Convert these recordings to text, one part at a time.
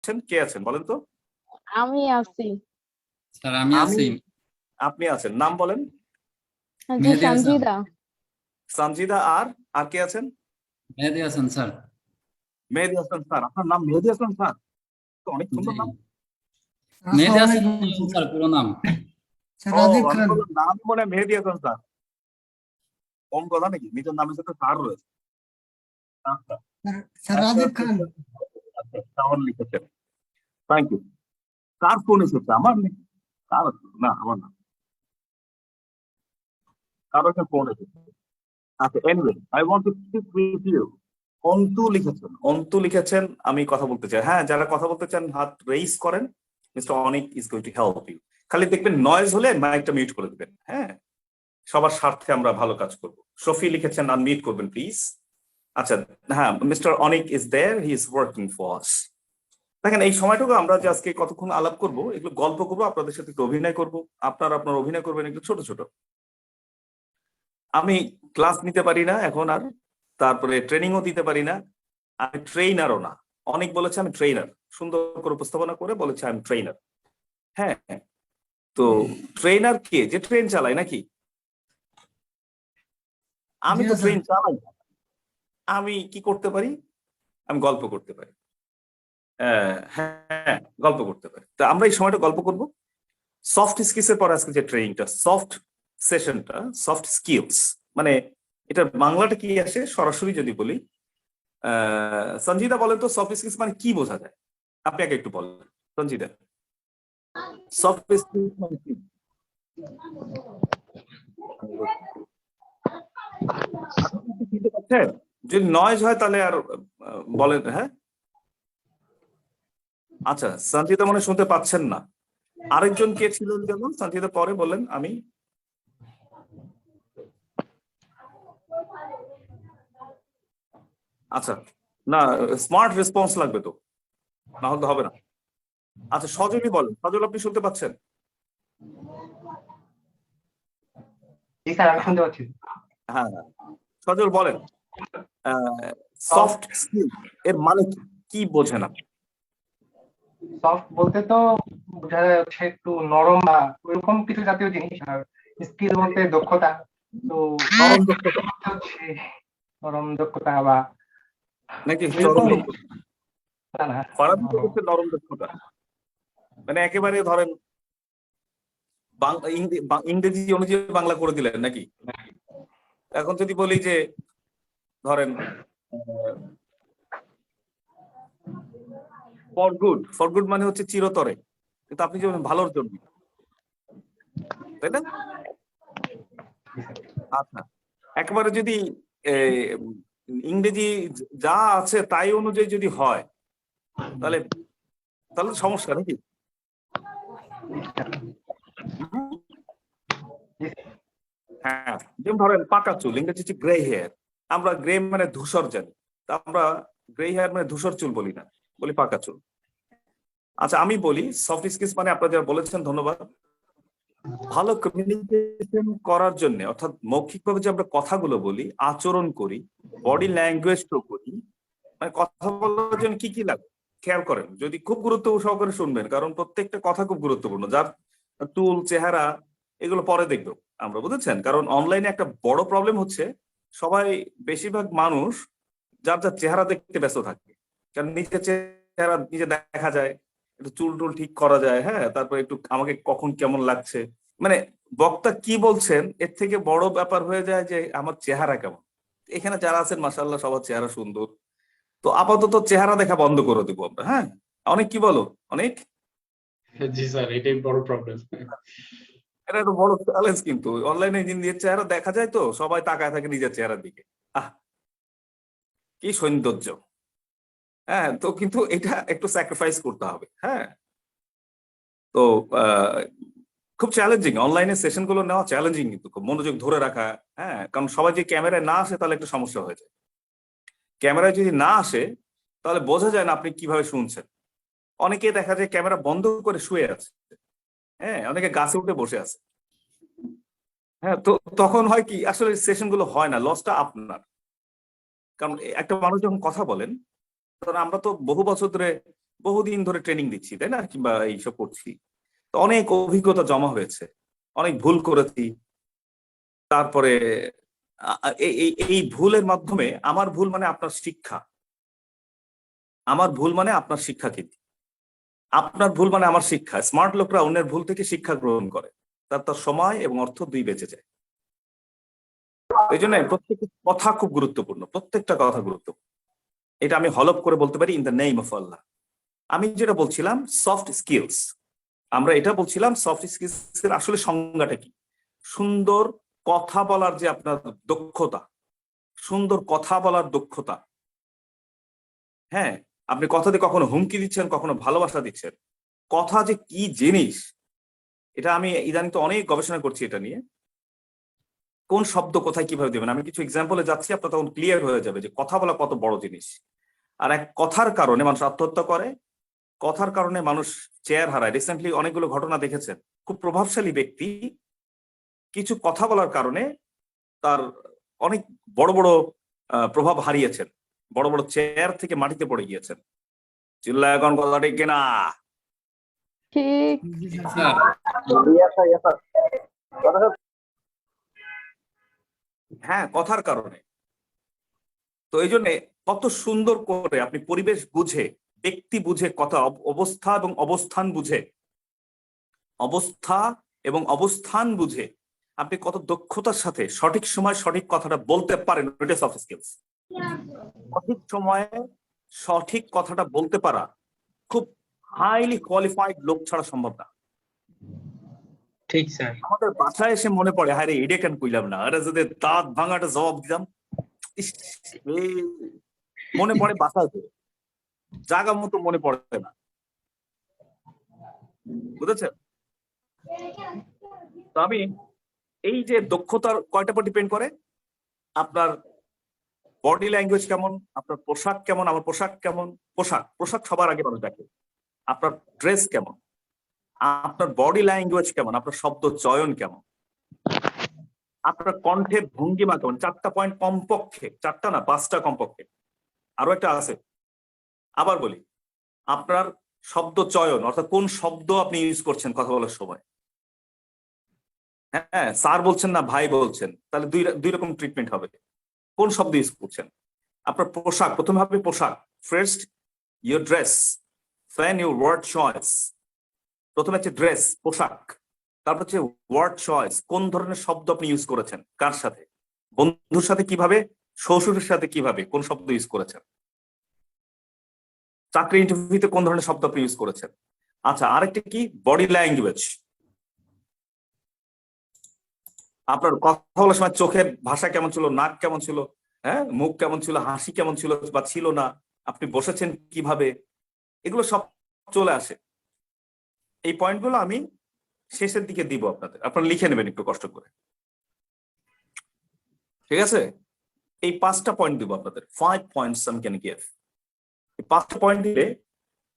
আছেন? কে আছেন বলেন তো? আমি আছি। স্যার আমি আছি। আপনি আছেন, নাম বলেন? জি, মেহেদী হাসান। সঞ্জিদা। সঞ্জিদা। আর কে আছেন? মেহেদী হাসান স্যার। মেহেদী হাসান স্যার। আপনার নাম মেহেদী হাসান স্যার? তো অনেক সুন্দর জি। নাম। মেহেদী হাসান স্যার পুরো নাম। ও, আমি বললাম নাম মনে হয় মেহেদী হাসান স্যার। কম কথা নাকি, নিজের নামের সাথে স্যার রয়েছে। আচ্ছা, স্যার রাজীব খান। আচ্ছা, তাহলে লিখেছেন। Thank you. কার ফোন এসেছে? আমার নাকি? কার? না, আমার না, কারো একটা ফোন এসেছে। আচ্ছা, anyway, I want to speak with you. Antu লিখেছেন, অন্তু লিখেছেন আমি কথা বলতে চাই। হ্যাঁ, যারা কথা বলতে চান হাত রেইজ করেন। Mister Anik is going to help you. খালি দেখবেন নয়েজ হলে মাইকটা মিউট করে দিবেন। হ্যাঁ, সবার স্বার্থে আমরা ভালো কাজ করব। শফি লিখেছেন আনমিউট করবেন প্লিজ। আচ্ছা, হ্যাঁ, mister Anik is there, he is working for us. দেখেন, এই সময়টুকু আমরা যে আজকে কতক্ষণ আলাপ করব, এগুলো গল্প করবো, আপনাদের সাথে একটু অভিনয় করব। আপনার অভিনয় করবেন একটু ছোট ছোট। আমি ক্লাস নিতে পারি না এখন আর, তারপরে ট্রেনিংও দিতে পারি না। আমি ট্রেইনারও না। অনেক বলেছে আমি ট্রেইনার, সুন্দর করে উপস্থাপনা করে বলেছে আমি ট্রেইনার। হ্যাঁ, তো ট্রেইনার কে? যে ট্রেন চালায় নাকি? আমি তো ট্রেন চালাই না। আমি কি করতে পারি? আমি গল্প করতে পারি। হ্যাঁ, গল্প করতে পারি। তো আমরা এই সময়টা গল্প করব। সফট স্কিলস এর পর আজকে যে ট্রেনিংটা, সফট সেশনটা, সফট স্কিলস মানে এটার বাংলাটা কি আসে সরাসরি যদি বলি? সঞ্জিদা বলেন তো, সফট স্কিলস মানে কি বোঝা যায়? আপনি আগে একটু বলেন সঞ্জিদা, সফট স্কিলস মানে কি? যদি নয়েজ হয় তাহলে আর বলেন। হ্যাঁ, আচ্ছা, সঞ্জিদা মনে শুনতে পাচ্ছেন না। আরেকজন কে ছিলেন যেন? সঞ্জিদা পরে বলেন। আমি আচ্ছা, না, স্মার্ট রেসপন্স লাগবে তো, না হলে হবে না। আচ্ছা, সজলই বলেন। সজল, আপনি শুনতে পাচ্ছেন? জি স্যার, আমি শুনতে পাচ্ছি। হ্যাঁ, সজল বলেন, সফট স্কিল এর মানে কি বোঝেন আপনি? সফট বলতে তো বোঝা যাচ্ছে একটু নরম বা ওইরকম কিছু জাতীয় জিনিস, আর স্কিল বলতে দক্ষতা। তো নরম দক্ষতা হচ্ছে নরম দক্ষতা বা নাকি এরকম চরম দক্ষতা? না না ফারাবি তো হচ্ছে নরম দক্ষতা, মানে একেবারে ধরেন ইংরেজি অনুযায়ী বাংলা করে দিলেন নাকি? এখন যদি বলি যে ধরেন ফর গুড, ফর গুড মানে হচ্ছে চিরতরে, কিন্তু আপনি যেমন ভালোর জন্য, তাই না? আচ্ছা, একেবারে যদি ইংরেজি যা আছে তাই অনুযায়ী যদি হয় তাহলে তাহলে সমস্যা নাকি? হ্যাঁ, যেমন ধরেন পাকা চুল, ইংরেজি হচ্ছে গ্রে হেয়ার। আমরা গ্রে মানে ধূসর জানি, তা আমরা গ্রে হেয়ার মানে ধূসর চুল বলি না, বলি পাকা চুল। আচ্ছা, আমি বলি সফট স্কিলস মানে আপনারা যারা বলেছেন ধন্যবাদ। ভালো কমিউনিকেশন করার জন্য, অর্থাৎ মৌখিকভাবে যে আমরা কথাগুলো বলি, আচরণ করি, বডি ল্যাঙ্গুয়েজ তো করি, মানে কথা বলার জন্য কি কি লাগে খেয়াল করেন, যদি খুব গুরুত্ব সহকারে শুনবেন, কারণ প্রত্যেকটা কথা খুব গুরুত্বপূর্ণ। যার টুল চেহারা এগুলো পরে দেখবো আমরা, বুঝেছেন? কারণ অনলাইনে একটা বড় প্রবলেম হচ্ছে সবাই, বেশিরভাগ মানুষ যার যার চেহারা দেখতে ব্যস্ত থাকে। কারণ নিজের চেহারা নিজে দেখা যায়, একটু চুল টুল ঠিক করা যায়, হ্যাঁ, তারপর একটু আমাকে কখন কেমন লাগছে, মানে বক্তা কি বলছেন এর থেকে বড় ব্যাপার হয়ে যায় যে আমার চেহারা কেমন। এখানে যারা আছেন মাশাআল্লাহ সবার চেহারা সুন্দর, তো আপাতত চেহারা দেখা বন্ধ করে দেবো আমরা। হ্যাঁ, অনেক কি বলো? অনেক, জি স্যার, এটাই বড় প্রবলেম। এটা একটা বড় চ্যালেঞ্জ, কিন্তু অনলাইনে নিজের চেহারা দেখা যায় তো সবাই তাকায় থাকে নিজের চেহারার দিকে। আহ, কি সৌন্দর্য! হ্যাঁ, তো কিন্তু এটা একটু স্যাক্রিফাইস করতে হবে। হ্যাঁ, তো খুব চ্যালেঞ্জিং অনলাইনে সেশন গুলো নেওয়া, চ্যালেঞ্জিং, কিন্তু খুব মনোযোগ ধরে রাখা। হ্যাঁ, কারণ সবাই যে ক্যামেরায় না আসে তাহলে একটা সমস্যা হয়ে যায়। ক্যামেরায় যদি না আসে তাহলে বোঝা যায় না আপনি কিভাবে শুনছেন। অনেকে দেখা যায় ক্যামেরা বন্ধ করে শুয়ে আছে, হ্যাঁ, অনেকে গাছে উঠে বসে আছে। হ্যাঁ, তো তখন হয় কি, আসলে সেশন গুলো হয় না, লসটা আপনার। কারণ একটা মানুষ যখন কথা বলেন, ধরুন আমরা তো বহু বছর ধরে বহুদিন ধরে ট্রেনিং দিচ্ছি, তাই না, কিংবা এইসব করছি, তো অনেক অভিজ্ঞতা জমা হয়েছে, অনেক ভুল করেছি। তারপরে এই ভুলের মাধ্যমে, আমার ভুল মানে আপনার শিক্ষা, আমার ভুল মানে আপনার শিক্ষা, কিন্তু আপনার ভুল মানে আমার শিক্ষা। স্মার্ট লোকরা অন্যের ভুল থেকে শিক্ষা গ্রহণ করে, তার সময় এবং অর্থ দুই বেঁচে যায়। এই জন্য প্রত্যেকটা কথা খুব গুরুত্বপূর্ণ, প্রত্যেকটা কথা গুরুত্বপূর্ণ। এটা আমি হলপ করে বলতে পারি, ইন দ্য নেম অফ আল্লাহ। আমি যেটা বলছিলাম সফট স্কিলস, আমরা এটা বলছিলাম সফট স্কিলস এর আসলে সংজ্ঞাটা কি। সুন্দর কথা বলার যে আপনার দক্ষতা, সুন্দর কথা বলার দক্ষতা। হ্যাঁ, আপনি কথাতে কখনো হুমকি দিচ্ছেন, কখনো ভালোবাসা দিচ্ছেন। কথা যে কি জিনিস, এটা আমি ইদানিং তো অনেক গবেষণা করছি এটা নিয়ে। কোন শব্দ কোথায় কিভাবে দেবেন, আমি কিছু এক্সাম্পলে যাচ্ছি, আপনার তখন ক্লিয়ার হয়ে যাবে যে কথা বলা কত বড় জিনিস। আর এক কথার কারণে মানুষ আত্মহত্যা করে, কথার কারণে মানুষ চেয়ার হারায়। রিসেন্টলি অনেকগুলো ঘটনা দেখেছেন, খুব প্রভাবশালী ব্যক্তি কিছু কথা বলার কারণে তার অনেক বড় বড় প্রভাব হারিয়েছেন, বড় বড় চেয়ার থেকে মাটিতে পড়ে গিয়েছেন। চিল্লা এখন কথা ঠিক কিনা? ঠিক। স্যার হ্যাঁ, কথার কারণে। তো এই জন্য কত সুন্দর করে আপনি পরিবেশ বুঝে, ব্যক্তি বুঝে, কথা অবস্থা এবং অবস্থান বুঝে, অবস্থা এবং অবস্থান বুঝে আপনি কত দক্ষতার সাথে সঠিক সময় সঠিক কথাটা বলতে পারেন। এটা সফট স্কিলস। সঠিক সময়ে সঠিক কথাটা বলতে পারা খুব হাইলি কোয়ালিফাইড লোক ছাড়া সম্ভব না। ঠিক স্যার। আমাদের বাসায় এসে মনে পড়ে, হায় রে এটা কেন কইলাম না, আরে যদি দাঁত ভাঙাটা জবাব দিতাম। ইস, এই মনে পড়ে বাসায়, জায়গা মতো মনে পড়ে না, বুঝেছেন? তো আমি এই যে দক্ষতার কয়টা পর ডিপেন্ড করে, আপনার বডি ল্যাঙ্গুয়েজ কেমন, আপনার পোশাক কেমন, আমার পোশাক কেমন। পোশাক পোশাক সবার আগে মানুষ দেখে। আপনার ড্রেস কেমন, আপনার বডি ল্যাঙ্গুয়েজ কেমন, আপনার শব্দ চয়ন কেমন, আপনার কণ্ঠের ভঙ্গিমা কেমন। 4টা পয়েন্ট কমপক্ষে, 4টা না 5টা কমপক্ষে, আরো একটা আছে। আবার বলি, আপনার শব্দ চয়ন, অর্থাৎ কোন শব্দ আপনি ইউজ করছেন কথা বলার সময়। হ্যাঁ, স্যার বলছেন না ভাই বলছেন, তাহলে দুই রকম ট্রিটমেন্ট হবে। কোন শব্দ ইউজ করছেন। আপনার পোশাক, প্রথমে হবে পোশাক। First your dress, then your word choice. প্রথমে হচ্ছে ড্রেস, পোশাক। তারপর হচ্ছে ওয়ার্ড চয়েস, কোন ধরনের শব্দ আপনি ইউজ করেছেন, কার সাথে, বন্ধুর সাথে কিভাবে, শ্বশুরের সাথে কিভাবে, কোন শব্দ ইউজ করেছেন, চাকরি ইন্টারভিউতে কোন ধরনের শব্দ আপনি ইউজ করেছেন। আচ্ছা, আরেকটা কি, বডি ল্যাঙ্গুয়েজ। আপনার কথা বলার সময় চোখের ভাষা কেমন ছিল, নাক কেমন ছিল, হ্যাঁ, মুখ কেমন ছিল, হাসি কেমন ছিল বা ছিল না, আপনি বসেছেন কিভাবে, এগুলো সব চলে আসে। এই পয়েন্টগুলো আমি শেষের দিকে দিব আপনাদের, আপনারা লিখে নেবেন একটু কষ্ট করে, ঠিক আছে? এই 5টা পয়েন্ট দিব আপনাদের, 5 পয়েন্টস আমি ক্যান গিভ। এই 5টা পয়েন্ট দিলে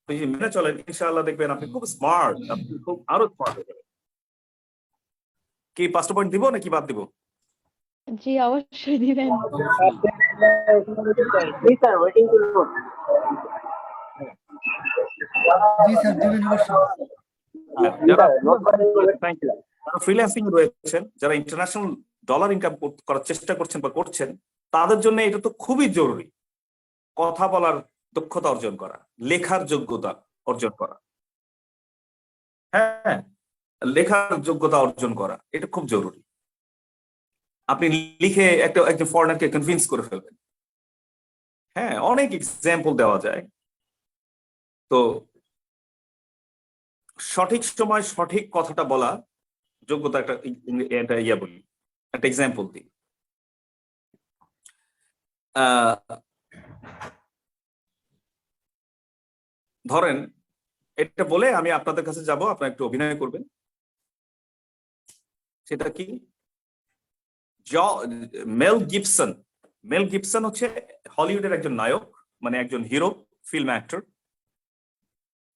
আপনি যদি মেনে চলেন, ইনশাআল্লাহ দেখবেন আপনি খুব স্মার্ট, আপনি খুব আরো স্মার্ট হয়ে যাবেন। কি 5টা পয়েন্ট দিব নাকি বাদ দিব? জি, অবশ্যই দিবেন। যারা ফ্রিল্যান্সিং রয়েছেন, যারা ইন্টারন্যাশনাল ডলার ইনকাম করার চেষ্টা করছেন বা করছেন, তাদের জন্য এটা তো খুবই জরুরি। কথা বলার দক্ষতা অর্জন করা, লেখার যোগ্যতা অর্জন করা। হ্যাঁ, লেখার যোগ্যতা অর্জন করা এটা খুব জরুরি। আপনি লিখে একজন ফরেনারকে কনভিন্স করে ফেলবেন। হ্যাঁ, অনেক এক্সাম্পল দেওয়া যায়। তো সঠিক সময় সঠিক কথাটা বলা যোগ্যতা, একটা ইয়া বলি, একটা এক্সাম্পল দিই। ধরেন, এটা বলে আমি আপনাদের কাছে যাব, আপনারা একটু অভিনয় করবেন। সেটা কি, মেল গিবসন। মেল গিবসন হচ্ছে হলিউডের একজন নায়ক, মানে একজন হিরো, ফিল্ম অ্যাক্টর।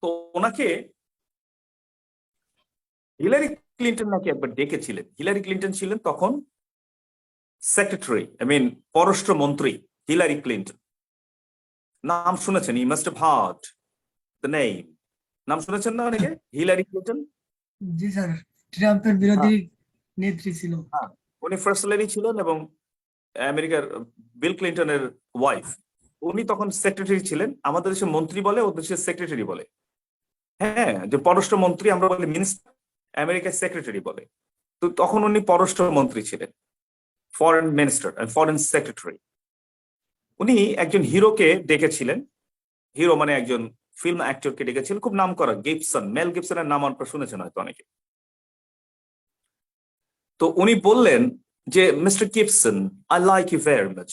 তো ওনাকে হিলারি ক্লিন্টন নাকি একবার ডেকেছিলেন। হিলারি ক্লিন্টন ছিলেন তখন সেক্রেটারি, পররাষ্ট্রমন্ত্রী হিলারি ক্লিন্টন। নাম শুনেছেন, you must have heard the name, নাম শুনেছেন না অনেকে? Hillary Clinton. জি স্যার, ট্রাম্পের বিরোধী নেত্রী ছিল। হ্যাঁ, উনি ফার্স্ট লেডি ছিলেন এবং আমেরিকার বিল ক্লিন্টনের ওয়াইফ। উনি তখন সেক্রেটারি ছিলেন। আমাদের দেশে মন্ত্রী বলে, ওদের দেশে সেক্রেটারি বলে। হ্যাঁ, যে পররাষ্ট্র মন্ত্রী আমরা বলি মিনিস্টার, আমেরিকার সেক্রেটারি বলে। তো তখন উনি পররাষ্ট্র মন্ত্রী ছিলেন, ফরেন মিনিস্টার, ফরেন সেক্রেটারি। উনি একজন হিরোকে ডেকেছিলেন, হিরো মানে একজন ফিল্ম অ্যাক্টরকে ডেকেছিলেন, খুব নাম করা গিবসন, মেল গিবসনের নাম আপনারা শুনেছেন হয়তো অনেকে। তো উনি বললেন যে Mister Gibson, I like you very much,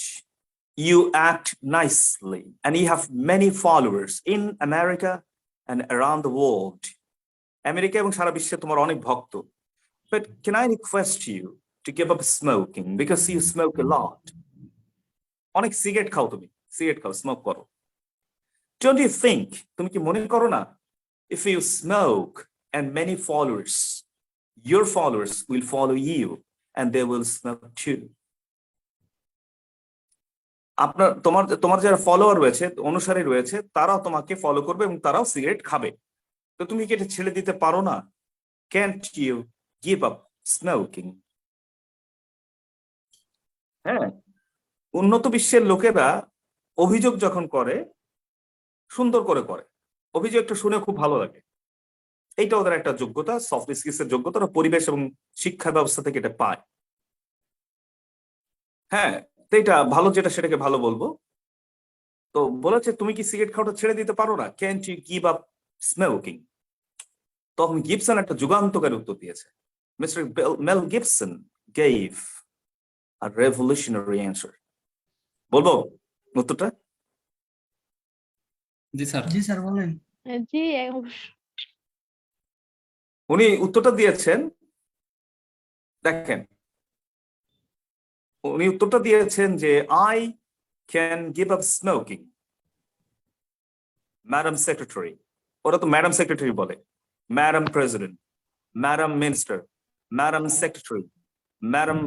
you act nicely and you have many followers in America and around the world. America এবং সারা বিশ্বে তোমার অনেক ভক্ত। But can I request you to give up smoking because you smoke a lot. অনেক cigarette খাও তুমি, cigarette খাও, স্মোক করো। Don't you think, তুমি কি মনে করো না, if you smoke and many followers, your followers will follow you and they will smoke too. তোমার যারা ফলোয়ার রয়েছে, অনুসারী রয়েছে, তারাও তোমাকে ফলো করবে এবং তারাও সিগারেট খাবে। তো তুমি কি এটা ছেড়ে দিতে পারো না? Can't you give up smoking? হ্যাঁ, উন্নত বিশ্বের লোকেরা অভিযোগ যখন করে সুন্দর করে করে, অভিযোগটা শুনে খুব ভালো লাগে। এইটা ওদের একটা যোগ্যতা, সফট স্কিলসের যোগ্যতা, ওরা পরিবেশ এবং শিক্ষা ব্যবস্থা থেকে এটা পায়। হ্যাঁ, তো এটা ভালো, যেটা সেটাকে ভালো বলবো। তো বলেছে তুমি কি সিগারেট খাওয়াটা ছেড়ে দিতে পারো না? Can't you give up smoking? তখন গিবসন একটা যুগান্তকারী উত্তর দিয়েছে। Mister Mel Gibson gave a revolutionary answer. বলবো উত্তরটা? জি স্যার। জি স্যার বলেন। জি অবশ্যই। উনি উত্তরটা দিয়েছেন, দেখেন, উনি উত্তরটা দিয়েছেন যে I can give up smoking madam secretary. ওরা তো ম্যাডাম সেক্রেটারি বলে, madam president, madam minister, madam secretary, madam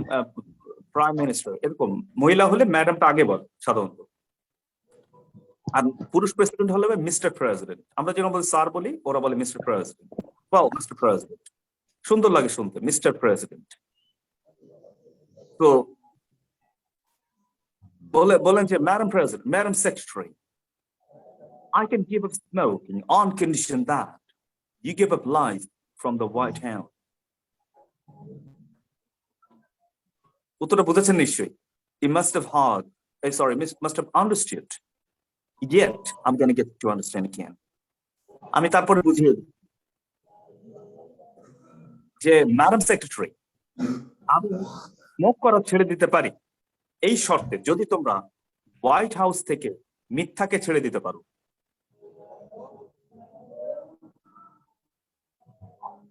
prime minister, এরকম। মহিলা হলে ম্যাডামটা আগে বলে সাধারণত, আর পুরুষ প্রেসিডেন্ট হলে মিস্টার প্রেসিডেন্ট। আমরা যেরকম বলি স্যার বলি, ওরা বলে mister president. Wow, mister president সুন্দর লাগে শুনতে, মিস্টার প্রেসিডেন্ট। তো বলেন যে madam president, madam secretary, I can give up smoking on condition that you give up life from the White House. উত্তরটা বুঝেছেন নিশ্চয়ই। You must have heard, must have understood. Yet, I'm going to get to understand again. আমি তারপরে বুঝিয়ে দিই যে madam secretary, আমি smoke করা ছেড়ে দিতে পারি এই শর্তে, যদি তোমরা হোয়াইট হাউস থেকে মিথ্যাকে ছেড়ে দিতে পারো।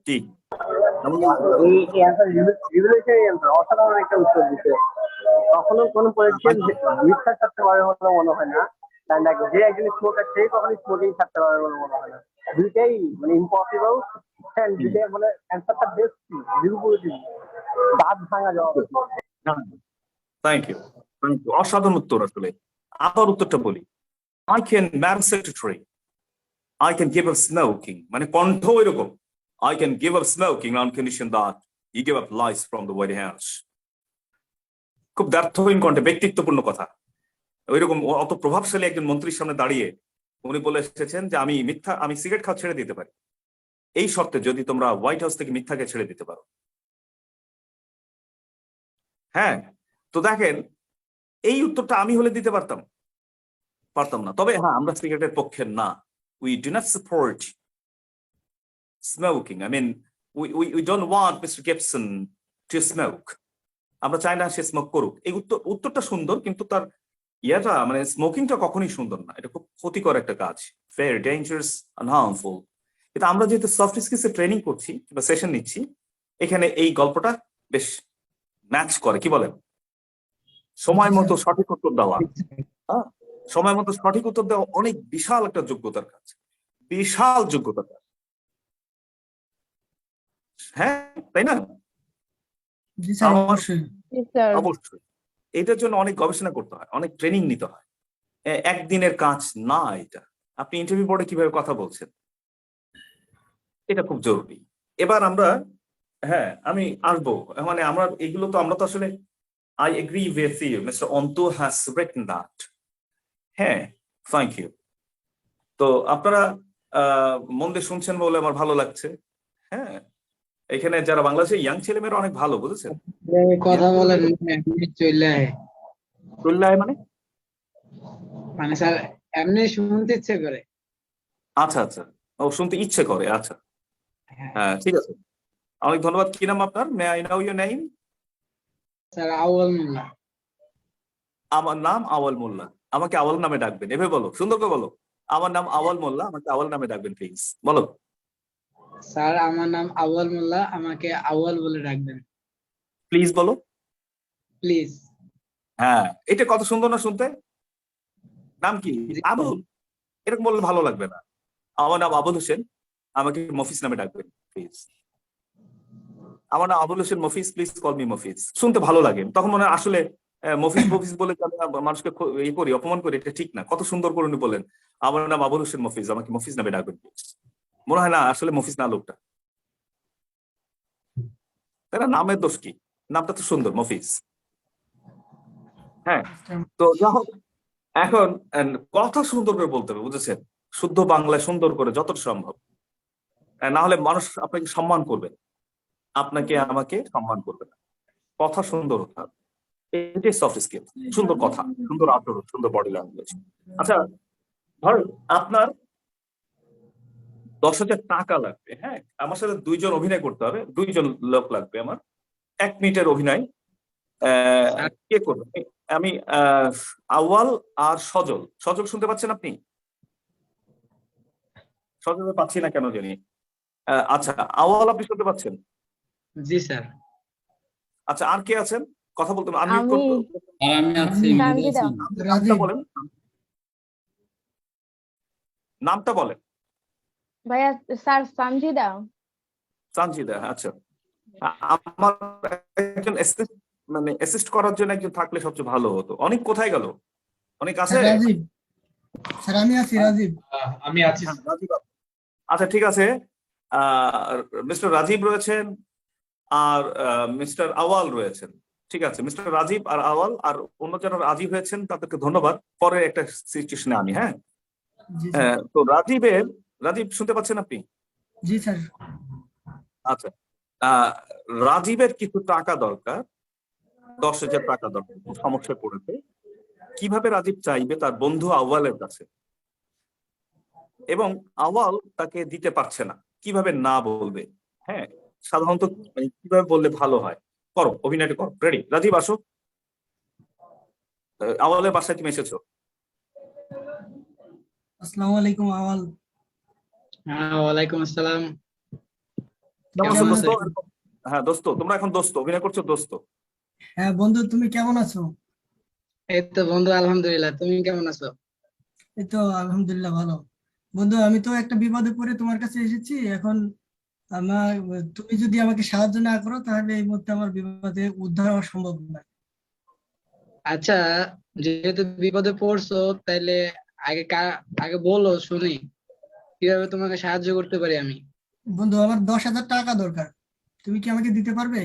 ঠিক, অসাধারণ একটা উত্তর দিতে। কখনো কোনো পলিটিশিয়ান মিথ্যা ছাড়তে পারবে বলে মনে হয় না, যে একজন স্মোকার সেই কখনো স্মোকিং ছাড়তে পারবে বলে মনে হয় না। দুইটাই মানে ইম্পসিবল, দুইটাই মানে অ্যান্সারটা বেস্ট, দাঁত ভাঙা জবাব। থ্যাংক ইউ, অসাধারণ উত্তর। আসলে আবার উত্তরটা বলি, I can, madam secretary, I can give up smoking, মানে কণ্ঠ এরকম, I can give up smoking on condition that you give up lies from the White House. খুব দ্ব্যর্থহীন কণ্ঠে, ব্যক্তিত্বপূর্ণ কথা। ওইরকম অত প্রভাবশালী একজন মন্ত্রীর সামনে দাঁড়িয়ে উনি বলে এসেছেন যে আমি সিগারেট খাওয়া ছেড়ে দিতে পারি এই শর্তে, যদি তোমরা হোয়াইট হাউস থেকে মিথ্যাকে ছেড়ে দিতে পারো। হ্যাঁ, তো দেখেন, এই উত্তরটা আমি হলে দিতে পারতাম না। তবে হ্যাঁ, আমরা সিগারেটের পক্ষে না। We do not support smoking. I mean, we don't want Mr. Gibson to smoke. আমরা চাই না সে স্মোক করুক। এই উত্তরটা সুন্দর, কিন্তু তার ইয়াটা মানে স্মোকিংটা কখনোই সুন্দর না। এটা খুব ক্ষতিকর একটা কাজ, ভেরি ডেঞ্জারাস এন্ড হার্মফুল। কিন্তু আমরা যেহেতু সফট স্কিলসে ট্রেনিং করছি বা সেশন নিচ্ছি, এখানে এই গল্পটা বেশ ম্যাচ করে। কি বলেন? সময় মতো সঠিক উত্তর দেওয়া, হ্যাঁ, সময় মতো সঠিক উত্তর দেওয়া অনেক বিশাল একটা যোগ্যতার কাজ, বিশাল যোগ্যতার কাজ। হ্যাঁ, তাই না? জি স্যার অবশ্যই। জি স্যার। অবশ্যই এটার জন্য অনেক গবেষণা করতে হয়, অনেক ট্রেনিং নিতে হয়। একদিনের কাজ না এটা। আপনি ইন্টারভিউ বোর্ডে কিভাবে কথা বলছেন, এটা খুব জরুরি। এবার আমরা, হ্যাঁ আমি আসবো, মানে আমরা তো আসলে I agree with you, Mr. Onto has written that. হ্যাঁ, থ্যাংক ইউ। তো আপনারা মন দিয়ে শুনছেন বলে আমার ভালো লাগছে। হ্যাঁ, এখানে যারা বাংলাদেশের ইয়াং ছেলেমেয়েরা অনেক ভালো, বুঝেছেন? কথা বলেন এমনি চলে আয়। চল্লায় মানে? মানে স্যার এমনি শুনতে ইচ্ছে করে। আচ্ছা আচ্ছা, ও শুনতে ইচ্ছে করে, আচ্ছা হ্যাঁ ঠিক আছে, অনেক ধন্যবাদ। কি নাম আপনার? May I now your name? Sir আউয়াল মোল্লা। আমার নাম আওয়াল মোল্লা, আমাকে আওয়াল নামে ডাকবেন, এভাবে বলো, সুন্দর করে বলো। আমার নাম আওয়াল মোল্লা, আমাকে আওয়াল নামে ডাকবেন প্লিজ, বলো। স্যার আমার নাম আউয়াল মোল্লা, আমাকে আউয়াল বলে ডাকবেন প্লিজ বলো। প্লিজ। হ্যাঁ, এটা কত সুন্দর না শুনতে? নাম কি? আবুল, এরকম বললে ভালো লাগবে না। আমার নাম আবুল হোসেন, আমাকে মফিজ নামে ডাকবেন প্লিজ। আমার নাম Abul Hossain Mofiz, please call me Mofiz. শুনতে ভালো লাগে, তখন মনে হয় আসলে মফিজ মফিজ বলে আমি মানুষকে ই করি, অপমান করি, এটা ঠিক না। কত সুন্দর করে উনি বলেন, আমার নাম আবুল হোসেন মফিজ, আমাকে মফিজ নামে ডাকবেন প্লিজ। মনে হয় না আসলে মফিজ না লোকটা, তাই না? নামের দোষ কি? নামটা তো সুন্দর, মফিজ। হ্যাঁ, তো যা হোক, এখন কথা সুন্দর করে বলতে হবে, বুঝেছেন? শুদ্ধ বাংলায় সুন্দর করে যতটা সম্ভব, না হলে মানুষ আপনাকে সম্মান করবে, আপনাকে আমাকে সম্মান করবে না। কথা সুন্দর হতে হবে, এটাই সফট স্কিল। সুন্দর কথা, সুন্দর আচরণ, সুন্দর বডি ল্যাঙ্গুয়েজ। আচ্ছা, ধরেন আপনার 10,000 টাকা লাগবে। হ্যাঁ, আমার সাথে 2 জন অভিনয় করতে হবে, 2 জন লোক লাগবে আমার। 1 মিনিটের অভিনয়। কে করবে? আমি আউয়াল আর সজল। সজল শুনতে পাচ্ছেন আপনি? সজল পাচ্ছি না কেন জানি। আচ্ছা, আউয়াল আপনি শুনতে পাচ্ছেন? জি স্যার। আচ্ছা, আর কে আছেন? কথা বলতে আনমিউট আমি। করতে, আর আমি আছি, মেহেদি সানজিদা। হাসান। নামটা রাজীব। বলেন, নামটা বলেন। ভাইয়া, স্যার সানজিদা। সানজিদা, আচ্ছা। আমার একজন মানে অ্যাসিস্ট করার জন্য একজন থাকলে সবচেয়ে ভালো হতো। অনেক কোথায় গেল? অনেক আছে? স্যার রাজীব, স্যার আমি আছি রাজীব। আমি আছি। হ্যাঁ, রাজীব আছে। আচ্ছা ঠিক আছে, মিস্টার রাজীব রয়েছেন আর মিস্টার আওয়াল রয়েছেন। ঠিক আছে, মিস্টার রাজীব আর আওয়াল আর অন্য যারা রাজীব হয়েছেন তাদেরকে ধন্যবাদ। পরে একটা সিচুয়েশনে আমি, হ্যাঁ জি স্যার। তো রাজীব শুনতে পাচ্ছেন আপনি? জি স্যার। আচ্ছা, রাজীবের কিছু টাকা দরকার, 10,000 টাকা দরকার, খুব সমস্যায় পড়েছে। কিভাবে রাজীব চাইবে তার বন্ধু আউয়ালের কাছে, এবং আওয়াল তাকে দিতে পারছে না, কিভাবে না বলবে? হ্যাঁ, সাধারণত মানে কিভাবে বললে ভালো হয়? করো, অভিনয়টা করো। রেডি? রাজীব আসো। আওয়ালের বাসায় তুমি এসেছো। আসসালামু আলাইকুম আওয়াল। হ্যাঁ, ওয়ালাইকুম আসসালাম। কেমন কেমন আছো আছেন? দোস্ত? হ্যাঁ দোস্ত, তোমরা এখন দোস্ত, অভিনয় করছো দোস্ত। হ্যাঁ বন্ধু, তুমি কেমন আছো? এই তো বন্ধু, আলহামদুলিল্লাহ। তুমি কেমন আছো? এই তো আলহামদুলিল্লাহ ভালো। বন্ধু, আমি তো একটা বিপদে পড়ে তোমার কাছে এসেছি এখন। আমার, তুমি যদি আমাকে সাহায্য না করো তাহলে এই মুহূর্তে আমার বিপদে উদ্ধার হওয়া সম্ভব না। আচ্ছা, যেহেতু বিপদে পড়ছো, তাইলে আগে বলো শুনি কিভাবে তোমাকে সাহায্য করতে পারি আমি। বন্ধু, আমার 10,000 টাকা দরকার, তুমি কি আমাকে দিতে পারবে?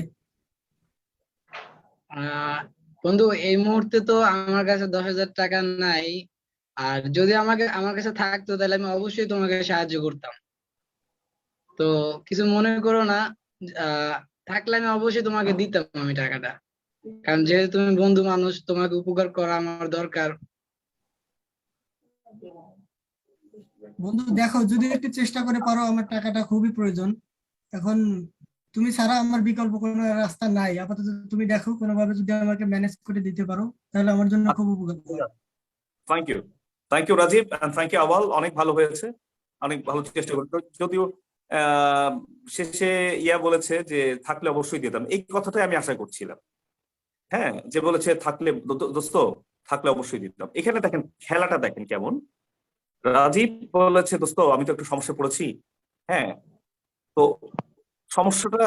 আহ বন্ধু, এই মুহূর্তে তো আমার কাছে 10,000 টাকা নাই। আর যদি আমার কাছে থাকতো তাহলে আমি অবশ্যই তোমাকে সাহায্য করতাম। তো কিছু মনে করো না। আহ থাকলে আমি অবশ্যই তোমাকে দিতাম আমি টাকাটা। কারণ যেহেতু তুমি বন্ধু মানুষ, তোমাকে উপকার করা আমার দরকার। বন্ধু দেখো, যদি একটু চেষ্টা করে পারো, আমার টাকাটা খুবই প্রয়োজন এখন। তুমি ছাড়া আমার বিকল্প কোনো রাস্তা নাই আপাতত। তুমি দেখো কোনোভাবে যদি আমাকে ম্যানেজ করে দিতে পারো তাহলে আমার জন্য খুব উপকার হবে। Thank you, thank you Rajib, thank you Awal, অনেক ভালো হয়েছে, অনেক ভালো চেষ্টা করতো। যদিও আহ, শেষে ইয়া বলেছে যে থাকলে অবশ্যই দিতাম, এই কথাটাই আমি আশা করছিলাম। হ্যাঁ, যে বলেছে থাকলে দোস্ত, থাকলে অবশ্যই দিতাম। এখানে দেখেন খেলাটা, দেখেন কেমন। রাজীব বলেছে দোস্ত আমি তো একটু সমস্যা পড়েছি। হ্যাঁ, তো সমস্যাটা,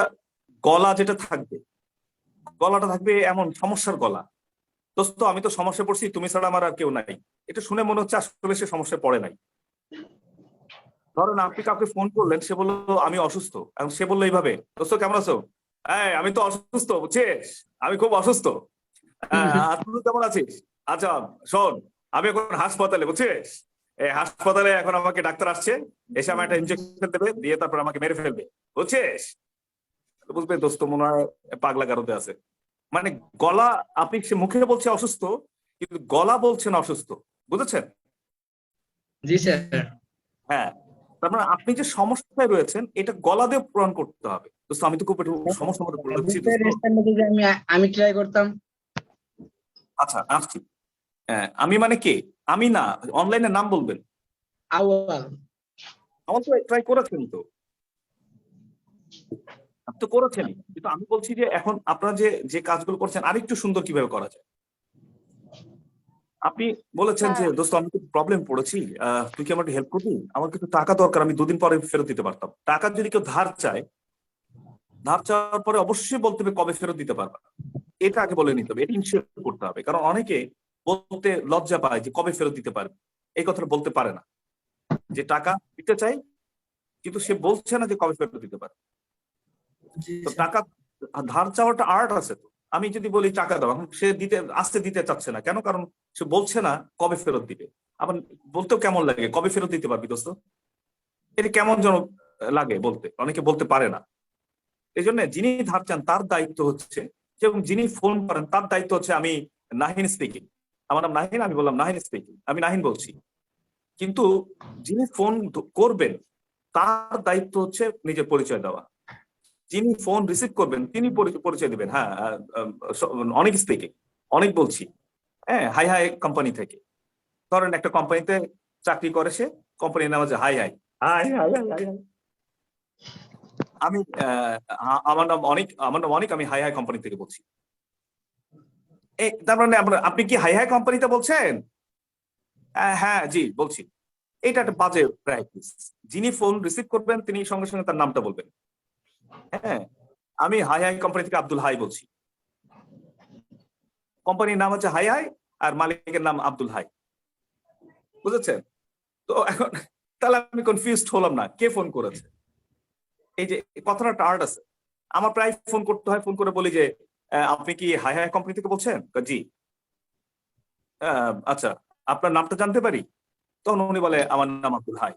গলা যেটা থাকবে, গলাটা থাকবে এমন সমস্যার গলা, দোস্ত আমি তো সমস্যা পড়ছি, তুমি ছাড়া আমার আর কেউ নাই। এটা শুনে মনে হচ্ছে আসলে সে সমস্যায় পড়ে নাই। ধরেন আপনি কাউকে ফোন করলেন, সে বললো আমি অসুস্থ, এখন সে বললো এইভাবে, দোস্ত কেমন আছো? আমি তো অসুস্থ, বুঝছিস, আমি খুব অসুস্থ। আর তুই কেমন আছিস? আচ্ছা শোন, আমি এখন হাসপাতালে, বুঝছিস, এই হাসপাতালে এখন আমাকে ডাক্তার আসছে, এসে আমার একটা ইনজেকশন দেবে, দিয়ে তারপর আমাকে মেরে ফেলবে, বুঝছিস। তো বুঝবে দোস্ত মনে হয় পাগলা গারদে আছে। মানে গলা, আপনি সে মুখে বলছে অসুস্থ, কিন্তু গলা বলছেন অসুস্থ, বুঝেছেন? জি স্যার। হ্যাঁ, তার মানে আপনি যে সমস্যায় রয়েছেন এটা গলা দিয়ে পূরণ করতে হবে। দোস্ত আমি তো খুব একটু সমস্যার মধ্যে পড়েছি দোস্ত। যদি আমি ট্রাই করতাম। আচ্ছা আসছি। আমি মানে কে? আমি না, অনলাইনে নাম বলবেন। আউয়াল। আমার তো ট্রাই করেছেন তো, আপনি তো করেছেনই, কিন্তু আমি বলছি যে এখন আপনারা যে যে কাজগুলো করছেন আরেকটু সুন্দর কিভাবে করা যায়। আপনি বলেছেন যে দোস্ত আমি তো প্রবলেম পড়েছি, তুই কি আমাকে হেল্প করবি, আমার কিন্তু টাকা দরকার, আমি 2 দিন পরে ফেরত দিতে পারতাম। টাকা যদি কেউ ধার চায়, ধার চাওয়ার পরে অবশ্যই বলতে হবে কবে ফেরত দিতে পারবা, এটা আগে বলে নিতে হবে, এটা ইনশিওর করতে হবে। কারণ অনেকে বলতে লজ্জা পায় যে কবে ফেরত দিতে পারবে, এই কথাটা বলতে পারে না, যে টাকা দিতে চাই কিন্তু সে বলছে না যে কবে ফেরত দিতে পারে। জি তো স্যার। টাকা ধার চাওয়াটা আর্ট আছে তো। আমি যদি বলি টাকা দাও, এখন সে আসতে দিতে চাচ্ছে না, কেন? কারণ সে বলছে না কবে ফেরত দিবে। আবার বলতেও কেমন লাগে, কবে ফেরত দিতে পারবি দোস্ত, এটা কেমন যেন লাগে বলতে, অনেকে বলতে পারে না। এই জন্য যিনি ধার চান তার দায়িত্ব হচ্ছে, এবং যিনি ফোন করেন তার দায়িত্ব হচ্ছে, আমি নাহিন স্পিকিং, আমার নাম নাহিন, আমি বললাম নাহিন স্পিকিং, আমি নাহিন বলছি। কিন্তু যিনি ফোন করবেন তার দায়িত্ব হচ্ছে নিজের পরিচয় দেওয়া। যিনি ফোন রিসিভ করবেন তিনি পরিচয় দিবেন। হ্যাঁ, অনেক স্পিকিং, অনেক বলছি। হ্যাঁ, হাই হাই কোম্পানি থেকে, ধরেন একটা কোম্পানিতে চাকরি করে সে, কোম্পানির নাম হচ্ছে হাই হাই হাই হাই হাই হাই হাই। আমি আমার নাম অনেক, আমি হাই হাই কোম্পানি থেকে বলছি। তার মানে আপনি কি হাই হাই কোম্পানিতে বলছেন? হ্যাঁ জি বলছি। এটা একটা বাজে প্র্যাকটিস। যিনি ফোন রিসিভ করবেন তিনি সঙ্গে সঙ্গে তার নামটা বলবেন। হ্যাঁ, আমি হাই হাই কোম্পানি থেকে আব্দুল হাই বলছি, কোম্পানির নাম হচ্ছে হাই হাই আর মালিকের নাম আব্দুল হাই, বুঝেছেন? তো এখন তাহলে আমি কনফিউজড হলাম না কে ফোন করেছে। এই যে কথাটা আর্ট আছে। আমার প্রায় ফোন করতে হয়, ফোন করে বলি যে আপনি কি হাই হাই কোম্পানি থেকে বলছেন? জি। আচ্ছা, আপনার নামটা জানতে পারি? তখন উনি বলে আমার নাম আব্দুল হাই।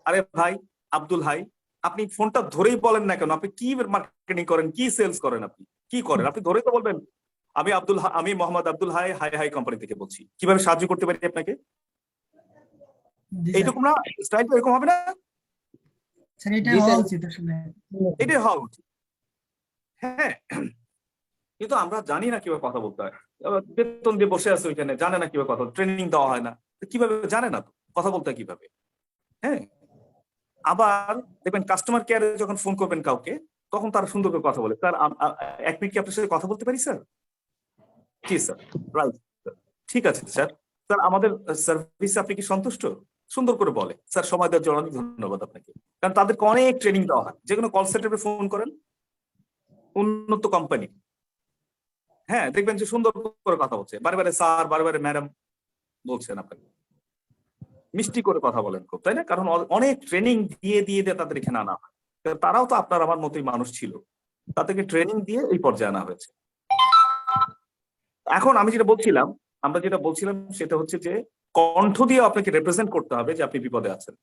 আরে ভাই আব্দুল হাই, আপনি ফোনটা ধরেই বলেন না কেন, আপনি কি মার্কেটিং করেন, কি সেলস করেন, আপনি কি করেন? আপনি ধরেই তো বলবেন আমি মোহাম্মদ আব্দুল হাই, হাই হাই কোম্পানি থেকে বলছি, কিভাবে সাহায্য করতে পারি আপনাকে? জি স্যার। এইরকম না, স্টাইলটা এরকম হবে না? স্যার এটা জি হওয়া স্যার। উচিত আসলে। এটাই হওয়া উচিত। হ্যাঁ, কিন্তু আমরা জানি না কিভাবে কথা বলতে হয়। বেতন দিয়ে বসে আছে ওইখানে, জানে না কিভাবে কথা, ট্রেনিং দেওয়া হয় না, কিভাবে জানে না তো কথা বলতে হয় কিভাবে। হ্যাঁ, আবার দেখবেন কাস্টমার কেয়ারে যখন ফোন করবেন কাউকে, তখন তারা সুন্দর করে কথা বলে, স্যার 1 মিনিট কি আপনার সাথে কথা বলতে পারি স্যার? জি স্যার, রাইট, ঠিক আছে স্যার, স্যার আমাদের সার্ভিসে আপনি কি সন্তুষ্ট? সুন্দর করে বলে। স্যার সময় দেওয়ার জন্য অনেক ধন্যবাদ আপনাকে। কারণ তাদেরকে অনেক ট্রেনিং দেওয়া হয়, যে কোনো কল সেন্টারে ফোন করেন, উন্নত কোম্পানি, হ্যাঁ দেখবেন যে সুন্দর করে কথা বলছে, বারে বারে স্যার, বারে বারে ম্যাডাম বলছেন, আপনাকে মিষ্টি করে কথা বলেন খুব, তাই না? কারণ অনেক ট্রেনিং দিয়ে দিয়ে দিয়ে তাদের এখানে আনা হয়। তারাও তো আপনার আমার মতোই মানুষ ছিল, তাদেরকে ট্রেনিং দিয়ে এই পর্যায়ে আনা হয়েছে। এখন আমরা যেটা বলছিলাম সেটা হচ্ছে যে কণ্ঠ দিয়ে আপনাকে রিপ্রেজেন্ট করতে হবে যে আপনি বিপদে আছেন।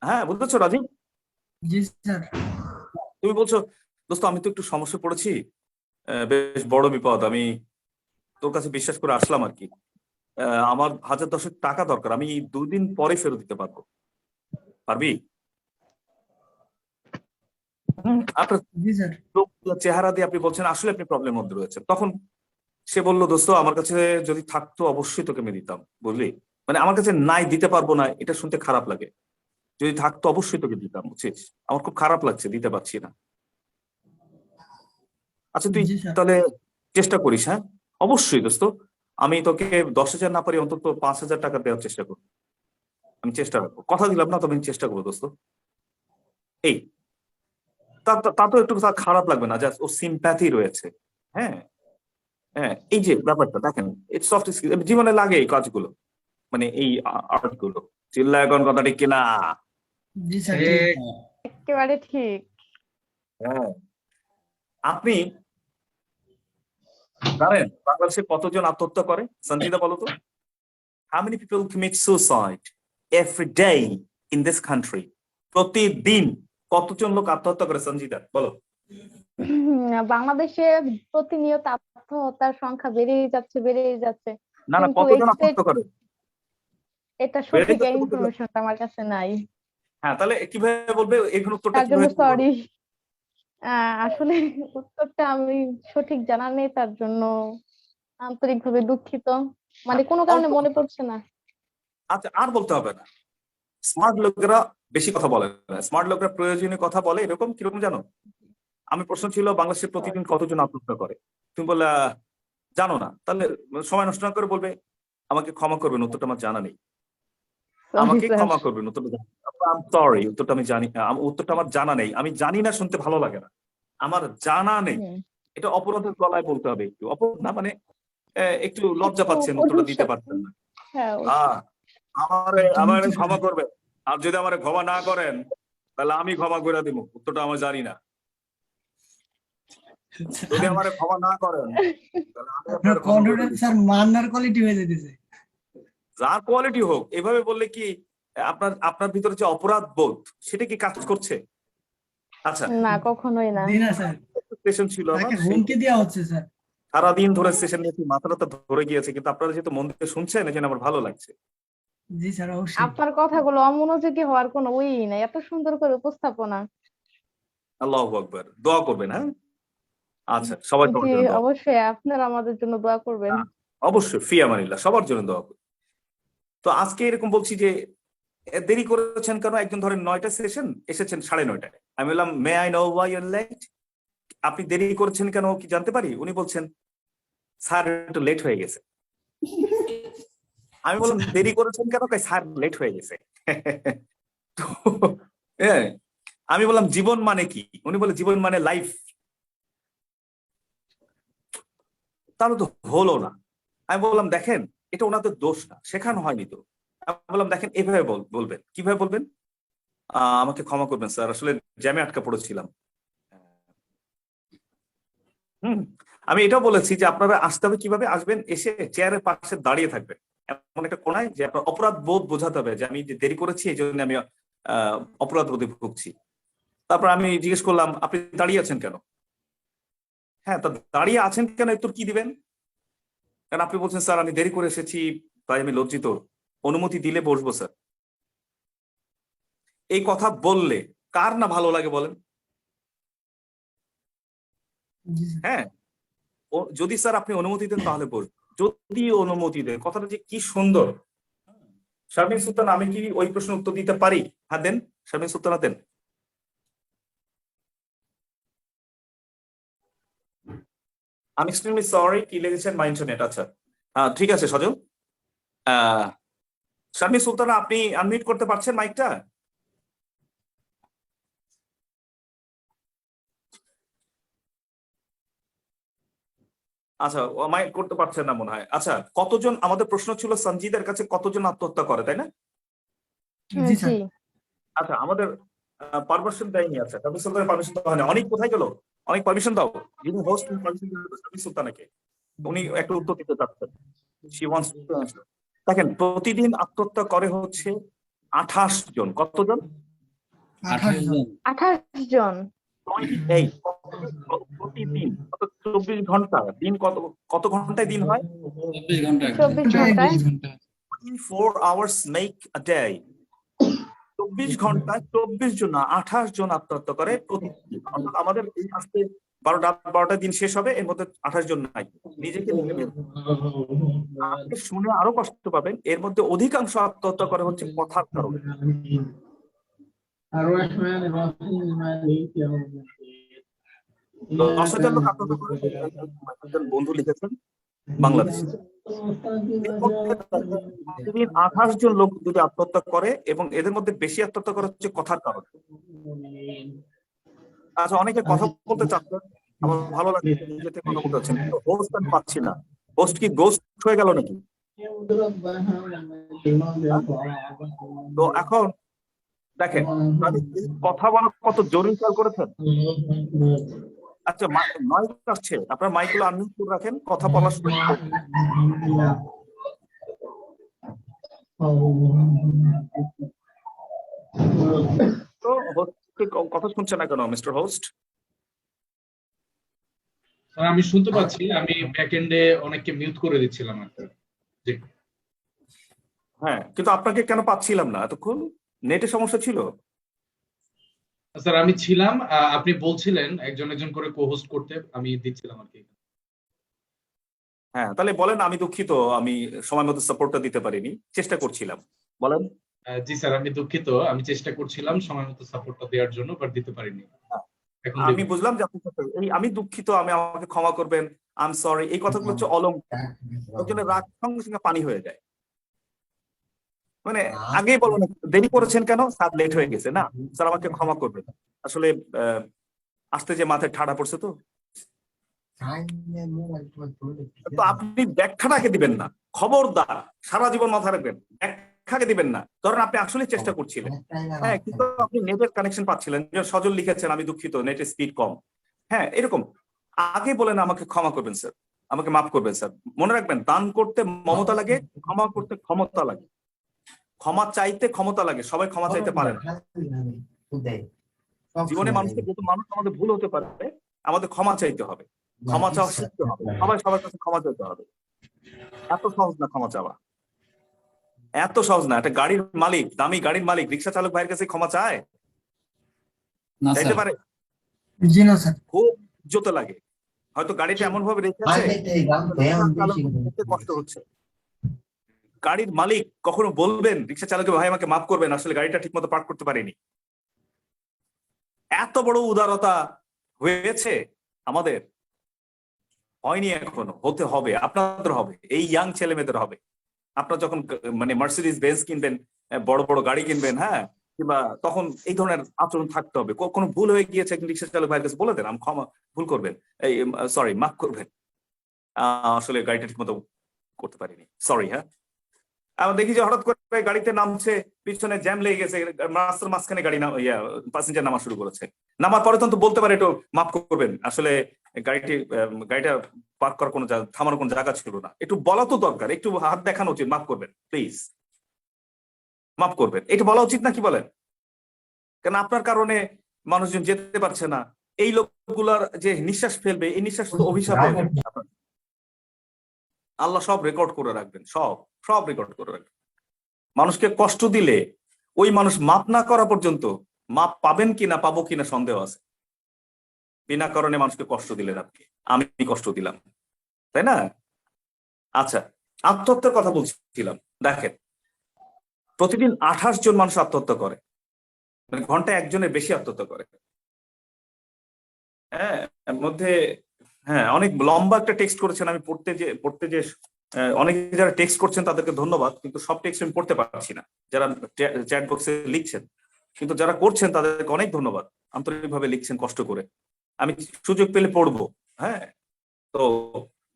হ্যাঁ বুঝেছো রাজীব? জি স্যার। তুমি বলছো দোস্ত আমি তো একটু সমস্যা পড়েছি, বেশ বড় বিপদ, আমি তোর কাছে বিশ্বাস করে আসলাম আর কি, আমার 1000-10 টাকা দরকার, আমি 2 দিন পরে ফেরত দিতে পারবো, পারবি? আপনার জি স্যার। চেহারা দিয়ে আপনি বলছেন আসলে আপনি প্রবলেমের মধ্যে রয়েছেন। তখন সে বললো দোস্ত আমার কাছে যদি থাকতো অবশ্যই তোকে আমি দিতাম, বুঝলি? মানে আমার কাছে নাই, দিতে পারবো না, এটা শুনতে খারাপ লাগে। যদি থাকতো অবশ্যই তোকে দিতাম, বুঝছিস? আমার খুব খারাপ লাগছে, দিতে পারছি না। আচ্ছা তুই জি স্যার। তাহলে চেষ্টা করিস। হ্যাঁ অবশ্যই দোস্ত, আমি তোকে 10,000 না পারি অন্তত 5,000 টাকা দেওয়ার চেষ্টা করবো, আমি চেষ্টা রাখবো, কথা দিলাম না, তবে আমি চেষ্টা করবো দোস্ত। এই তা তো একটু তার খারাপ লাগবে না, জাস্ট ও সিম্প্যাথি রয়েছে। হ্যাঁ হ্যাঁ, এই যে ব্যাপারটা দেখেন, ইটস সফট স্কিল, জীবনে লাগে এই কাজগুলো, মানে এই আর্ট গুলো। চিল্লা এখন কথা ঠিক কিনা? জি স্যার ঠিক। একেবারে ঠিক। হ্যাঁ। আপনি জানেন বাংলাদেশে কতজন আত্মহত্যা করে? সঞ্জিদা বলো তো। How many people commit suicide every day in this country? প্রতিদিন কতজন লোক আত্মহত্যা করে সঞ্জিদা বলো? বাংলাদেশে প্রতিনিয়ত আত্মহত্যার সংখ্যা বেড়েই যাচ্ছে। না না, কিন্তু কতজন আত্মহত্যা করে? এটা বেড়ে সঠিক যাচ্ছে কতজন? ইনফরমেশনটা আমার কাছে নাই, হ্যাঁ, তাহলে কিভাবে বলবে? এগুলো উত্তরটা তার জন্য কিভাবে দিতে সরি। বলবে? আসলে উত্তরটা আমি সঠিক জানা নেই, তার জন্য আন্তরিকভাবে দুঃখিত। মানে কোনো কারণে মনে পড়ছে না। আচ্ছা, আর বলতে হবে না। স্মার্ট লোকেরা বেশি কথা বলে না, স্মার্ট লোকেরা প্রয়োজনীয় কথা বলে। এরকম কিরকম জানো? আমি প্রশ্ন ছিল বাংলাদেশে প্রতিদিন কতজন আত্মহত্যা করে, তুমি বললে জানো না। তাহলে সময় নষ্ট না করে বলবে আমাকে ক্ষমা করবেন, উত্তরটা আমার জানা নেই। Sorry, আমাকে sir. ক্ষমা করবেন, উত্তরটা সরি, উত্তরটা আমি জানি, উত্তরটা আমার জানা নেই। আমি জানি না শুনতে ভালো লাগে না, আমার জানা নেই। হুম। এটা অপরাধের গলায় বলতে হবে, একটু অপরাধ না মানে একটু লজ্জা একটু পাচ্ছেন, উত্তরটা দিতে অভিশাপ। পারছেন না। হ্যাঁ, আমার ক্ষমা করবেন, আর যদি আমার ক্ষমা না করেন তাহলে আমি ক্ষমা করে দিব, উত্তরটা আমার জানি না। যদি আমার ক্ষমা না করেন তাহলে আমি আপনার ক্ষমা করে কন্ট্রোল দিব। স্যার মান্নার কোয়ালিটি হয়ে যেতেছে। যার কোয়ালিটি হোক, এভাবে বললে কি আপনার আপনার ভিতরে যে অপরাধ বোধ সেটা কি কাজ করছে? আচ্ছা, না কখনোই না। জি না স্যার, সেশন ছিল আমার, তাকে সেই হুমকি দেওয়া হচ্ছে স্যার। সারাদিন ধরে সেশন নিয়েছি, মাথাটা ধরে গিয়েছে, কিন্তু আপনারা যেহেতু মন দিয়ে শুনছেন এই জন্য আমার ভালো লাগছে। জি স্যার অবশ্যই। আপনার কথাগুলো অমনোযোগী হওয়ার কোনো ওই নাই, এত সুন্দর করে উপস্থাপনা। আল্লাহু আকবার, দোয়া করবেন। হ্যাঁ, আচ্ছা, সবাই তোমার জি, জন্য দোয়া করবেন। অবশ্যই আপনারা আমাদের জন্য দোয়া করবেন। অবশ্যই, ফি আমানিল্লাহ, সবার জন্য দোয়া করবেন। তো আজকে এরকম বলছি যে দেরি করেছেন কেন? একজন ধরেন 9টা সেশন, এসেছেন 9:30টায়। আমি বললাম may I know why you late? আপনি দেরি করেছেন কেন কি জানতে পারি? উনি বলছেন স্যার একটু লেট হয়ে গেছে। আমি বললাম দেরি করেছেন কেন? কই স্যার লেট হয়ে গেছে। তো হ্যাঁ, আমি বললাম জীবন মানে কি? উনি বলে জীবন মানে লাইফ। তাহলে তো হলো না। আমি বললাম দেখেন, এটা ওনাদের দোষ না, শেখানো হয়নি তো। আমি বললাম দেখেন এভাবে বলবেন। কিভাবে বলবেন? আমাকে ক্ষমা করবেন স্যার, আসলে জ্যামে আটকা পড়েছিলাম। হুম, আমি এটাও বলেছি যে আপনারা আসতে হবে, কিভাবে আসবেন? এসে চেয়ারের পাশে দাঁড়িয়ে থাকবেন এমন একটা কোণায়, যে আপনার অপরাধ বোধ বোঝাতে হবে যে আমি যে দেরি করেছি এই জন্য আমি অপরাধ বোধে ভুগছি। তারপর আমি জিজ্ঞেস করলাম আপনি দাঁড়িয়ে আছেন কেন? হ্যাঁ, তা দাঁড়িয়ে আছেন কেন উত্তর কি দিবেন? কারণ আপনি বলছেন স্যার আমি দেরি করে এসেছি তাই আমি লজ্জিত, অনুমতি দিলে বসবো স্যার। এই কথা বললে কার না ভালো লাগে বলেন? জি স্যার। হ্যাঁ, যদি স্যার আপনি অনুমতি দেন তাহলে বসবো, যদি অনুমতি দেন। কথাটা যে কি সুন্দর। শারমিন সুলতান, আমি কি ওই প্রশ্নের উত্তর দিতে পারি? হ্যাঁ দেন, শারমিন সুলতানা দেন। আমি এক্সট্রিমলি সরি, কি লিখেছেন মাই ইন্টারনেট। আচ্ছা, ঠিক আছে সজল। শারমিন সুলতানা, আপনি আনমিউট করতে পারছেন মাইকটা? আচ্ছা, মাইক করতে পারছেন না মনে হয়। আচ্ছা, কতজন, আমাদের প্রশ্ন ছিল সঞ্জিদের কাছে কতজন আত্মহত্যা করে, তাই না? জি স্যার। জি, আচ্ছা, আমাদের পারমিশন দেয়নি। আচ্ছা, শারমিন সুলতানের পারমিশন দেওয়া হয়নি। অনেক কোথায় গেল? অনেক পারমিশন দাও, যিনি হোস্ট পারমিশন শারমিন সুলতানাকে। উনি একটা উত্তর দিতে চাচ্ছেন। She wants to answer. দেখেন, প্রতিদিন আত্মহত্যা করে হচ্ছে 28 জন। কতজন? 28 জন। 28 জন। 28 প্রতিদিন। 24 ঘন্টা দিন, কত কত ঘন্টায় দিন হয়? 24 ঘন্টা 24 ঘন্টায় 4 hours make a day। 24 ঘন্টায় 24 জন না, 28 জন আত্মহত্যা করে প্রতিদিন। অর্থাৎ আমাদের এই আজকে 12টা দিন শেষ হবে, এর মধ্যে 28 জন নাই। নিজেকে নিজে মেরে আপনি শুনে আরো কষ্ট পাবেন। এর মধ্যে অধিকাংশ আত্মহত্যা করে হচ্ছে কথার কারণে। 10,000 লোক আত্মহত্যা করে, একজন বন্ধু লিখেছেন বাংলাদেশে। এর মধ্যে প্রতিদিন 28 জন লোক যদি আত্মহত্যা করে, এবং এদের মধ্যে বেশি আত্মহত্যা করে হচ্ছে কথার কারণে। আচ্ছা, অনেকে কথা বলতে চাচ্ছেন, আমার ভালো লাগছে নিজে থেকে কথা বলতে চাচ্ছেন, কিন্তু হোস্ট আমি পাচ্ছি না। হোস্ট কি গোস্ট হয়ে গেল নাকি? তো এখন দেখেন, তাদের এই কথা বলা কত জরুরি, খেয়াল করেছেন? আচ্ছা, মাইক আসছে, আপনার মাইকগুলো আনমিউট করে রাখেন, কথা বলার সময় বলবেন। তো কথা শুনছে না কেন মিস্টার হোস্ট? স্যার আমি শুনতে পাচ্ছি, আমি ব্যাকএন্ডে অনেককে মিউট করে দিচ্ছিলাম একটা। জি হ্যাঁ, কিন্তু আপনাকে কেন পাচ্ছিলাম না এতক্ষণ? নেটে সমস্যা ছিল? স্যার আমি ছিলাম, আপনি বলছিলেন একজন একজন করে কো-হোস্ট করতে, আমি দিচ্ছিলাম আর কি। হ্যাঁ, তাহলে বলেন আমি দুঃখিত, আমি সময় মতো সাপোর্টটা দিতে পারিনি, চেষ্টা করছিলাম, বলেন। জি স্যার আমি দুঃখিত, আমি চেষ্টা করছিলাম সময় মতো সাপোর্টটা দেওয়ার জন্য, বাট দিতে পারিনি। এখন আমি দেব। বুঝলাম যে আপনি এই আমি দুঃখিত, আমাকে ক্ষমা করবেন, আই এম সরি, এই কথাগুলো হচ্ছে অলংকার, ওই জন্য রাগ সঙ্গে সঙ্গে পানি হয়ে যায়। মানে আগেই বলবো না, দেরি করেছেন কেন, স্যার লেট হয়ে গেছে, না স্যার আমাকে ক্ষমা করবেন, আসলে আসতে যে মাথায় ঠাড়া পড়ছে। তো তো আপনি ব্যাখ্যাটাকে দিবেন না, খবরদার, সারা জীবন মাথায় রাখবেন, ব্যাখ্যাকে দিবেন না। ধরেন আপনি আসলে চেষ্টা করছিলেন, হ্যাঁ, কিন্তু আপনি নেটের কানেকশন পাচ্ছিলেন, যে সজল লিখেছেন আমি দুঃখিত নেটের স্পিড কম, হ্যাঁ এরকম, আগে বলেন আমাকে ক্ষমা করবেন স্যার, আমাকে মাফ করবেন স্যার। মনে রাখবেন, দান করতে মমতা লাগে, ক্ষমা করতে ক্ষমতা লাগে, ক্ষমা চাইতে ক্ষমতা লাগে, সবাই ক্ষমা চাইতে পারে না। জীবনে মানুষের যত মানুষ আমাদের ভুল হতে পারে, আমাদের ক্ষমা চাইতে হবে, ক্ষমা চাওয়া শিখতে হবে, সবাই সবার কাছে ক্ষমা চাইতে হবে। এত সহজ না ক্ষমা চাওয়া, এত সহজ না। একটা গাড়ির মালিক, দামি গাড়ির মালিক রিক্সা চালক ভাইয়ের কাছে ক্ষমা চায়? না চাইতে স্যার। পারে? জি না স্যার। খুব ইজ্জত লাগে, হয়তো গাড়িটা এমন ভাবে রেখেছে রিক্সা চালকের দেখতে কষ্ট হচ্ছে। গাড়ির মালিক কখনো বলবেন রিক্সা চালকের, ভাই আমাকে মাফ করবেন, আসলে গাড়িটা ঠিক মতো পার্ক করতে পারিনি? এত বড় উদারতা হয়েছে আমাদের? হয়নি এখনো, হতে হবে, আপনাদের হবে, এই ইয়াং ছেলে মেয়েদের হবে। আপনার যখন মানে মার্সিডিজ বেঞ্জ কিনবেন, বড় বড় গাড়ি কিনবেন, হ্যাঁ, কিংবা তখন এই ধরনের আচরণ থাকতে হবে। কোনো ভুল হয়ে গিয়েছে একজন রিক্সা চালক ভাইয়ের কাছে বলে দেন, আমি ক্ষমা, ভুল করবেন, এই সরি, মাফ করবেন, আসলে গাড়িটা ঠিক মতো করতে পারিনি, সরি। হ্যাঁ, আমরা দেখি যে হঠাৎ করে গাড়িতে নামছে, পিছনে জ্যাম লেগে গেছে, রাস্তার মাঝখানে গাড়ি প্যাসেঞ্জার নামা শুরু করেছে। নামার পরে তো বলতে পারে একটু মাফ করবেন, আসলে গাড়িটা পার্ক করার কোনো থামার কোনো জায়গা ছিল না, একটু বলা তো দরকার, একটু হাত দেখানো উচিত, মাফ করবেন প্লিজ, মাফ করবেন, এটা বলা উচিত না, কি বলেন? কারণ আপনার কারণে মানুষজন যেতে পারছে না, এই লোকগুলার যে নিঃশ্বাস ফেলবে, এই নিঃশ্বাস তো অভিশাপ হয়ে যাবে। আল্লাহ সব রেকর্ড করে রাখবেন, সব সব রেকর্ড করে রাখবেন। মানুষকে কষ্ট দিলে ওই মানুষ মাপ না করা পর্যন্ত মাপ পাবেন কিনা, পাবো কিনা সন্দেহ আছে। বিনা কারণে মানুষকে কষ্ট দিলেন আপনি, আমি কষ্ট দিলাম, তাই না? আচ্ছা, আত্মহত্যার কথা বলছিলাম। দেখেন, প্রতিদিন 28 জন মানুষ আত্মহত্যা করে, মানে ঘন্টায় একজনের বেশি আত্মহত্যা করে। হ্যাঁ, এর মধ্যে, হ্যাঁ, অনেক লম্বা একটা টেক্সট করেছেন, আমি পড়তে যে অনেকে যারা টেক্সট করছেন তাদেরকে ধন্যবাদ, কিন্তু সব টেক্সট আমি পড়তে পারছি না, যারা চ্যাট বক্সে লিখছেন। কিন্তু যারা করছেন তাদেরকে অনেক ধন্যবাদ, আন্তরিকভাবে লিখছেন কষ্ট করে, আমি সুযোগ পেলে পড়বো। হ্যাঁ, তো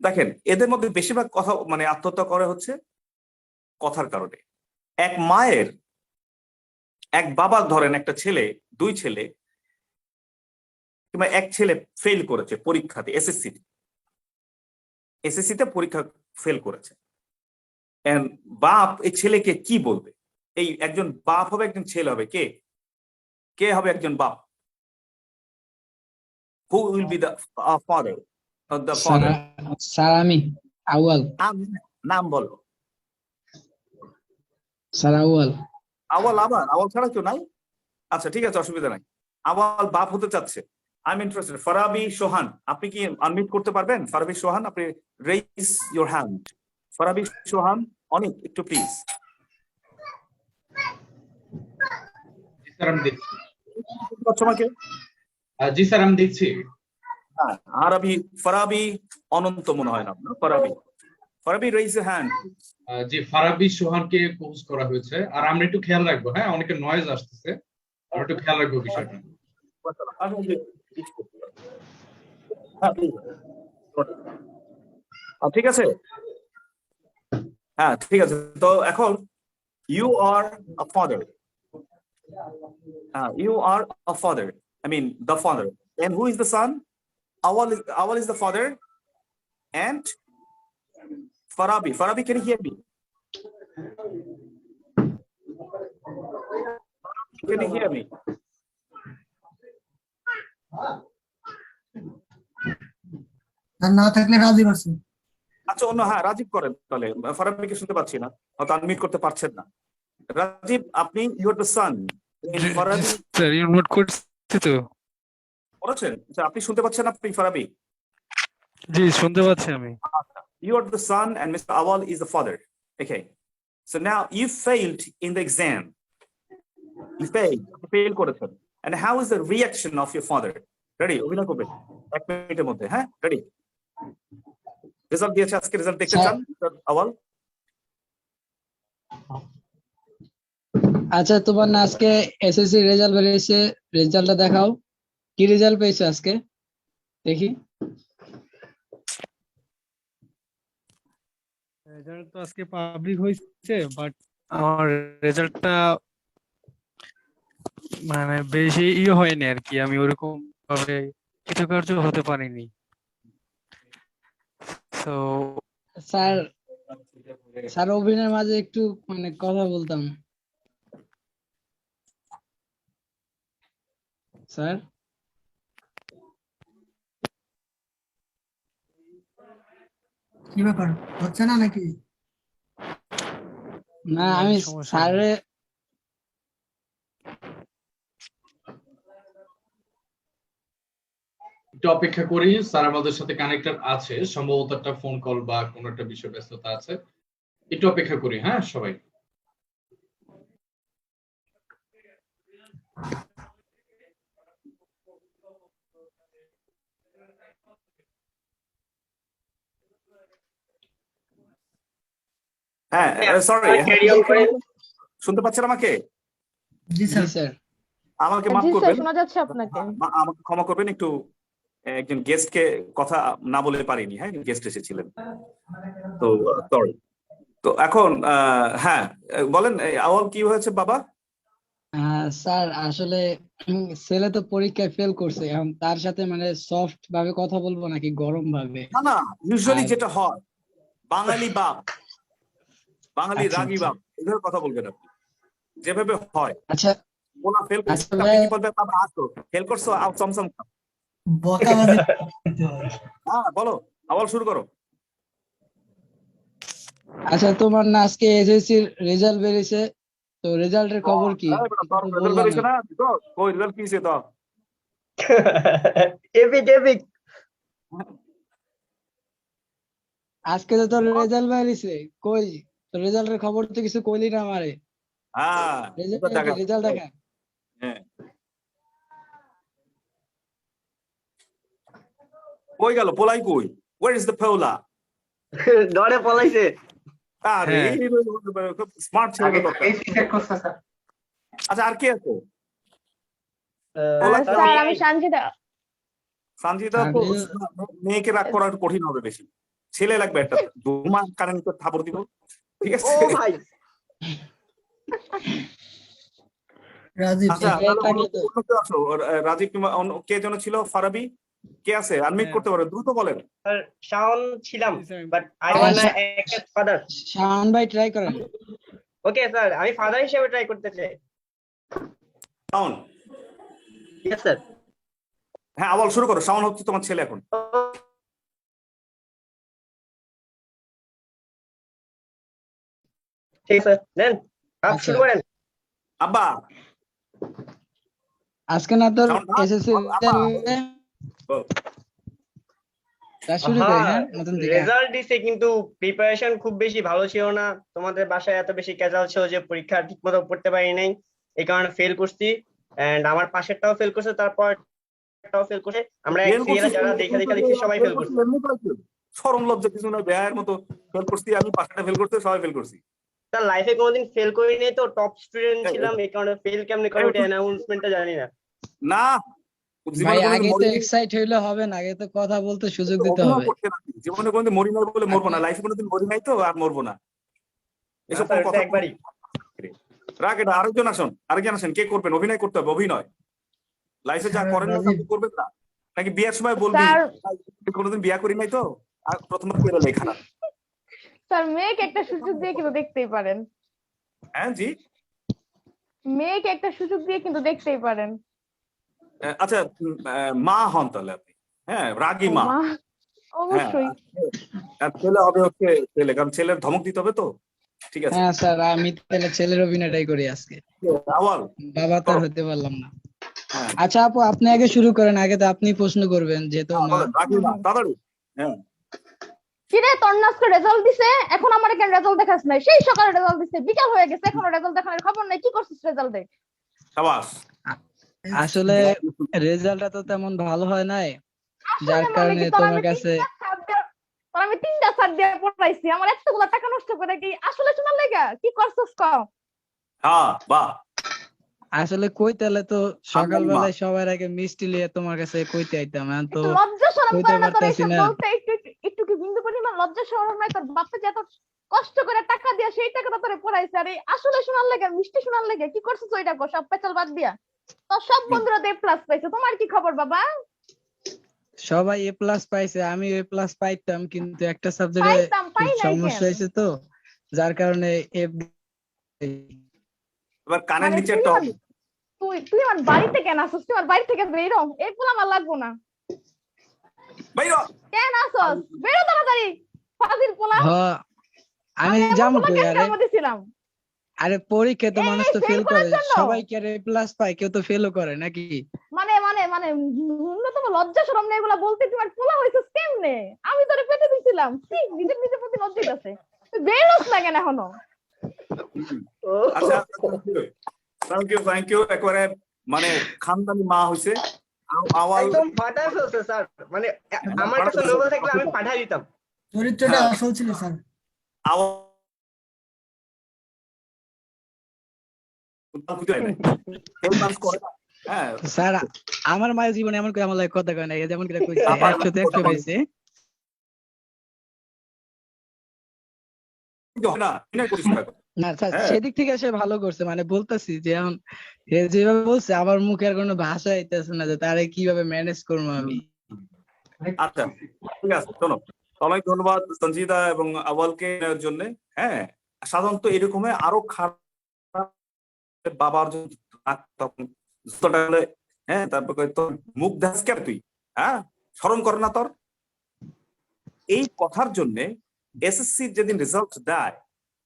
দেখেন, এদের মধ্যে বেশিরভাগ কথা মানে আত্মহত্যা করে হচ্ছে কথার কারণে। এক মায়ের, এক বাবা, ধরেন একটা ছেলে, দুই ছেলে, কিংবা এক ছেলে ফেল করেছে পরীক্ষাতে, এসএসসিতে পরীক্ষা ফেল করেছে, বাপ এই ছেলেকে কি বলবে? এই একজন বাপ হবে, একজন ছেলে হবে, কে কে হবে একজন বাপ? Who will be the father, the father? Sir আমি আউয়াল। নাম বলো। স্যার আউয়াল। আওয়াল? আবার আওয়াল ছাড়া কেউ নাই? আচ্ছা ঠিক আছে, অসুবিধা নাই। আওয়াল বাপ হতে চাচ্ছে, আই এম ইন্টারেস্টেড। ফারাবি সোহান, আপনি কি আনমিউট করতে পারবেন? ফারাবি সোহান, আপনি রেইজ ইওর হ্যান্ড। ফারাবি সোহান, অনেক একটু প্লিজ। জি স্যার আমি দেখছি। তোমাকে জি স্যার আমি দেখছি। হ্যাঁ, আরবি ফারাবি অনন্ত মনে হয় না, Farabi, Farabi raise your hand. জি ফারাবি সোহানকে কোর্স করা হয়েছে, আর আমরা একটু খেয়াল রাখবো, হ্যাঁ অনেকে নয়েজ আসতেছে, আমরা একটু খেয়াল রাখবো বিষয়টা। ঠিক আছে, হ্যাঁ ঠিক আছে, তো এখন you are a father. You are a father. I mean the father. And who is the son? Awal is the father. And Farabi. Farabi, can you hear me? Can you hear me? আর না থাকলে রাজীব আছে। আচ্ছা অন্য, হ্যাঁ রাজীব করেন তাহলে, ফারাবিকে শুনতে পাচ্ছি না, হয়তো আনমিউট করতে পারছেন না। রাজীব, আপনি you are the sun. Farabi sir invite করছি তো। করেছেন? আচ্ছা, আপনি শুনতে পাচ্ছেন আপনি ফারাবি? জি শুনতে পাচ্ছি আমি। You are the son and Mr. Awal is the father. Okay. So now you failed in the exam. You failed করেছেন। And how is the reaction of your father? Ready? অভিনয় করবেন 1 মিনিটের মধ্যে, হ্যাঁ? Ready? রেজাল্ট দিয়েছে, আজকে result দেখতে চান Mr. Awal? আচ্ছা, তোমার না আজকে এসএসসি রেজাল্ট বেরিয়েছে, রেজাল্টটা দেখাও। কি রেজাল্ট পেয়েছো আজকে দেখি? রেজাল্ট তো আজকে পাবলিক হয়েছে, বাট আমার রেজাল্টটা মানে বেশি হয়নি আর কি, আমি ওরকম ভাবে কৃতকার্য হতে পারিনি। তো স্যার অভিনয়ের মাঝে একটু মানে কথা বলতাম স্যার। কি ব্যাপার, হচ্ছে না নাকি? না আমি সমস্যা নেই। স্যারে একটু অপেক্ষা করি, স্যার আমাদের সাথে কানেক্টেড আছে, সম্ভবত একটা ফোন কল বা কোনো একটা বিষয় ব্যস্ততা আছে, একটু অপেক্ষা করি হ্যাঁ সবাই। হ্যাঁ সরি, ক্যারি অন করেন। শুনতে পাচ্ছেন আমাকে? জি জি স্যার। স্যার। আমাকে মাফ জি স্যার, করবেন, শোনা যাচ্ছে আপনাকে। আমাকে ক্ষমা করবেন, একটু একজন গেস্টকে কথা না বলে পারিনি, হ্যাঁ গেস্ট এসেছিলেন তো, সরি। তো এখন হ্যাঁ বলেন, আওয়াল কি হয়েছে বাবা? স্যার আসলে ছেলে তো পরীক্ষায় ফেল করছে, এখন তার সাথে মানে সফট ভাবে কথা বলবো নাকি গরম ভাবে? না না, ইউজুয়ালি আর- যেটা হয়, বাঙালি বাপ, বাঙালি আচ্ছা, রাগী আচ্ছা। বাপ, এভাবে কথা বলবেন আপনি, যেভাবে হয়। আচ্ছা ওনা ফেল করছে, আচ্ছা আপনি ভাই, কি বলবেন? বাবা আসো, ফেল করছো, আও চমচম খাও। বকাবাজি করতে হয়। হ্যাঁ বলো, আওয়াল শুরু করো। আচ্ছা তোমার না আজকে এসএসসির রেজাল্ট বেরিয়েছে, তো রেজাল্টের খবর কি? এই বেটা, তোর তো রেজাল্ট বললাম বেরিয়েছে না? তো কই রেজাল্ট কি হইছে তো? Epic epic. আজকে তো তোর রেজাল্ট বেরিয়েছে, কই তোর রেজাল্টের খবর তো কিছু কইলি না আমারে। হ্যাঁ রেজাল্ট দেখা, রেজাল্ট দেখা। হ্যাঁ কই গেল পোলাই, কই? ওয়ার ইজ দ্য পোলা? ডরে পলাইছে। আরে হ্যাঁ। খুব স্মার্ট ছেলে আগে দরকার। এই সিলেক্ট করছে স্যার। আচ্ছা আর কে আছে? স্যার আমি সঞ্জিতা। সঞ্জিতা তো মেয়েকে রাগ করা একটু কঠিন হবে বেশি, ছেলে লাগবে একটা, ধুমা কারেন্ট থাপড় দিব, ঠিক ও আছে? ভাই, রাজীব আচ্ছা এটাই তাহলে থাকলে তো। অন্য কেউ আসো, রাজীব কিংবা অন্য কে যেন ছিল, ফারাবি কে আছে? আনমিউট করতে পারো, দ্রুত বলেন। স্যার শাওন ছিলাম, বাট আই আচ্ছা, ওয়ান্না অ্যাজ ফাদার। শাওন ভাই ট্রাই করেন। ওকে স্যার, আমি ফাদার হিসেবে ট্রাই করতে চাই। Shaon, yes sir. হ্যাঁ আওয়াল শুরু করো, শাওন হচ্ছে তোমার ছেলে এখন। ঠিক স্যার, দেন আপ আচ্ছা। শুরু করেন। আব্বা আজকে না তোর শাওন, এসএসসি আব্বা শুরু করি হ্যাঁ নতুন থেকে। রেজাল্ট দিছে কিন্তু প্রিপারেশন খুব বেশি ভালো ছিল না। তোমাদের বাসায় এত বেশি ক্যাজাল ছিল যে পরীক্ষা ঠিক মতো পড়তে পারি নাই, এই কারণে ফেল করছি। এন্ড আমার পাশেরটাও ফেল করছে, তারপরটাও ফেল করছে। আমরা ফেল সিরিয়ালে যারা দেখা দেখা লিখছি সবাই ফেল করছে। শরম লজ্জা কিছু না, বেয়ার মতো ফেল করছি আমি, পাঁচটা ফেল করতে সবাই ফেল করছি। তার লাইফে কোনোদিন ফেল করি নাই, তো টপ স্টুডেন্ট ছিলাম, এই কারণে ফেল কেমনে করে ওটা অ্যানাউন্সমেন্টটা জানি না। না ভাই জীবনে আগে তো কোনোদিন এক্সাইট হইলে হবে না, আগে তো কথা বলতে সুযোগ দিতে অভিনয় হবে। করতে না, জীবনে কোনোদিন মরি নাই বলে মরবো না, লাইফে কোনোদিন মরি নাই তো আর মরবো না। এসব স্যার, কোনো এটা কথা একবারই রাগ। এটা আরেকজন আসেন, কে করবেন? অভিনয় করতে হবে, অভিনয়। লাইফে যা স্যার, করেন না তা রাজীব। তো করবেন না, নাকি বিয়ের সময় বলবি স্যার কোনোদিন বিয়া করি নাই তো, আর প্রথমবার করে লেখা। স্যার মেয়েকে একটা সুযোগ দিয়ে কিন্তু দেখতেই পারেন, হ্যাঁ জি। মেয়েকে একটা সুযোগ দিয়ে কিন্তু দেখতেই পারেন। আচ্ছা, মা হন তাহলে আপনি, হ্যাঁ, রাগী ও মা। মা, হ্যাঁ, অবশ্যই। আর ছেলে হবে হচ্ছে ছেলে, কারণ ছেলের ধমক দিতে হবে তো। ঠিক আছে, হ্যাঁ স্যার, আমি তাহলে ছেলের অভিনয়টাই করি আজকে, আওয়াল বাবা তো আর করো। হতে পারলাম না। হ্যাঁ, আচ্ছা আপু, আপনি আগে শুরু করেন, আগে তো আপনি প্রশ্ন করবেন যেহেতু মা। বলেন, রাগী মা, তাড়াতাড়ি। হ্যাঁ, কিরে তোর না আজকে রেজাল্ট দিছে, এখন আমার কেন রেজাল্ট দেখাস নাই? সেই সকালে রেজাল্ট দিছে, বিকাল হয়ে গেছে, এখনো রেজাল্ট দেখানোর খবর নাই। কি করছিস রেজাল্টে? সাবাস। আসলে রেজাল্টটা তো তেমন ভালো হয় নাই, যার আসলে মানে কারণে কি, তোর তোমার আমি কাছে। তিনটা স্যার দিয়ে পড়াইছি, আমার এতগুলো টাকা নষ্ট করে কি আসলে শোনার লেগা? কি করছিস ক? হ্যাঁ, বাহ। আসলে কইতালে তো মা। সকালবেলায় সবার আগে মিষ্টি লিয়ে তোমার কাছে কইতে আইতাম, এখন তো একটু লজ্জা শরম কইতে করে না তোর পারতাছি এইসব না। বলতে? একটু একটু কি বিন্দু পরিমাণ লজ্জা শরম নাই তোর? বাপে যে এত কষ্ট করে টাকা দিয়া সেই টাকাটা তোরে পড়াইছে, আর এই আসলে শোনার লেগে, মিষ্টি শোনার লেগে কি করছিস ওইটা কো? সব পেছাল বাদ দিয়া তোর সব বন্ধুরা তো প্লাস পাইছে, তোমার কি খবর বাবা? সবাই এ প্লাস পাইছে, আমি এ প্লাস পাইতাম, কিন্তু একটা সাবজেক্টে পাইতাম, পাই নাই সমস্যা কেন? হয়েছে তো, যার কারণে এফ। এবার কানের মানে নিচে তুই একটা আমার হবে। তুই আমার বাড়িতে কেন আসছিস? তুই আমার বাড়ি থেকে বেরো, এই পোলা আমার লাগবো না। বাইরো। কেন আসছস? বেরো তাড়াতাড়ি, ফাজিল পোলা। হ, আমি আমি এমন যাবো পোলা কই? কেন আরে জন্ম দিছিলাম? আরে পরীক্ষায় তো মানুষ তো ফেল ফেল করে, করার জন্য? সবাই কি আর এ প্লাস পায়? কেউ তো ফেলও করে নাকি? মানে মানে মানে ন্যূনতম লজ্জা শরম নেই এগুলা বলতে? তোমার পোলা হইছিস কেমনে? আমি তোরে পেটে দিছিলাম, ঠিক নিজের প্রতি লজ্জিত আছে। তুই বেরোস না কেন এখনো? আচ্ছা, থ্যাংক ইউ। একবারে মানে খানদানি মা হইছে। আওয়াল একদম ফাটাই ফেলছে স্যার, মানে আমার কাছে নোবেল থাকলে আমি পাঠাই দিতাম। চরিত্রটা হ্যাঁ। আসল ছিল স্যার। আওয়াল খুঁজে নাই। কেউ পাস করে না। হ্যাঁ, স্যার, আমার মায়ের জীবনে এমন করে আমার লাগে কথা কয় না, এই যেমন করে কইছে আবার 100 তে 100 পাইছে। কিন্তু হয় না, বিনয় করিস না। না স্যার, হ্যাঁ। সেদিক থেকে সে ভালো করছে, মানে বলতাছি যে এখন এ যেভাবে বলছে আমার মুখে আর কোনো ভাষা আইতেছে না যে তারে কিভাবে ম্যানেজ করবো আমি। আচ্ছা, ঠিক আছে, শোনো, অনেক ধন্যবাদ সঞ্জিদা এবং আওয়ালকে নেওয়ার জন্য। হ্যাঁ, সাধারণত এরকম আরো খারাপ বাবার জন্য তখন যতটা হলে, হ্যাঁ, তারপর কয় তোর মুখ দেখাস কেন তুই? হ্যাঁ, শরম করে না তোর? এই কথার জন্য এসএসসি যেদিন রেজাল্ট দেয়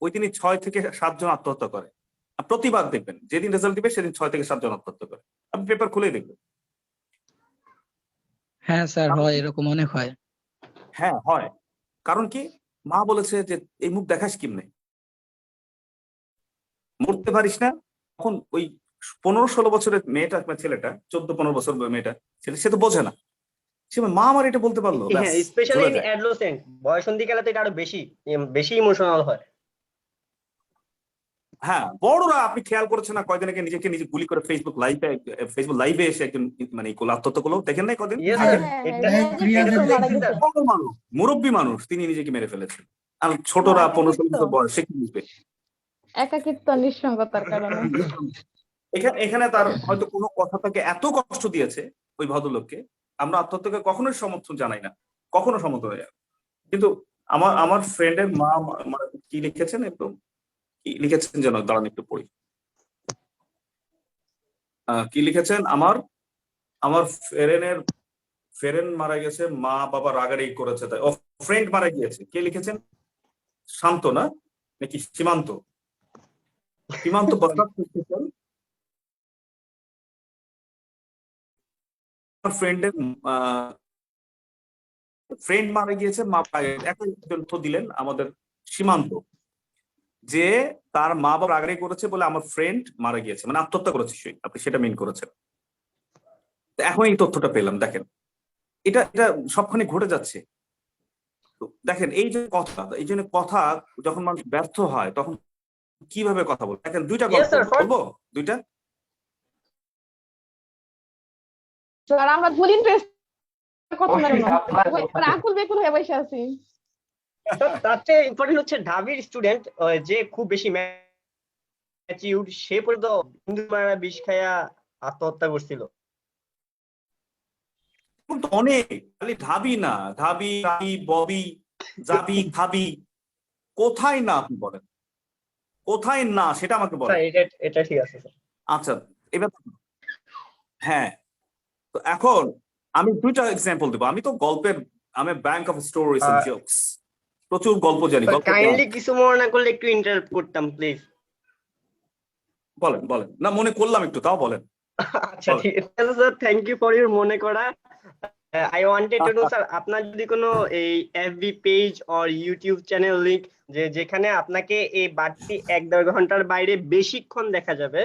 ওই দিনই 6 থেকে 7 জন আত্মহত্যা করে। আর প্রতিবার দেখবেন যেদিন রেজাল্ট দিবে সেদিন 6 থেকে 7 জন আত্মহত্যা করে। আপনি পেপার খুলেই দেখবেন। হ্যাঁ স্যার, হয়, এরকম অনেক হয়। হ্যাঁ, হয়। কারণ কি? মা বলেছে যে এই মুখ দেখাস কেমনে, মরতে পারিস না। তখন ওই 15-16 বছরের মেয়েটা, ছেলেটা 14-15 বছর মেয়েটা, ছেলে, সে তো বোঝে না। সে বলে, মা আমার এটা বলতে পারলো, ব্যাস, হ্যাঁ, স্পেশালি চলে ইন যায়। অ্যাডোলেসেন্ট বয়সন্ধিকালে তো এটা আরো বেশি বেশি ইমোশনাল হয়। হ্যাঁ, বড়রা আপনি খেয়াল করেছেন না কয়দিন আগে নিজেকে নিজে গুলি করে ফেসবুক লাইভে এসে একজন মানে আত্মহত্যা করলো, দেখেন নাই কদিন ইয়েস আগে? স্যার, হ্যাঁ, এটা হ্যাঁ, এটা তো রিয়াজের দেখছি মারা স্যার। গেছে। বড় মানুষ, মুরব্বী মানুষ, তিনি নিজেকে মেরে ফেলেছেন। আর ছোটরা হ্যাঁ, 15-16 একাকিত্ব, বছর বয়স, সে কি বুঝবে? একাকিত্ব নিঃসঙ্গতার কারণে। এখানে তার হয়তো কোনো কথা তাকে এত কষ্ট দিয়েছে ওই ভদ্রলোককে, আমরা আত্মহত্যাকে কখনোই সমর্থন জানাই না, কখনো সমর্থন হয় না। কিন্তু আমার ফ্রেন্ডের মা কি লিখেছেন, একদম কি লিখেছেন যেন, দাঁড়ান একটু পড়ি। কি লিখেছেন, আমার ফেরেন মারা গেছে, মা বাবা রাগারাগি করেছে, তাই ও ফ্রেন্ড মারা গিয়েছে। কে লিখেছেন? শান্ত না নাকি সীমান্ত বসরাত লিখেছেন। আমার ফ্রেন্ড মারা গিয়েছে, মা একই তথ্য দিলেন আমাদের সীমান্ত, যে তার মা বাবা রাগারাগি করেছে বলে আমার ফ্রেন্ড মারা গিয়েছে, মানে আত্মহত্যা করেছে সে, আপনি সেটা মিন করেছেন। এখন এই তথ্যটা পেলাম, দেখেন এটা এটা সবখানে ঘটে যাচ্ছে। তো দেখেন এই যে কথা, এই জন্য কথা যখন মানুষ ব্যর্থ হয় তখন কিভাবে কথা বলবো, দেখেন দুইটা Yes, গল্প sir, বলবো, দুইটা। আর আমরা ভুল ইন্টারেস্ট কথা অবশ্যই না, আপনার আকুল বেকুল হয়ে বসে আছি। তো তার চেয়ে ইম্পর্টেন্ট হচ্ছে ঢাবির স্টুডেন্ট যে খুব বেশি ম্যাচিউর, সে পর্যন্ত হিন্দু মারা বিষ খায়া আত্মহত্যা করছিল। এখন তো অনেক, খালি ঢাবি না, ঢাবি রাবি, ববি, জাবি, খাবি, কোথায় না আপনি বলেন, কোথায় না সেটা আমাকে বলেন। স্যার এটা ঠিক আছে স্যার। আচ্ছা, এবার হ্যাঁ, তো এখন আমি দুইটা এক্সাম্পল দেবো। আমি তো গল্পের, আমি bank of stories and jokes, প্রচুর গল্প জানি। গল্প কাইন্ডলি কিছু মনে না করলে একটু ইন্টারাপ্ট করতাম প্লিজ। বলেন বলেন, না মনে করলাম একটু, তাও বলেন। আচ্ছা ঠিক আছে sir, thank you for your মনে করা। I wanted to know sir, আপনার যদি কোনো এই FB page or YouTube channel link যেখানে আপনাকে এই বাড়তি 1-1.5 ঘন্টার বাইরে বেশিক্ষণ দেখা যাবে।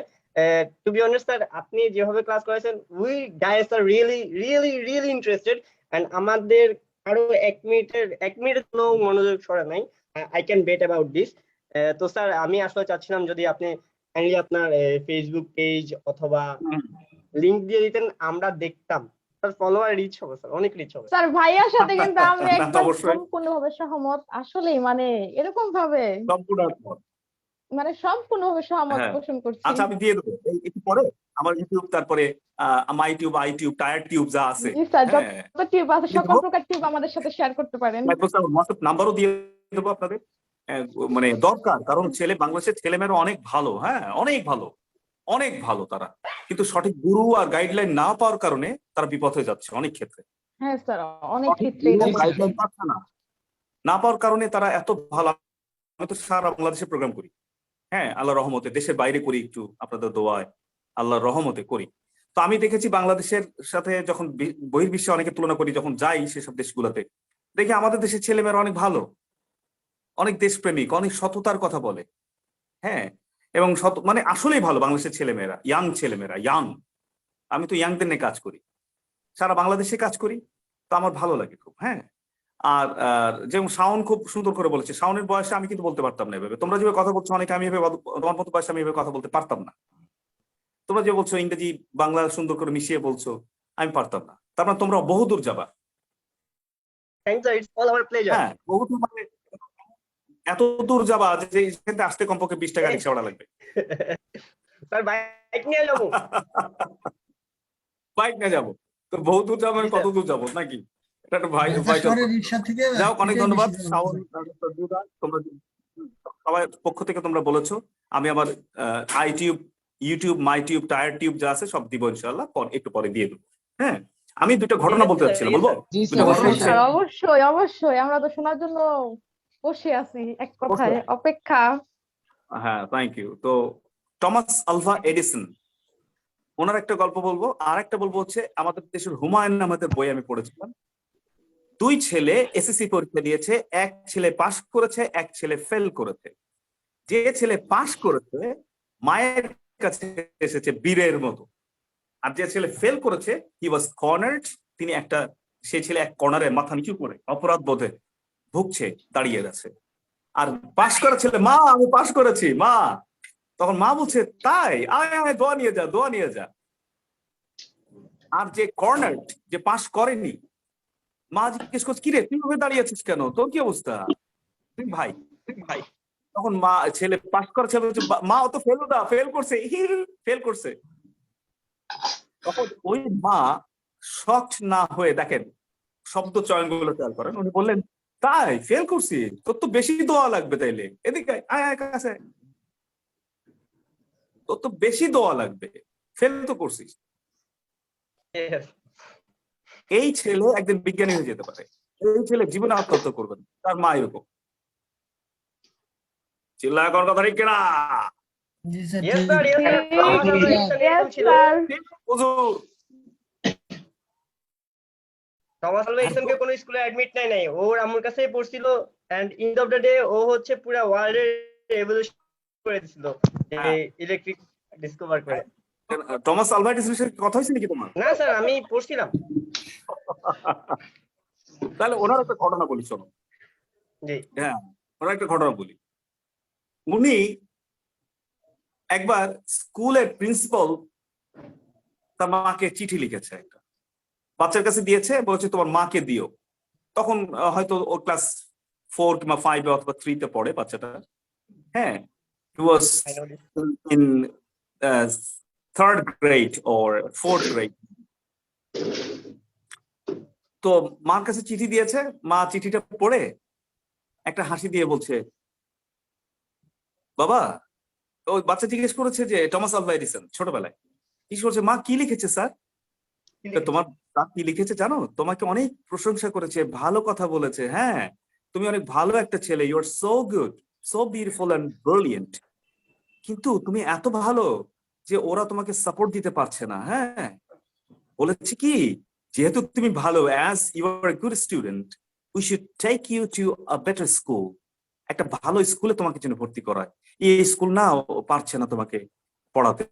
টু বি অনেস্ট স্যার, আপনি যেভাবে ক্লাস করেছেন, we guys are really really really interested. And আমাদের আরো 1 মিনিটের মনোযোগ সরা নাই। I can bet about this. তো স্যার আমি আসলে চাচ্ছিলাম যদি আপনি কাইন্ডলি আপনার ফেসবুক পেজ অথবা লিংক দিয়ে দিতেন, আমরা দেখতাম। স্যার ফলোয়ার রিচ হবে স্যার, অনেক রিচ হবে। স্যার ভাইয়ার সাথে কিন্তু আমি না, একদম অবশ্যই। সম্পূর্ণভাবে সহমত। আসলেই মানে এরকম ভাবে সম্পূর্ণ একমত। সম্পূর্ণভাবে সহমত হ্যাঁ। পোষণ করছি। আচ্ছা, আমি দিয়ে দেবো একটু পরে আমার ইউটিউব, তারপরে my tube, I tube, tyre tube যা আছে। জি স্যার, হ্যাঁ, যত টিউব আছে সকল দেবো। প্রকার টিউব আমাদের সাথে শেয়ার করতে পারেন। হোয়াটসঅ্যাপ নাম্বারও দিয়ে দেবো আপনাদের। মানে দরকার, কারণ বাংলাদেশের ছেলেমেয়েরা অনেক ভালো, হ্যাঁ অনেক ভালো, অনেক ভালো তারা, কিন্তু সঠিক গুরু আর গাইডলাইন না পাওয়ার কারণে তারা বিপথে যাচ্ছে অনেক ক্ষেত্রে। হ্যাঁ স্যার, অনেক সঠিক ক্ষেত্রে গুরু গাইডলাইন পাচ্ছে না পাওয়ার কারণে তারা এত ভালো। আমি তো সারা বাংলাদেশে প্রোগ্রাম করি, হ্যাঁ আল্লাহর রহমতে, দেশের বাইরে করি একটু, আপনাদের দোয়ায় আল্লাহর রহমতে করি। তো আমি দেখেছি বাংলাদেশের সাথে যখন বহির্বিশ্বে অনেকে তুলনা করি, যখন যাই সেসব দেশগুলোতে, দেখি আমাদের দেশের ছেলেমেয়েরা অনেক ভালো, অনেক দেশপ্রেমিক, অনেক সততার কথা বলে, হ্যাঁ, এবং মানে আসলেই ভালো বাংলাদেশের ছেলেমেয়েরা, ইয়াং ছেলেমেয়েরা, ইয়াং। আমি তো ইয়াংদের নিয়ে কাজ করি, সারা বাংলাদেশে কাজ করি, তো আমার ভালো লাগে খুব। হ্যাঁ, আর যেমন শাওন খুব সুন্দর করে বলেছে, শাওনের বয়সে আমি কিন্তু বলতে পারতাম না এভাবে। তোমরা যেভাবে কথা বলছো অনেকে, আমি এভাবে, তোমার মতো বয়সে আমি এভাবে কথা বলতে পারতাম না। তোমরা যে বলছো ইংরেজি বাংলা সুন্দর করে মিশিয়ে বলছো, আমি পারতাম না। তার মানে তোমরা বহুদূর যাবা। Thanks sir, it's all our pleasure. হ্যাঁ, বহুদূর মানে এত দূর যাবা যে এখানে আসতে কমপক্ষে 20 টাকা রিক্সা ভাড়া লাগবে। স্যার বাইক নিয়ে যাবো। বাইক নিয়ে যাবো তো বহুদূর যাবো, আমি কত দূর যাবো নাকি? এটা একটা ভাই রিক্সা থেকে যাও। অনেক এটাই ধন্যবাদ বেশি শাওন, তোমরা সবাই পক্ষ থেকে তোমরা বলেছো। আমি আবার আইটিউব, ইউটিউব, মাই টিউব, টায়ার টিউব যা আছে সব দিব ইনশাআল্লাহ, একটু পরে দিয়ে দেবো। হ্যাঁ, আমি দুটো ঘটনা বলতে চাচ্ছিলাম, বলবো? জি দুটো স্যার, ঘটনা হচ্ছে, স্যার অবশ্যই অবশ্যই, আমরা তো শোনার জন্য বসে আছি, এক কথায় অপেক্ষা। হ্যাঁ থ্যাংক ইউ। তো টমাস আলভা এডিসন, ওনার একটা গল্প বলবো, আর একটা বলবো হচ্ছে আমাদের দেশের হুমায়ুন আহমেদের বই আমি পড়েছিলাম। 2 ছেলে এসএসসি পরীক্ষা দিয়েছে, এক ছেলে পাশ করেছে, এক ছেলে ফেল করেছে। যে ছেলে পাশ করেছে মায়ের কাছে এসেছে বীরের মতো, আর যে ছেলে ফেল করেছে হি ওয়াজ কর্নার্ড, তিনি সেই ছেলে এক কর্নারে মাথা নিচু করে অপরাধ বোধে ভুগছে, দাঁড়িয়ে গেছে। আর পাশ করা ছেলে, মা আমি পাশ করেছি মা, তখন মা বলছে তাই, আয় আয় দোয়া নিয়ে যা, দোয়া নিয়ে যা। আর যে কর্নার্ড, যে পাশ করেনি, মা জিজ্ঞেস করছে কিরে তুই ভাবে দাঁড়িয়ে আছিস কেন, তোর কি অবস্থা? ভাই ভাই, তখন মা, ছেলে পাস করা ছেলে বলছে মা ও তো ফেল করছে, ফেল করছে। তখন ওই মা শকড না হয়ে, দেখেন শব্দ চয়নগুলো খেয়াল করেন, উনি বললেন তাই ফেল করছি, তোর তো বেশি দোয়া লাগবে, তাইলে এদিকে আয় আয় কাছে, তোর তো বেশি দোয়া লাগবে, ফেল তো করছিস। এই ছেলে একদিন বিজ্ঞানী হয়ে যেতে পারে, এই ছেলে জীবনে আত্মহত্যা করবে না, তার মা এরকম। চিল্লা এখন কথা ঠিক কিনা? জি sir, Yes, sir, yes, sir. Yes, আমার সাথে yes, এরকম ছিল। sir. হুজুর, টমাস আলভা এডিসনকে কোনো স্কুলে অ্যাডমিট নাই, ওর আম্মুর কাছেই পড়ছিল, and end of the day ও হচ্ছে পুরো ওয়ার্ল্ডের রেভলিউশন করে দিছিল, ইলেকট্রিক ডিসকভার করে। টমাস আলভা এডিসনের সাথে কথা হয়েছে নাকি তোমার? না স্যার, আমি পড়ছিলাম। তাহলে ওনার একটা ঘটনা বলি, শোনো। জি হ্যাঁ, ওনার একটা ঘটনা বলি। উনি একবার স্কুলের প্রিন্সিপাল তার মাকে চিঠি লিখেছে, একটা বাচ্চার কাছে দিয়েছে, বলেছে তোমার মাকে দিও। তখন হয়তো ও ক্লাস 4 কিংবা 5 অথবা 3 তে পড়ে বাচ্চাটা। হ্যাঁ, he was I know this. in uh, 3rd grade or 4th grade. তো মার কাছে চিঠি দিয়েছে, মা চিঠিটা পড়ে একটা হাসি দিয়ে বলছে, বাবা, ওই বাচ্চা জিজ্ঞেস করেছে যে টমাস আলভা এডিসন ছোটবেলায় জিজ্ঞেস করছে, মা কি লিখেছে স্যার? তোমার স্যার কি লিখেছে জানো? তোমাকে অনেক প্রশংসা করেছে, ভালো কথা বলেছে, হ্যাঁ তুমি অনেক ভালো একটা ছেলে, you are so good, so beautiful and brilliant, কিন্তু তুমি এত ভালো যে ওরা তোমাকে সাপোর্ট দিতে পারছে না। হ্যাঁ, বলেছে কি, যেহেতু তুমি ভালো, as you are good student, we should take you to a better school, একটা ভালো স্কুলে তোমাকে যেন ভর্তি করায়, এই স্কুল না পারছে না তোমাকে পড়াতে,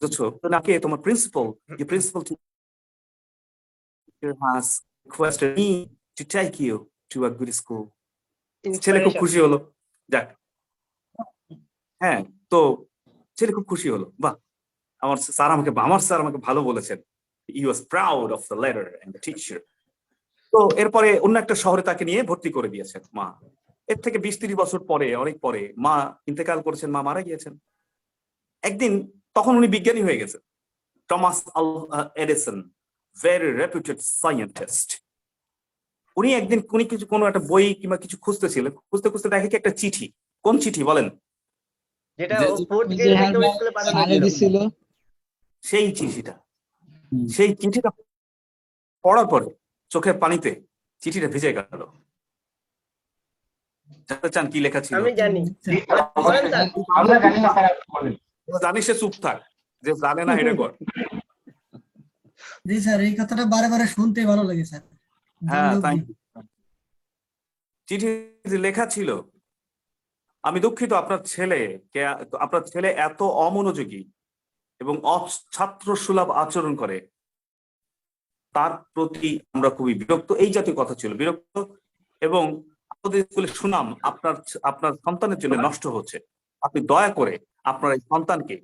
বুঝছো? নাকি তোমার principal, your principal teacher has requested me to take you to a good school. ছেলে খুব Inspiration. খুশি হলো। যাক, হ্যাঁ, তো ছেলে খুব খুশি হলো, বাহ, আমার স্যার আমাকে ভালো বলেছেন। He was proud of the letter and the teacher. তো এরপরে অন্য একটা শহরে তাকে নিয়ে ভর্তি করে দিয়েছেন মা। এর থেকে 20-30 বছর পরে, অনেক পরে মা ইন্তেকাল করেছেন, মা মারা গিয়েছেন। একদিন, তখন উনি বিজ্ঞানী হয়ে গেছেন, টমাস এডিসন, ভেরি রেপুটেড সায়েন্টিস্ট। উনি একদিন কোনো একটা বই কিংবা কিছু খুঁজতেছিলেন, খুঁজতে খুঁজতে দেখে কি একটা চিঠি। কোন চিঠি বলেন? যেটা যে ফোর্থ যে গ্রেড হ্যাঁ স্কুলে পাঠানো সারে ছিল। দিছিল। সেই চিঠিটা, হুম। সেই চিঠিটা পড়ার পরে চোখের পানিতে চিঠিটা ভিজে গেল। জানতে চান কি লেখা ছিল? আমি জানি। জি, বলেন স্যার। আমরা জানি না স্যার, আপনি বলেন। জানিস, সে চুপ থাক, যে জানে না এটা কর। জি স্যার, এই কথাটা বারে বারে শুনতে ভালো লাগে স্যার। হ্যাঁ, জানলেও তাই কি। চিঠি লেখা ছিল, আমি দুঃখিত, আপনার ছেলে এত অমনোযোগী এবং ছাত্র সুলভ আচরণ করে, তার প্রতি আমরা খুবই বিরক্ত। এই জাতীয় কথা ছিল, বিরক্ত, এবং আমাদের স্কুলের সুনাম আপনার সন্তানের জন্য নষ্ট হচ্ছে, আপনি দয়া করে আপনার এই সন্তানকে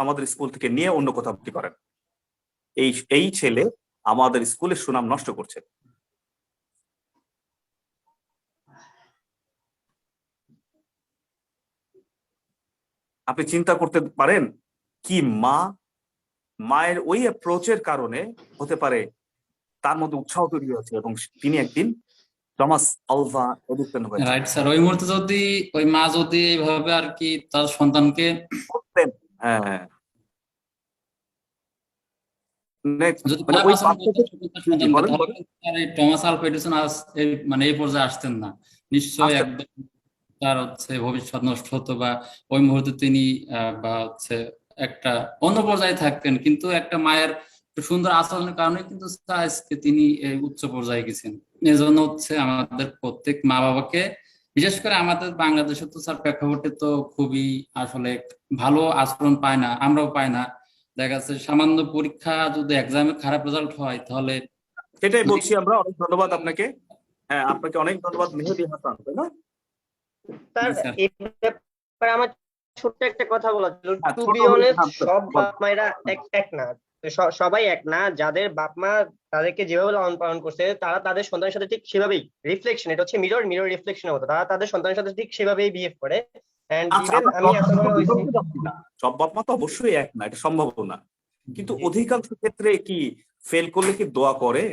আমাদের স্কুল থেকে নিয়ে অন্য কোথাও ভর্তি করেন। এই ছেলে আমাদের স্কুলের সুনাম নষ্ট করছে। আপনি চিন্তা করতে পারেন কি মায়ের ওই অ্যাপ্রোচের কারণে হতে পারে তার মধ্যে উৎসাহ তৈরি হয়েছে এবং তিনি একদিন টমাস আলভা এডিসন হয়েছে। রাইট স্যার, ওই মুহূর্তে যদি ওই মা যদি এইভাবে আর কি তার সন্তানকে হ্যাঁ, যদি মানে খারাপ ওই আচরণ করতো তার সন্তানকে, বলেন, তাহলে কিন্তু তার এই টমাস আলভা এডিসন মানে এই পর্যায়ে আসতেন না নিশ্চয়ই, একদম তার হচ্ছে ভবিষ্যৎ নষ্ট হতো, বা ওই মুহূর্তে তিনি বা হচ্ছে একটা অন্য পর্যায়ে থাকতেন, কিন্তু একটা মায়ের সুন্দর আচরণের কারণে কিন্তু আজকে তিনি এই উচ্চ পর্যায়ে গেছেন। এজন্য হচ্ছে আমাদের প্রত্যেক মা বাবাকে, বিশেষ করে আমাদের বাংলাদেশে তো স্যার প্রেক্ষাপটে তো খুবই আসলে ভালো আচরণ পায় না, আমরাও পাই না। দেখা যাচ্ছে সামান্য পরীক্ষা যদি এক্সামে খারাপ রেজাল্ট হয় তাহলে সেটাই বলছি আমরা। অনেক ধন্যবাদ আপনাকে। হ্যাঁ, আপনাকে অনেক ধন্যবাদ মেহেদী হাসান, তাই না? Sir, sir. এই ব্যাপারে আমার ছোট্ট একটা কথা বলা ছিল। হ্যাঁ, টু ছোট বি হলে- অনেস্ট, হ্যাঁ, সব বল। বাপ মায়েরা এক না। সবাই এক না। যাদের বাপ মা তাদেরকে যেভাবে লালন পালন করছে, তারা তাদের সন্তানের সাথে ঠিক সেভাবেই, রিফ্লেকশন, এটা হচ্ছে মিরর রিফ্লেকশনের মতো, তারা তাদের সন্তানের সাথে ঠিক সেভাবেই বিহেভ করে। এন্ড আচ্ছা, ইভেন আমি এত বড় হয়েছি, সব বাপ মা তো অবশ্যই এক না, এটা সম্ভব না, কিন্তু অধিকাংশ ক্ষেত্রে কি ফেল করলে কি দোয়া করে?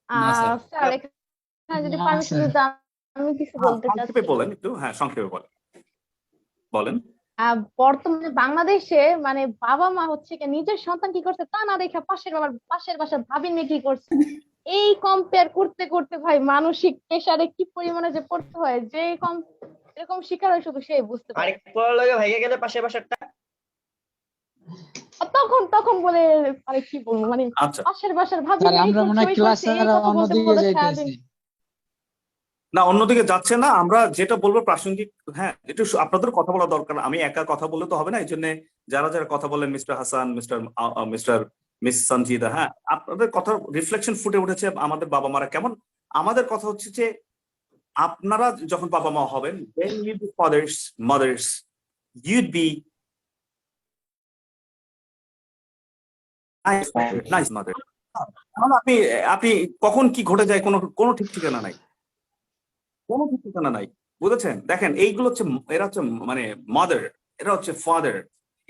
না স্যার। স্যার এখানে যদি না, পারমিশন স্যার। দিতে আমি কিছু বলতে সংক্ষেপে চাচ্ছি। বলেন একটু। হ্যাঁ, সংক্ষেপে বলেন। বর্তমানে বাংলাদেশে মানে বাবা মা হচ্ছে কি নিজের সন্তান কি করছে তা না দেখে পাশের বাসার ভাবি মেয়ে কি করছে এই কম্পেয়ার করতে করতে ভাই মানসিক প্রেসারে কি পরিমাণে যে পড়তে হয়, যে এরকম শিকার হয় শুধু সেই বুঝতে পারে। আরেক পড়ালেখা ভাইয়া গেলে পাশের বাসারটা তখন বলে মানে কি বলবো, মানে আচ্ছা, পাশের বাসার ভাবি স্যার মেয়ে আমরা মনে হয় এই ক্লাসে করছে, এই কথা বলতে অন্যদিকে বলতে যাইতেছি। সারাদিন। না, অন্যদিকে যাচ্ছে না, আমরা যেটা বলবো প্রাসঙ্গিক। হ্যাঁ, একটু আপনাদের কথা বলা দরকার, আমি একা কথা বললে তো হবে না। এই জন্য যারা যারা কথা বলেন, মিস্টার হাসান, মিস সঞ্জিদা, হ্যাঁ, আপনাদের কথা রিফ্লেকশন ফুটে উঠেছে আমাদের বাবা মারা কেমন। আমাদের কথা হচ্ছে যে আপনারা যখন বাবা মা হবেন, when you be fathers, mothers, you'd be nice mother. আপনি কখন কি ঘটে যায় কোনো ঠিক ঠিকানা নাই। কোনো ঠিক ঠিকানা নাই, বুঝেছেন? দেখেন এইগুলো হচ্ছে, এরা হচ্ছে মানে মাদার, এরা হচ্ছে ফাদার,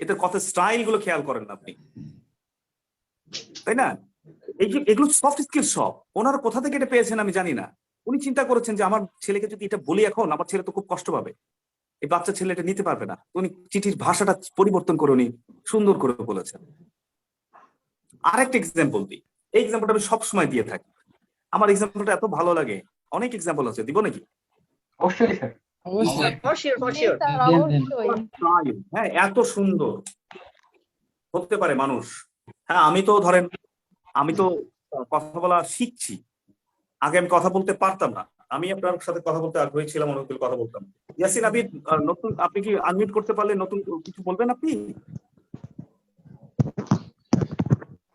এদের কথা স্টাইল গুলো খেয়াল করেন না আপনি, তাই না? এগুলো সফট স্কিল সব। ওনারা কোথা থেকে এটা পেয়েছেন আমি জানি না। উনি চিন্তা করেছেন যে আমার ছেলেকে যদি এটা বলি এখন, আমার ছেলে তো খুব কষ্ট পাবে, এই বাচ্চা ছেলে এটা নিতে পারবে না। উনি চিঠির ভাষাটা পরিবর্তন করে উনি সুন্দর করে বলেছেন। আরেকটা এক্সাম্পল দিই, এই এক্সাম্পলটা আমি সবসময় দিয়ে থাকি, আমার এক্সাম্পলটা এত ভালো লাগে। অনেক এক্সাম্পল আছে, দিব নাকি? অবশ্যই স্যার। অবশ্যই for sure for sure. Sir then, then. অবশ্যই। হ্যাঁ, এত সুন্দর হতে পারে মানুষ। হ্যাঁ, আমি তো ধরেন, আমি তো কথা বলা শিখছি, আগে আমি কথা বলতে পারতাম না। আমি আপনার সাথে কথা বলতে আগ্রহী ছিলাম, অনেকগুলো কথা বলতাম। ইয়াসিন আবিদ, নতুন, আপনি কি আনমিউট করতে পারলে নতুন কিছু বলবেন আপনি?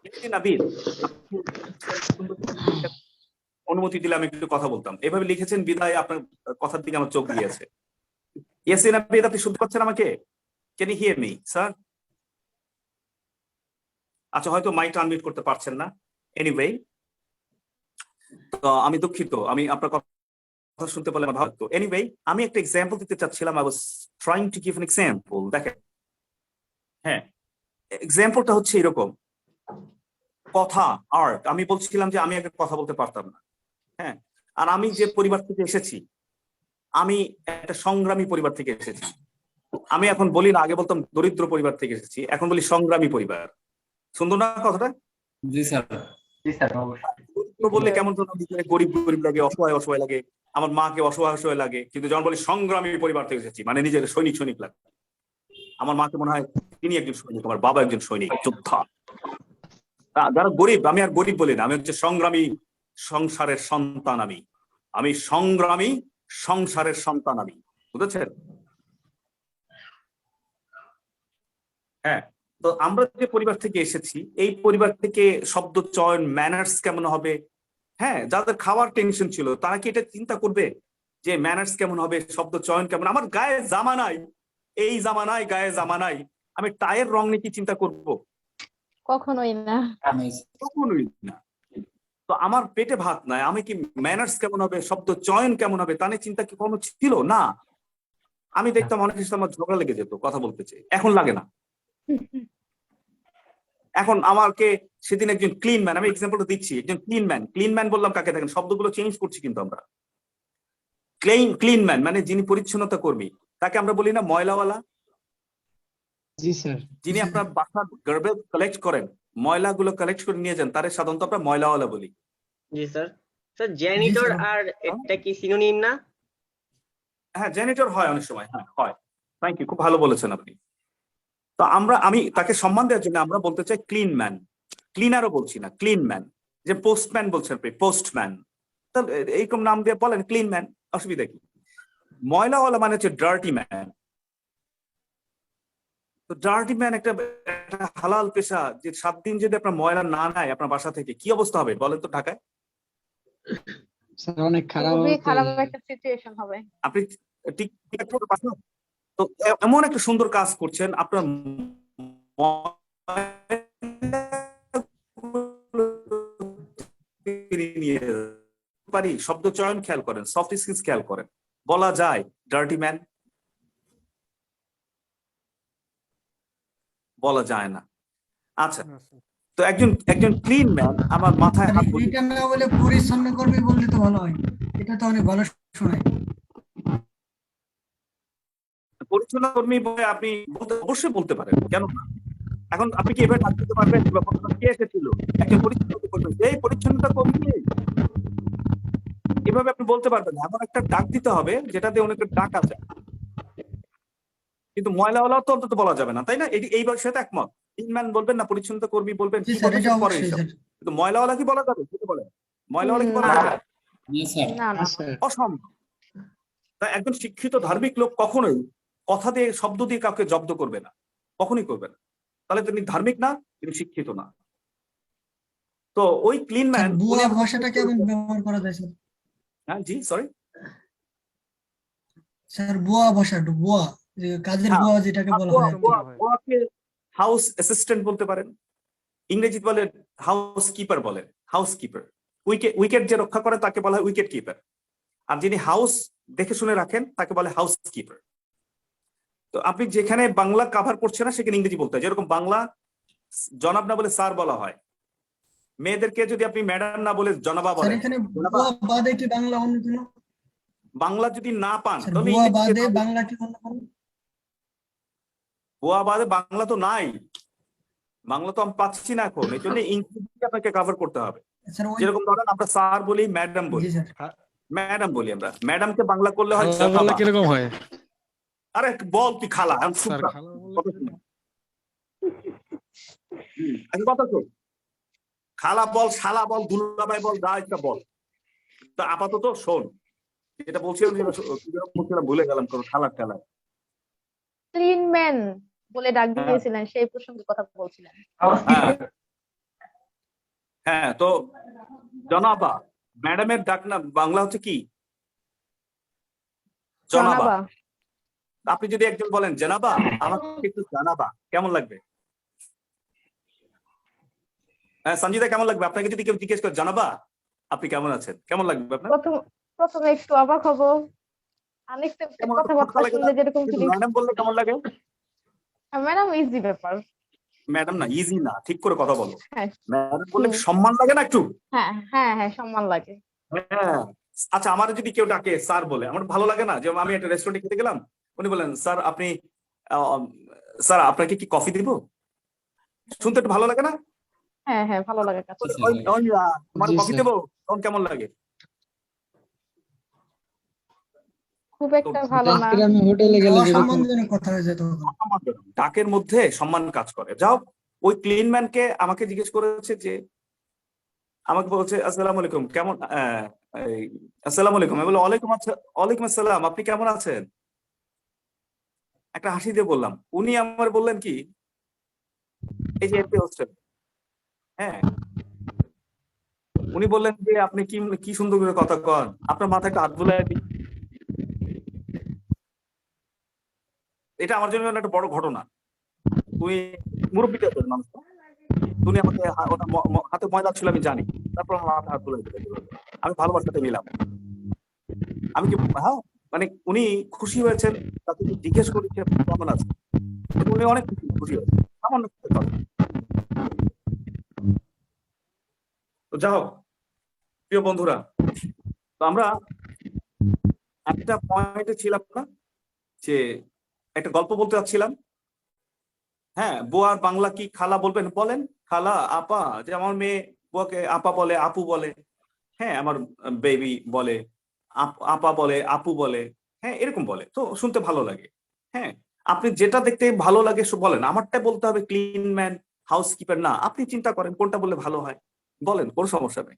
ইয়াসিন আবিদ, অনুমতি দিলে আমি একটু কথা বলতাম। এভাবে লিখেছেন বিদায়, আপনার কথার দিকে আমার চোখ গিয়েছে। ইয়াসিন আবিদ, আপনি শুনতে পাচ্ছেন আমাকে? Can you hear me sir? আচ্ছা, হয়তো মাইকটা আনমিউট করতে পারছেন না। এনিওয়ে, তো আমি দুঃখিত, আমি আপনার কথা শুনতে পারলে আমার ভালো লাগতো। এনিওয়ে, আমি একটা এক্সাম্পল দিতে চাচ্ছিলাম। I was trying to give an example. দেখেন, হ্যাঁ, এক্সাম্পলটা হচ্ছে এরকম, কথা আর্ট। আমি বলছিলাম যে আমি আগে কথা বলতে পারতাম না, হ্যাঁ, আর আমি যে পরিবার থেকে এসেছি, আমি একটা সংগ্রামী পরিবার থেকে এসেছি। আমি এখন বলি না, আগে বলতাম দরিদ্র পরিবার থেকে এসেছি, এখন বলি সংগ্রামী পরিবার। সুন্দর না কথাটা? জি স্যার। জি স্যার, অবশ্যই। দরিদ্র বললে কেমন যেন ভিতরে গরিব গরিব লাগে, অসহায় অসহায় লাগে, আমার মাকে অসহায় অসহায় লাগে। কিন্তু যখন বলি সংগ্রামী পরিবার থেকে এসেছি, মানে নিজের সৈনিক সৈনিক লাগে। আমার মাকে মনে হয় তিনি একজন সৈনিক, আমার বাবা একজন সৈনিক, যোদ্ধা। যারা গরিব, আমি আর গরিব বলি না, আমি হচ্ছে সংগ্রামী সংসারের সন্তান। আমি সংগ্রামী সংসারের সন্তান, আমি, বুঝেছেন? হ্যাঁ, তো আমরা যে পরিবার থেকে এসেছি, এই পরিবার থেকে শব্দ চয়ন, ম্যানার্স কেমন হবে, হ্যাঁ, যাদের খাওয়ার টেনশন ছিল তারা কি এটা চিন্তা করবে যে ম্যানার্স কেমন হবে, শব্দ চয়ন কেমন? আমার গায়ে জামা নাই, এই জামা নাই, গায়ে জামা নাই, আমি টায়ের রং নিয়ে কি চিন্তা করব? কখনোই না। কখনোই না। তো আমার পেটে ভাত নাই, আমি কি ম্যানার্স কেমন হবে, শব্দ চয়ন কেমন হবে, তা নিয়ে চিন্তা কি কোনো ছিল না? আমি দেখতাম অনেক কিছু আমার ঝগড়া লেগে যেত কথা বলতে চেয়ে, এখন লাগে না। এখন আমাকে সেদিন একজন ক্লিন ম্যান, আমি এক্সাম্পলটা দিচ্ছি, একজন ক্লিন ম্যান বললাম কাকে? দেখেন, শব্দগুলো চেঞ্জ করছি কিন্তু আমরা। ক্লিন ম্যান মানে যিনি পরিচ্ছন্নতা কর্মী, তাকে আমরা বলি না ময়লাওয়ালা? জি স্যার। যিনি আপনার বাসার গার্বেজ কালেক্ট করেন, ময়লাগুলো কালেক্ট করে নিয়ে যান, তারে সাধারণত আমরা ময়লাওয়ালা বলি। জি স্যার। স্যার জ্যানিটর আর এটা কি সিনোনিম না? হ্যাঁ, জ্যানিটর হয় অনেক সময়, হ্যাঁ হয়। থ্যাংক ইউ, খুব ভালো বলেছেন আপনি। তো আমি তাকে সম্মান দেওয়ার জন্য আমরা বলতে চাই ক্লিন ম্যান। ক্লিনারও বলছি না, ক্লিন ম্যান। যে পোস্টম্যান বলছেন আপনি, পোস্টম্যান, তাহলে এইরকম নাম দিয়ে বলেন ক্লিন ম্যান, অসুবিধা কি? ময়লাওয়ালা মানে হচ্ছে ডার্টি ম্যান। তো ডার্টি ম্যান একটা হালাল পেশা, যে 7 দিন যদি আপনার ময়লা না নেয় আপনার বাসা থেকে, কি অবস্থা হবে বলেন তো ঢাকায়? স্যার অনেক খারাপ খুবই অবস্থা খারাপ হয়ে একটা সিচুয়েশন হবে। আপনি ঠিক তো এমন একটা সুন্দর কাজ করছেন, আপনার নিয়ে পারি, শব্দ চয়ন খেয়াল করেন, সফট স্কিলস খেয়াল করেন, বলা যায় ডার্টি ম্যান? বলা যায় না। আচ্ছা, তো একজন ক্লিন ম্যান আমার মাথায় হাত বুলিয়ে, এটা না বলে পরিচ্ছন্ন করবে বললে তো ভালো হয়, এটা তো অনেক ভালো শোনায়। পরিচ্ছন্ন কর্মী বলে আপনি অবশ্যই বলতে পারেন, কেন না? এখন আপনি কি এভাবে ডাক দিতে পারবেন বা কে এসেছিল একজন পরিচ্ছন্নতা কর্মী, এই পরিচ্ছন্নতা কর্মী, এভাবে আপনি বলতে পারবেন না। এমন একটা ডাক দিতে হবে যেটাতে অনেক ডাকা যায়। কিন্তু ময়লাওয়ালা তো অন্তত বলা যাবে না, তাই না? এই বিষয়ে একমত। ক্লিনম্যান বলবেন না, পরিচ্ছন্নতা কর্মী বলবেন, জি কি স্যার, বলবেন এটা সেটা পরে অবশ্যই হিসাব। স্যার। কিন্তু ময়লাওয়ালা কি বলা যাবে? সেটা বলেন, ময়লাওয়ালা কি বলা যাবে? জি স্যার। না না। স্যার। অসম্ভব। তাই একজন শিক্ষিত ধার্মিক লোক কখনোই কথা দিয়ে, শব্দ দিয়ে কাউকে জব্দ করবে না, কখনোই করবে না। তাহলে তিনি ধার্মিক না, তিনি শিক্ষিত না। তো ওই ক্লিন ম্যান, বুয়া ভাষাটা কেমন ব্যবহার করা যায় স্যার? হ্যাঁ জি, সরি স্যার বুয়া ভাষাটা, বুয়া যে কাজের হ্যাঁ, বুয়া যেটাকে বলা হয় আর কি। ওয়াকে হাউস অ্যাসিস্ট্যান্ট বলতে পারেন, ইংরেজিতে বলে হাউস কিপার বলেন, হাউস কিপার। উইকেট যে রক্ষা করে তাকে বলা হয় উইকেট কিপার। আর যিনি হাউস দেখে শুনে রাখেন, তাকে বলে হাউসকিপার। তো আপনি যেখানে বাংলা কাভার করছে না সেখানে ইংরেজি বলতে হয়। যেরকম বাংলা জনাব না বলে স্যার বলা হয়, মেয়েদেরকে যদি আপনি ম্যাডাম না বলে জনাবা স্যার বলেন, এখানে জনাবা। বুয়া বাদে কি বাংলা অন্য কোনো? বাংলা যদি না পান স্যার তাহলে বুয়া ইংরেজিতে বাদে বাংলা কি অন্য কোনো? বুয়া বাদে বাংলা তো নাই, বাংলা তো আমি পাচ্ছি না এখন, এই জন্য ইংরেজি আপনাকে কাভার করতে হবে। স্যার ওই যেরকম ধরেন আমরা স্যার বলি, ম্যাডাম জি বলি, স্যার। ম্যাডাম বলি আমরা, ম্যাডামকে বাংলা করলে হয় খালা বললে জনাবা। কিরকম হয় আরে বল কি খালা, আমি চুপ স্যার? থাক। খালা বললে কথা শোন। আমি কথা শোন, খালা বল, শালা বল, দুলাভাই বল, যা ইচ্ছা বল। তো আপাতত শোন, যেটা বলছিলাম ভুলে গেলাম, কোন খালা টালা। ক্লিন ম্যান বলে ডাক দিয়েছিলেন, সেই প্রসঙ্গে কথা বলছিলেন। হ্যাঁ হ্যাঁ, তো জনাবা, ম্যাডামের ডাক না বাংলা হচ্ছে কি? জনাবা। জনাবা। আপনি যদি একজন বলেন জনাবা, আমাকে একটু জানাবা, কেমন লাগবে? হ্যাঁ সঞ্জিতা, কেমন লাগবে আপনাকে যদি কেউ জিজ্ঞেস করে জানাবা আপনি কেমন আছেন, কেমন লাগবে আপনার? প্রথমে একটু অবাক হব, আনএক্সপেক্টেড কথাবার্তা শুনলে যেরকম ফিলিংস। ম্যাডাম বললে কেমন লাগে? ম্যাডাম ইজি ব্যাপার। ম্যাডাম না, ইজি না, ঠিক করে কথা বলো। হ্যাঁ ম্যাডাম বললে সম্মান লাগে না একটু? হ্যাঁ হ্যাঁ হ্যাঁ, সম্মান লাগে। হ্যাঁ। আচ্ছা, আমার যদি কেউ ডাকে স্যার বলে, আমার ভালো লাগে না? যেমন আমি একটা রেস্টুরেন্টে খেতে গেলাম, উনি বলেন স্যার আপনি স্যার আপনাকে কি কফি দিব, শুনতে একটু ভালো লাগে না? হ্যাঁ হ্যাঁ, ভালো লাগে কাজ করতে। তোমার জি কফি স্যার। দেবো, তখন কেমন লাগে? খুব একটা ভালো না। আজকে আমি হোটেলে গেলে যেরকম অসম্মানজনক কথা হয়ে যায় তখন। ডাকের মধ্যে সম্মান কাজ করে। যাও, ওই ক্লিন ম্যানকে আমাকে জিজ্ঞেস করেছে যে, আমাকে বলছে আসসালামু আলাইকুম, কেমন আসসালামু আলাইকুম। আমি বললাম ওয়ালাইকুম আসসালাম, আপনি কেমন আছেন? একটা হাসি দিয়ে বললাম। উনি আমার বললেন কি, এই যে এমপি হোস্টেল, হ্যাঁ, উনি বললেন যে আপনি কি কি সুন্দর করে কথা কন, আপনার মাথায় একটা হাত বুলায় দিই। এটা আমার জন্য একটা বড় ঘটনা। তুমি মুরব্বী টাইপের মানুষ, তুমি আমাকে হাতে ময়দা ছিল আমি জানি, তারপর আমার মাথায় হাত বুলাই দিলে। আমি ভালোবাসাতে নিলাম। আমি কি হ্যাঁ, মানে উনি খুশি হয়েছেন, তাকে জিজ্ঞেস করেছে কেমন আছে, উনি অনেক খুশি হয়েছেন। সামান্য একটা কথা। তো যাও প্রিয় বন্ধুরা, তো আমরা একটা পয়েন্টে ছিলাম না, যে একটা গল্প বলতে চাচ্ছিলাম। হ্যাঁ, বুয়ার বাংলা কি খালা বলবেন? বলেন খালা, আপা। যে আমার মেয়ে বুয়াকে আপা বলে, আপু বলে। হ্যাঁ, আমার বেবি বলে, আপা বলে, আপু বলে। হ্যাঁ, এরকম বলে, তো শুনতে ভালো লাগে। হ্যাঁ, আপনি যেটা দেখতে ভালো লাগে বলেন। আমারটা বলতে হবে ক্লিন ম্যান, হাউসকিপার না, আপনি চিন্তা করেন কোনটা বললে ভালো হয়, বলেন, কোনো সমস্যা নেই।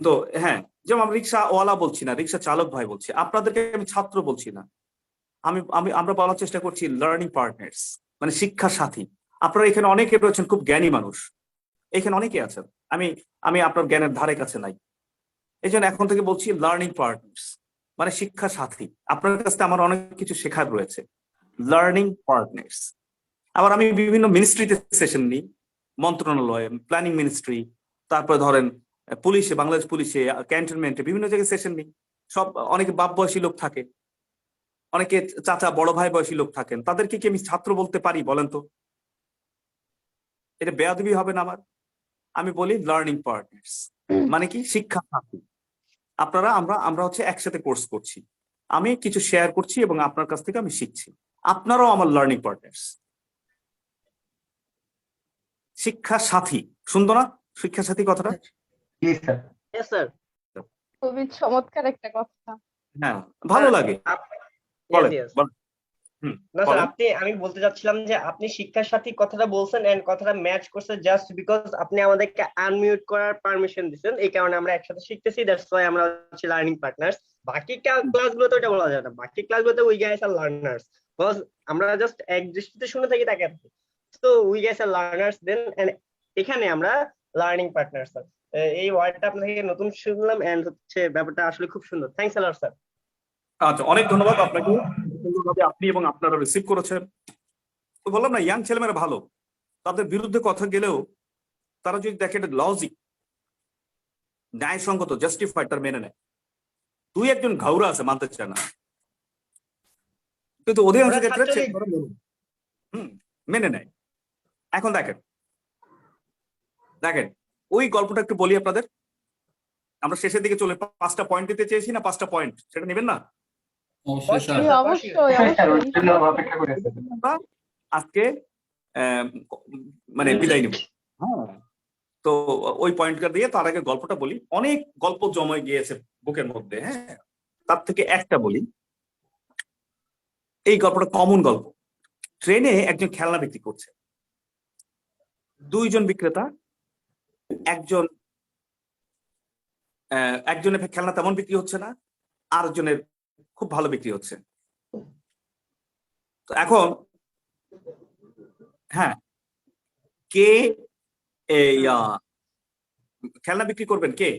তো হ্যাঁ, যেমন আমি রিক্সাওয়ালা বলছি না, রিক্সা চালক ভাই বলছি, আপনাদেরকে আমি ছাত্র বলছি না। আমরা বলার চেষ্টা করছি লার্নিং পার্টনার্স, মানে শিক্ষা সাথী। আপনারা এখানে অনেকে রয়েছেন খুব জ্ঞানী মানুষ, এখানে অনেকে আছেন, আমি আপনার জ্ঞানের ধারে কাছে নাই। এই জন্য এখন থেকে বলছি লার্নিং পার্টনার্স, মানে শিক্ষা সাথী। আপনার কাছ থেকে আমার অনেক কিছু শেখার রয়েছে, লার্নিং পার্টনার্স। আবার আমি বিভিন্ন মিনিস্ট্রিতে সেশন নিই, মন্ত্রণালয়ে, প্ল্যানিং মিনিস্ট্রি, তারপরে ধরেন পুলিশে, বাংলাদেশ পুলিশে, ক্যান্টনমেন্টে, বিভিন্ন জায়গায় সেশন নিই। সব অনেকে বাপ বয়সী লোক থাকে, অনেকে চাচা বড় ভাই বয়সী লোক থাকেন, তাদেরকে কি আমি ছাত্র বলতে পারি বলেন তো? এটা বেয়াদবি হবে না আমার? আমি বলি লার্নিং পার্টনার্স, মানে কি শিক্ষা সাথী। আপনারা আমরা হচ্ছে একসাথে কোর্স করছি, আমি কিছু শেয়ার করছি এবং আপনার কাছ থেকে আমি শিখছি, আপনারাও আমার লার্নিং পার্টনার্স। শিক্ষা সাথী, সুন্দর না শিক্ষা সাথী কথাটা? Yes, sir. খুবই চমৎকার একটা কথা। হ্যাঁ, ভালো লাগে। বলেন, Yes, yes. বলেন। হুম, না স্যার, বলেন। আমি বলতে চাচ্ছিলাম যে আপনি শিক্ষার সাথী কথাটা বলছেন এন্ড কথাটা ম্যাচ করছে জাস্ট বিকজ আপনি আমাদেরকে আনমিউট করার পারমিশন দিচ্ছেন, এই কারণে আমরা একসাথে শিখতেছি, দ্যাটস ওয়াই আমরা হচ্ছে লার্নিং পার্টনার্স। বাকি ক্লাসগুলোতে ওটা বলা যায় না, বাকি ক্লাসগুলোতে we guys are learners, because আমরা জাস্ট এক দৃষ্টিতে শুনে থাকি তাকে, তো we guys are learners then, and এখানে আমরা লার্নিং পার্টনার্স। এই ওয়ার্ডটা আপনাকে নতুন শুনলাম এন্ড হচ্ছে ব্যাপারটা আসলে খুব সুন্দর। Thanks a lot sir. আচ্ছা, অনেক ধন্যবাদ আপনাকে, সুন্দরভাবে আপনি এবং আপনারা রিসিভ করেছেন। তো বললাম না, ইয়াং ছেলেমেয়েরা ভালো, তাদের বিরুদ্ধে কথা গেলেও তারা যদি দেখে এটা লজিক, ন্যায়সঙ্গত, জাস্টিফাইড, তার মেনে নেয়। দুই একজন ঘাউরা আছে মানতে চায় না, কিন্তু অধিকাংশ ওরা ক্ষেত্রে ছাত্রলীগ। মেনে নেয়। এখন দেখেন দেখেন ওই গল্পটা একটু বলি আপনাদের, আমরা শেষের দিকে চলে 5টা পয়েন্ট দিতে চেয়েছি না, 5টা পয়েন্ট সেটা নেবেন না? অবশ্যই স্যার। জি, অবশ্যই স্যার ওর অবশ্যই। জন্য অপেক্ষা করে আছি। আমরা আজকে মানে বিদায় নেব। হ্যাঁ, তো ওই পয়েন্টটা দিয়ে তার আগে গল্পটা বলি। অনেক গল্প জমে গিয়েছে বুকের মধ্যে, হ্যাঁ, তার থেকে একটা বলি। এই গল্পটা কমন গল্প। ট্রেনে একজন খেলনা বিক্রি করছে, দুইজন বিক্রেতা, একজনের খেলনা তেমন বিক্রি হচ্ছে না, আরেকজনের খুব ভালো বিক্রি হচ্ছে। তো এখন হ্যাঁ, কে এই খেলনা বিক্রি করবেন? কে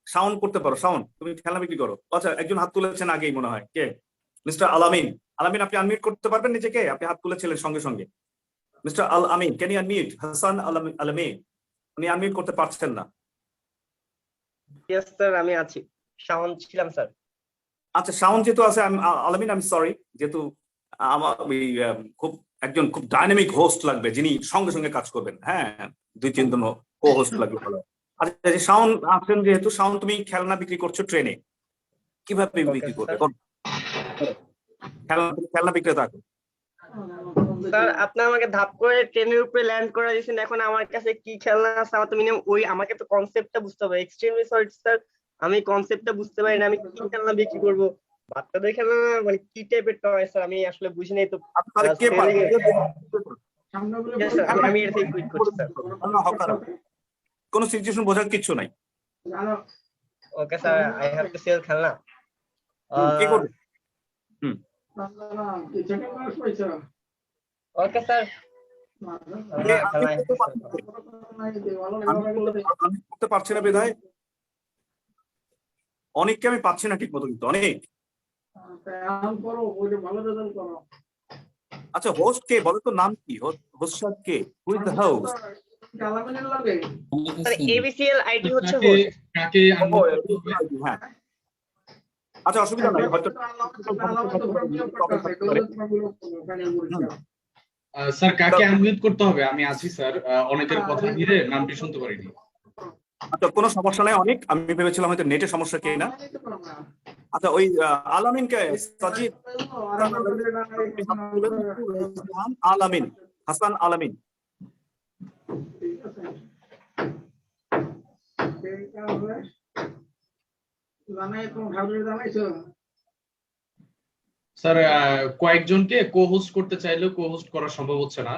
সাউন্ড করতে পারো? সাউন্ড, তুমি খেলনা বিক্রি করো। আচ্ছা, একজন হাত তুলেছেন আগেই মনে হয়, কে? মিস্টার আল আমিন। আল আমিন, আপনি আনমিউট করতে পারবেন নিজেকে? আপনি হাত তুলেছিলেন সঙ্গে সঙ্গে। Mister Al Amin, can you unmute? Hasan Al Amin, উনি আনমিউট করতে পারছেন না। ইয়েস স্যার, আমি আছি, সাউন্ড ছিলাম স্যার। আচ্ছা, সাউন্ড যেহেতু আছে, আল আমিন আমি সরি, যেহেতু আমার খুব ডাইনামিক হোস্ট লাগবে যিনি সঙ্গে সঙ্গে কাজ করবেন। হ্যাঁ, 2-3 জন কো হোস্ট লাগবে ভালো। আচ্ছা, যে সাউন্ড আছেন, যেহেতু সাউন্ড, তুমি খেলনা বিক্রি করছো ট্রেনে, কিভাবে বিক্রি করবে? খেলনা বিক্রেতা। স্যার আপনি আমাকে ধাপ করে ট্রেনের উপরে ল্যান্ড করে দিয়েছেন, এখন আমার কাছে কি খেলনা আছে আমার তো মিনিমাম আমাকে তো কনসেপ্টটা বুঝতে হবে। এক্সট্রিমলি সরি স্যার, আমি কনসেপ্টটা বুঝতে পারি না, আমি কি খেলনা বিক্রি করবো। বাচ্চাদের খেলনা মানে কি টাইপের টয় স্যার, আমি আসলে বুঝি নাই তো। Yes, sir, আমি এটা থেকে কুইট করছি স্যার। কোনো সিচুয়েশন বোঝার কিছু নাই। Okay sir, I have to sell খেলনা। কি করবে? ওকে স্যার, করতে পারছি না বিধায় অনেককে আমি পাচ্ছি না ঠিক মতো, কিন্তু অনেক। আচ্ছা, হোস্ট কে বলো তো, নাম কি? হোস্ট কে? Who is the host? Sir ABCL ID হচ্ছে হোস্ট। কাকে হ্যাঁ, আচ্ছা, অসুবিধা নাই, হয়তো স্যার কাকে আনমিউট করতে হবে? আমি আছি স্যার, অনেকের কথা ধীরে নামটি শুনতে পারিনি। আচ্ছা, কোনো সমস্যা নাই অনেক, আমি ভেবেছিলাম হয়তো নেটের সমস্যা কি না। আচ্ছা, ওই আল আমিনকে সাজিদ আল আমিন, হাসান আল আমিন। স্যার কয়েকজনকে কো হোস্ট করতে চাইলেও কো হোস্ট করা সম্ভব হচ্ছে না,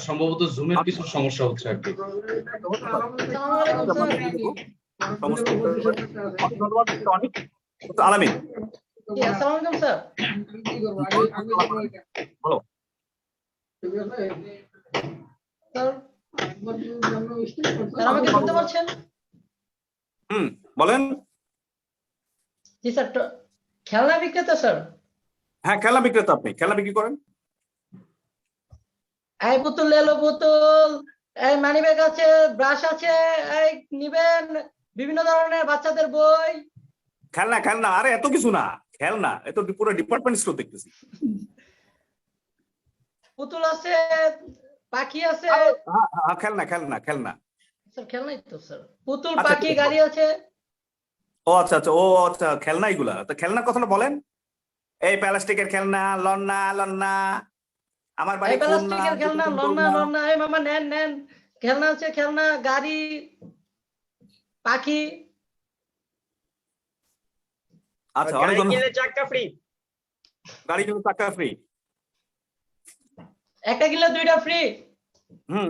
সম্ভবত জুমের কিছু সমস্যা হচ্ছে আর কি। আলামিন, বলো। আমাকে শুনতে পাচ্ছেন? বলেন। জি স্যার, খেলনা বিক্রেতা স্যার? হ্যাঁ, খেলনা বিক্রেতা। আপনি খেলনা বিক্রি করেন? এই বোতল এলো, বোতল, এই মানি ব্যাগ আছে, ব্রাশ আছে, এই নিবেন, বিভিন্ন ধরনের বাচ্চাদের বই। খেলনা খেলনা, আরে এত কিছু না, খেলনা, এত পুরো ডিপার্টমেন্ট স্টোর দেখতেছি। পুতুল আছে, পাখি আছে। খেলনা খেলনা খেলনা স্যার খেলনাই তো স্যার, পুতুল, আচ্ছা, পাখি, গাড়ি আছে। ও আচ্ছা আচ্ছা, ও আচ্ছা, খেলনা এগুলা। তো খেলনার কথাটা বলেন। এই প্লাস্টিকের খেলনা, লন্না লন্না, আমার বাড়ি প্লাস্টিকের খেলনা, লন্না লন্না, এই মামা নেন নেন, খেলনা আছে, খেলনা, গাড়ি, পাখি। আচ্ছা, গাড়ি কিনলে চাকা ফ্রি। গাড়ি কিনলে চাকা ফ্রি। একটা কিনলে 2টা ফ্রি।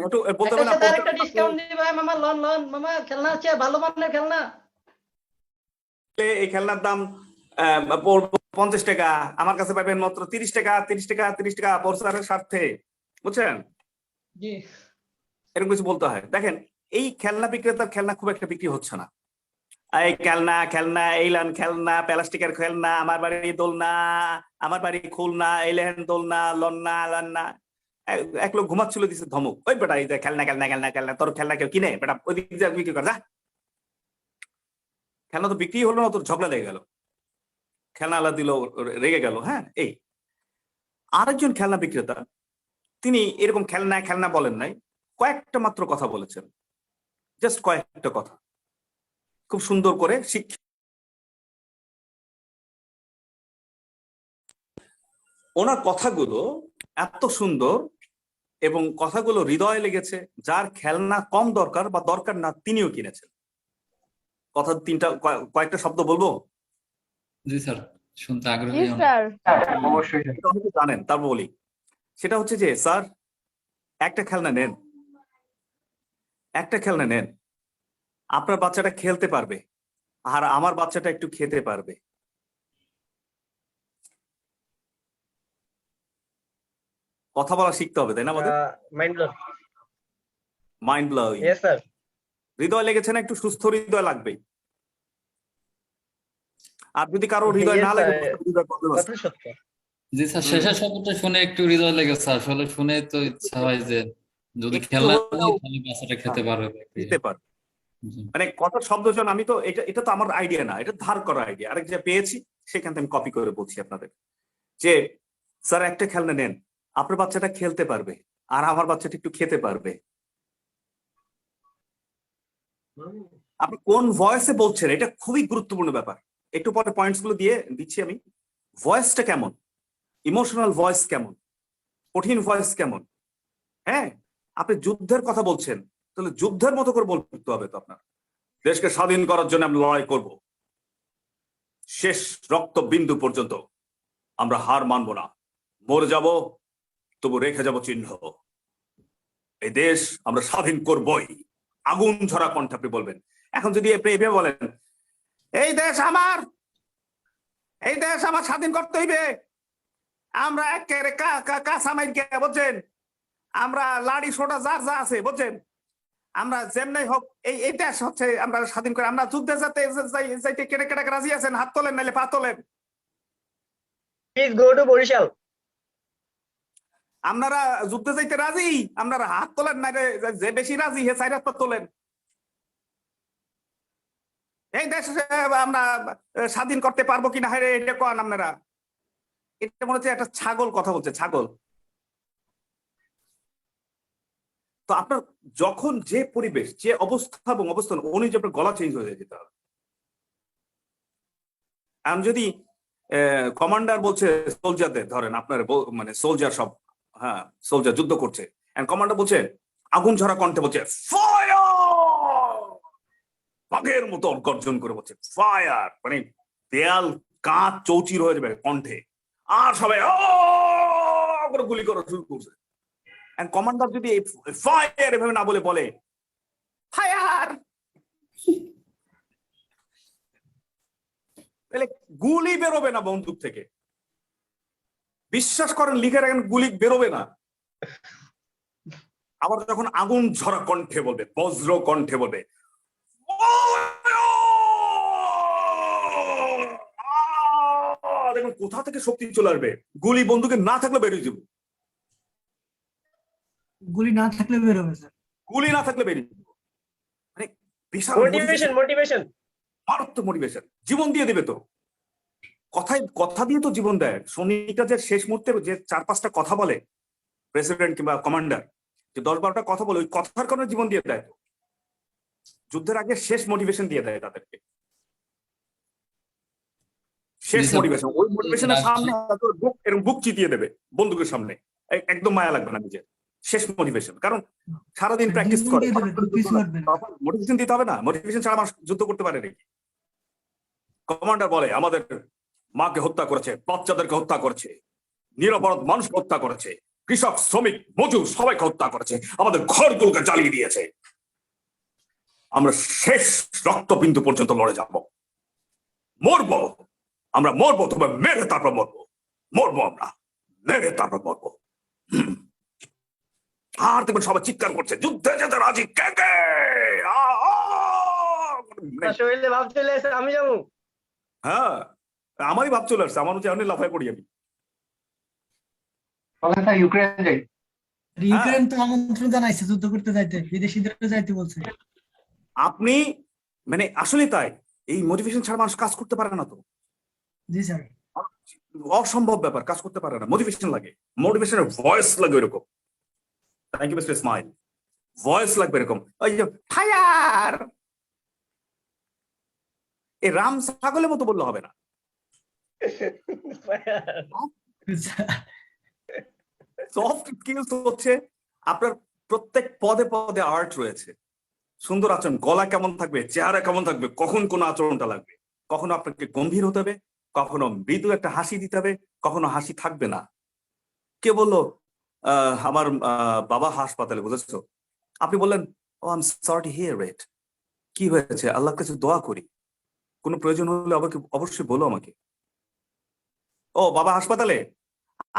একটু বলতে হবে না? একটা ডিসকাউন্ট দিবা মামা, লন লন মামা, খেলনা আছে, ভালো মানের খেলনা। এই খেলনার দাম 50 টাকা, আমার কাছে পাবেন মাত্র 30 টাকা, 30 টাকা, 30 টাকা, প্রচারের স্বার্থে, বুঝছেন? জি, এরকম কিছু বলতে হয়। দেখেন, এই খেলনা বিক্রেতার খেলনা খুব একটা বিক্রি হচ্ছে না। এই খেলনা খেলনা, এইলান খেলনা, প্লাস্টিকের খেলনা, আমার বাড়ি দোলনা, আমার বাড়ি খুলনা, এইলেন দোলনা, লন্না লন্না। এক লোক ঘুমাচ্ছিল, দিচ্ছে ধমক, ওই বেটা এই যে খেলনা খেলনা খেলনা খেলনা, তোর খেলনা কেউ কিনে? বেটা ওই দিক দিয়ে বিক্রি কর, যা। খেলনা তো বিক্রি হলো না, তোর ঝগড়া লেগে গেল। খেলনা দিল, রেগে গেল। হ্যাঁ, এই আরেকজন খেলনা বিক্রেতা, তিনি এরকম খেলনা খেলনা বলেন নাই, কয়েকটা মাত্র কথা বলেছেন, জাস্ট কয়েকটা কথা, খুব সুন্দর করে শিক্ষা। ওনার কথাগুলো এত সুন্দর এবং কথাগুলো হৃদয়ে লেগেছে, যার খেলনা কম দরকার বা দরকার না তিনিও কিনেছেন। কথা তিনটা কয়েকটা শব্দ বলবো? জি স্যার, শুনতে জি আগ্রহী অনেক। স্যার। অবশ্যই এটা অনেকে জানেন, তারপর বলি। সেটা হচ্ছে যে, স্যার একটা খেলনা নেন, একটা খেলনা নেন, আপনার বাচ্চাটা খেলতে পারবে আর আমার বাচ্চাটা একটু খেতে পারবে। কথা বলা শিখতে হবে, তাই না আমাদের? Mind blown. Mind blowing. Yes sir. হৃদয় লেগেছে না? একটু সুস্থ হৃদয় লাগবেই। আর যদি কারো হৃদয় না লাগে, হৃদয় problem আছে। কথা সত্য। জি স্যার, শেষের শব্দটা শুনে একটু হৃদয় লেগেছে, আসলে শুনে তো ইচ্ছা হয় যে যদি একটু খেলনা হলেও নেই তাহলে বাচ্চাটা খেতে পারবে। দিতে পারবে। জি। মানে কথার শব্দ জন, আমি তো এটা তো আমার আইডিয়া না, এটা ধার করা আইডিয়া, আরেক যে পেয়েছি সেখান থেকে আমি কপি করে বলছি আপনাদের যে, স্যার একটা খেলনা নেন, আপনার বাচ্চাটা খেলতে পারবে আর আমার বাচ্চাটা একটু খেতে পারবে। আপনি কোন ভয়েসে বলছেন, এটা খুবই গুরুত্বপূর্ণ ব্যাপার। একটু পরে পয়েন্টস গুলো দিয়ে দিচ্ছি আমি। ভয়েসটা কেমন, ইমোশনাল ভয়েস কেমন, কঠিন ভয়েস কেমন। হ্যাঁ, আপনি যুদ্ধের কথা বলছেন, তাহলে যুদ্ধের মতো করে বলতে হবে তো আপনার। দেশকে স্বাধীন করার জন্য আমরা লড়াই করব, শেষ রক্ত বিন্দু পর্যন্ত আমরা হার মানব না, মরে যাব তবু রেখে যাব চিহ্ন। এই দেশ আমরা স্বাধীন করবই, আগুন ঝরা কণ্ঠে আপনি বলবেন। এখন যদি আপনি এভাবে বলেন, এই দেশ আমার, এই দেশ আমার স্বাধীন করতে হইবে, আমরা একেবারে কাঁচা মাইর গিয়ে, বুঝছেন, আমরা লাড়ি সোটা যার যা আছে, বুঝছেন, আমরা যেমনি হোক এই দেশ হচ্ছে আমরা স্বাধীন করে, আমরা যুদ্ধে যাইতে কেটে কেটে রাজি আছেন? হাত তোলেন, নাইলে পা তোলেন। Please go to Barishal. আপনারা যুদ্ধে যাইতে রাজি, আপনারা হাত তোলেন, নাইলে যে বেশি রাজি হে চার হাত তোলেন। এই দেশ আমরা স্বাধীন করতে পারবো কিনা, হ্যাঁ এটা কন আপনারা। এটা মনে হচ্ছে একটা ছাগল কথা বলছে, ছাগল। তো আপনার যখন যে পরিবেশ, যে অবস্থা এবং অবস্থান অনুযায়ী আপনার গলা চেঞ্জ হয়ে যেতে হবে। আমি যদি কমান্ডার বলছে সোলজারদের, ধরেন আপনার মানে সোলজার সব, হ্যাঁ সোলজার যুদ্ধ করছে, এন্ড কমান্ডার বলছে আগুন ঝরা কণ্ঠে বলছে ফায়ার, বাঘের মতো গর্জন করে বলছে ফায়ার, মানে দেয়াল কাঁচ চৌচির হয়ে যাবে কণ্ঠে, আর সবাই করে গুলি করা শুরু করছে। এন্ড কমান্ডার যদি ফায়ার এভাবে না বলে বলে ফায়ার, তাহলে গুলি বেরোবে না বন্দুক থেকে। বিশ্বাস করেন, লিখে রাখেন, গুলি বেরোবে না। আবার যখন আগুন ঝরা কণ্ঠে বলবে, বজ্র কণ্ঠে বলবে, দেখুন কোথা থেকে শক্তি চলে আসবে। গুলি বন্দুকে না থাকলে বেরিয়ে যাবে, গুলি না থাকলে বের হবে স্যার। গুলি না থাকলে বেরিয়ে যাবে। মানে বিশাল মোটিভেশন, মোটিভেশন, মারাত্মক মোটিভেশন, জীবন দিয়ে দেবে তো। কথা দিয়ে তো জীবন দেয়। সৈনিকটা যে শেষ মুহূর্তে যে 4-5টা কথা বলে, প্রেসিডেন্ট কিংবা কমান্ডার যে 10-12টা কথা বলে, ওই কথার কারণে জীবন দিয়ে দেয়। যুদ্ধের আগে শেষ মোটিভেশন দিয়ে দেয় তাদেরকে, শেষ মোটিভেশন। ওই মোটিভেশনের সামনে এরকম বুক চিতিয়ে দেবে বন্দুকের সামনে, একদম মায়া লাগবে না নিজের। শেষ মোটিভেশন, কারণ সারাদিন প্র্যাকটিস করে। মোটিভেশন দিতে হবে না, মোটিভেশন ছাড়া মানুষ যুদ্ধ করতে পারে নাকি? কমান্ডার বলে আমাদের মাকে হত্যা করেছে, বাচ্চাদেরকে হত্যা করেছে, নিরপরাধ মানুষকে হত্যা করেছে, কৃষক, শ্রমিক, মজুর সবাইকে হত্যা করেছে, আমাদের ঘরগুলোকে জ্বালিয়ে দিয়েছে। আমরা শেষ রক্তবিন্দু পর্যন্ত লড়ে যাব, মরবো, আমরা মরবো, তবে মেরে তারপর মরবো, মরবো আমরা মেরে তারপর মরবো। আর দেখবেন সবাই চিৎকার করছে, যুদ্ধে যেতে রাজি কে কে? শরীরে ভাব চলে এসে আমি যাবো। হ্যাঁ, আমারই ভাব চলে আসছে, আমার হচ্ছে আমি লাফায় পড়ি আমি। ইউক্রেন যাই, ইউক্রেন তো আমন্ত্রণ জানাইছে যুদ্ধ করতে যাইতে, বিদেশিদের যাইতে বলছে। আপনি মানে আসলে তাই, এই মোটিভেশন ছাড়া মানুষ কাজ করতে পারে না তো। জি স্যার। অসম্ভব ব্যাপার, কাজ করতে পারে না, মোটিভেশন লাগে, মোটিভেশনের ভয়েস লাগে এরকম। Thank you mister Smile. Voice লাগবে এরকম, ওই যে ফায়ার, এই রাম ছাগলের মতো বললে হবে না। সফট স্কিলস হচ্ছে আপনার প্রত্যেক পদে পদে আর্ট রয়েছে, সুন্দর আচরণ, গলা কেমন থাকবে, চেহারা কেমন থাকবে, কখন কোন আচরণটা লাগবে, কখনো আপনাকে গম্ভীর হতে হবে, কখনো মৃদু একটা হাসি দিতে হবে, কখনো হাসি থাকবে না। কে বললো আমার বাবা হাসপাতালে, বুঝেছো? আপনি বললেন oh I am sorry to hear it, কি হয়েছে, আল্লাহর কাছে দোয়া করি, কোনো প্রয়োজন হলে আমাকে অবশ্যই বলো আমাকে। ও বাবা হাসপাতালে,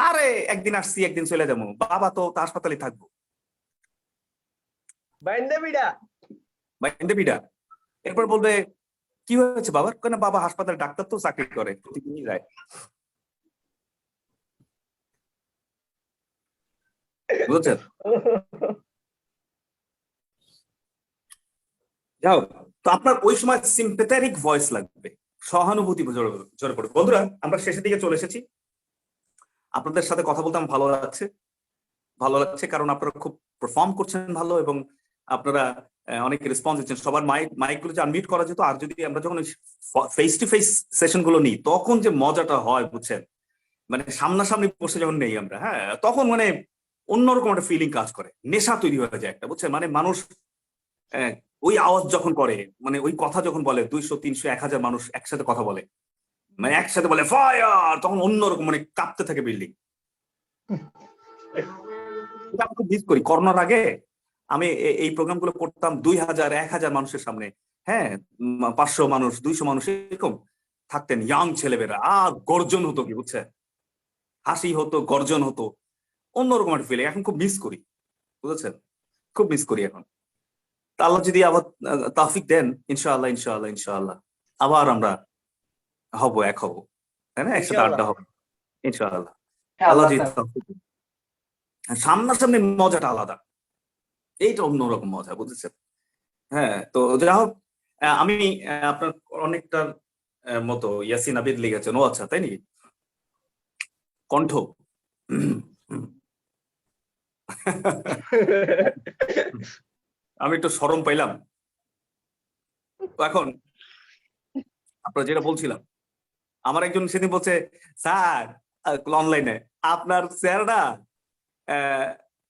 আরে একদিন আসছি একদিন চলে যাবো, বাবা তো হাসপাতালে থাকবো, বাইন্দে বিড়া। এরপর বলবে কি হয়েছে বাবার, কেন বাবা হাসপাতালে ডাক্তার তো চাকরি করে, প্রতিদিনই যায়। বুঝছেন? যাও, তো আপনার ওই সময় সিম্পেথেটিক ভয়েস লাগবে, সহানুভূতি জোরে পড়ে। বন্ধুরা, আমরা শেষের দিকে চলে এসেছি। আপনাদের সাথে কথা বলতে আমার ভালো লাগছে কারণ আপনারা খুব পারফর্ম করছেন ভালো, এবং আপনারা অনেক রেসপন্স দিচ্ছেন। সবার মাইক গুলো যে আনমিউট করা যেত, আর যদি আমরা যখন ফেস টু ফেস সেশন গুলো নিই তখন যে মজাটা হয়, বুঝছেন, মানে সামনাসামনি বসে যখন নেই আমরা, হ্যাঁ, তখন মানে অন্যরকম একটা ফিলিং কাজ করে, নেশা তৈরি হয়ে যায় একটা, বুঝছেন, মানে মানুষ ওই আওয়াজ যখন করে, মানে ওই কথা যখন বলে 200, 300, 1000 মানুষ একসাথে কথা বলে, মানে একসাথে বলে ফায়ার, তখন অন্যরকম মানে কাঁপতে থাকে বিল্ডিং। আমি খুব মিস করি। করোনার আগে আমি এই প্রোগ্রাম গুলো করতাম 2000, 1000 মানুষের সামনে, হ্যাঁ, 500 মানুষ, 200 মানুষ এরকম থাকতেন, ইয়াং ছেলেমেয়েরা, আর গর্জন হতো, কি বুঝছেন, হাসি হতো, গর্জন হতো, অন্যরকম একটা ফিলিং। এখন খুব মিস করি, বুঝেছেন, খুব মিস করি এখন। আল্লাহ যদি আবার তাওফিক দেন, ইনশাআল্লাহ ইনশাআল্লাহ ইনশাআল্লাহ আবার আমরা এক হব, তাই না, একসাথে আড্ডা হবে ইনশাআল্লাহ। আল্লাহ যদি তাওফিক দেন। সামনাসামনি মজাটা আলাদা, এইটা অন্যরকম মজা, বুঝেছেন। হ্যাঁ, তো যা হোক, আমি আপনার অনেকটা মতো ইয়াসিন আবিদ লিখেছেন, ও আচ্ছা, তাই নাকি, কণ্ঠ। আমি একটু শরম পাইলাম। এখন আপনারা যেটা বলছিলাম, আমার একজন সেদিন বলছে, স্যার অনলাইনে আপনার চেহারাটা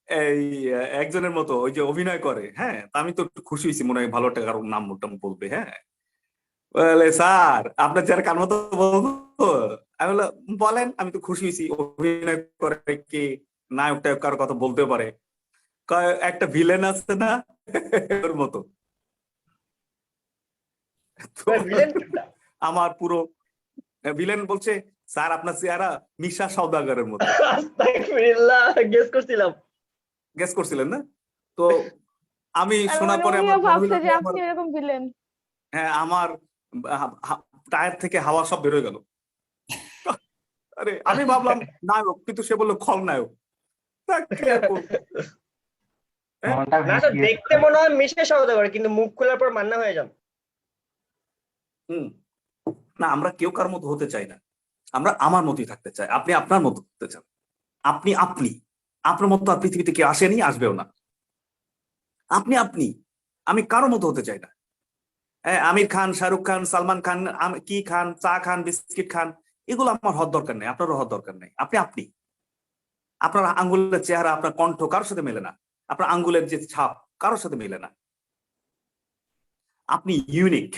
এই একজনের মতো, ওই যে অভিনয় করে, হ্যাঁ, আমি তো একটু খুশি হয়েছি, মনে হয় ভালো একটা কারোর নাম মোটাম বলবে, হ্যাঁ, বলে স্যার আপনার চেহারা কার মতো বলবো, আমি বললাম বলেন, আমি তো খুশি হয়েছি, অভিনয় করে কি নায়ক টায়ক কারো কথা বলতেও পারে, একটা ভিলেন আছে না ওর মতো। আমার পুরো ভিলেন বলছে, স্যার আপনার চেহারা মিশা সওদাগরের মতো। গেস করছিলেন না? তো আমি শোনার পরে আমার ভাবছে যে আপনি এরকম ভিলেন। হ্যাঁ, আমার টায়ার থেকে হাওয়া সব বের হয়ে গেল। আরে আমি ভাবলাম নায়ক, কিন্তু সে বললো খলনায়ক। দেখতে মনে হয় মিশে সওদাগর, কিন্তু মুখ খোলার পর মান্না হয়ে যান। না, আমরা কেউ কার মতো হতে চাই না, আমরা আমার মতোই থাকতে চাই। আপনি আপনার মতো হতে চান, আপনি আপনার মতো আর পৃথিবীতে কেউ আসেনি, আসবেও না। আপনি আমি কারো মতো হতে চাই না। আমির খান, শাহরুখ খান, সালমান খান, কি খান, চা খান, বিস্কিট খান, এগুলো আমার হওয়ার দরকার নেই, আপনারও হওয়ার দরকার নেই। আপনি আপনার আঙ্গুলের চেহারা, আপনার কণ্ঠ কারোর সাথে মেলে না, আপনার আঙ্গুলের যে ছাপ কারোর সাথে মেলে না। আপনি ইউনিক,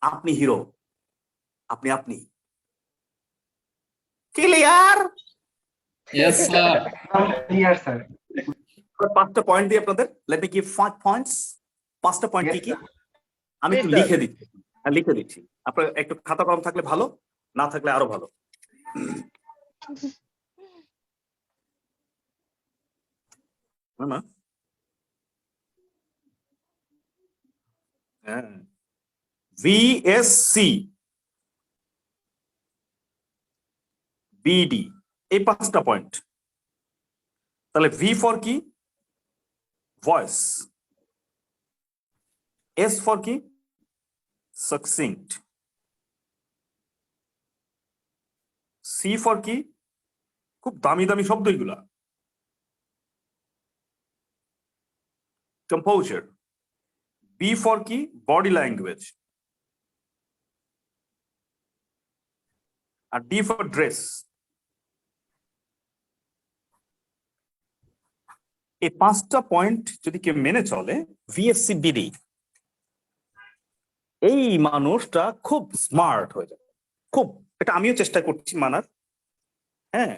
আপনি হিরো, আপনি clear? Yes, sir. Clear sir. 5টা পয়েন্ট দিয়ে আপনাদের, লেট মি গিভ 5 পয়েন্টস। 5টা পয়েন্ট কি আমি একটু লিখে দিচ্ছি, আপনার একটু খাতা কলম থাকলে ভালো, না থাকলে আরো ভালো। VSC BD, এই 5টা পয়েন্ট। তাহলে V ফর কি? ভয়েস। S ফর কি? সাকসিঙ্ক্ট। সি ফর কি? খুব দামি দামি শব্দ এগুলা। কম্পোজার। বি ফর কি? Body language. আর ডি ফর ড্রেস। এই 5টা পয়েন্ট যদি কেউ মেনে চলে, ভিএসসি বিডি, এই মানুষটা খুব স্মার্ট হয়ে যাবে। খুব, এটা আমিও চেষ্টা করছি মানার। হ্যাঁ,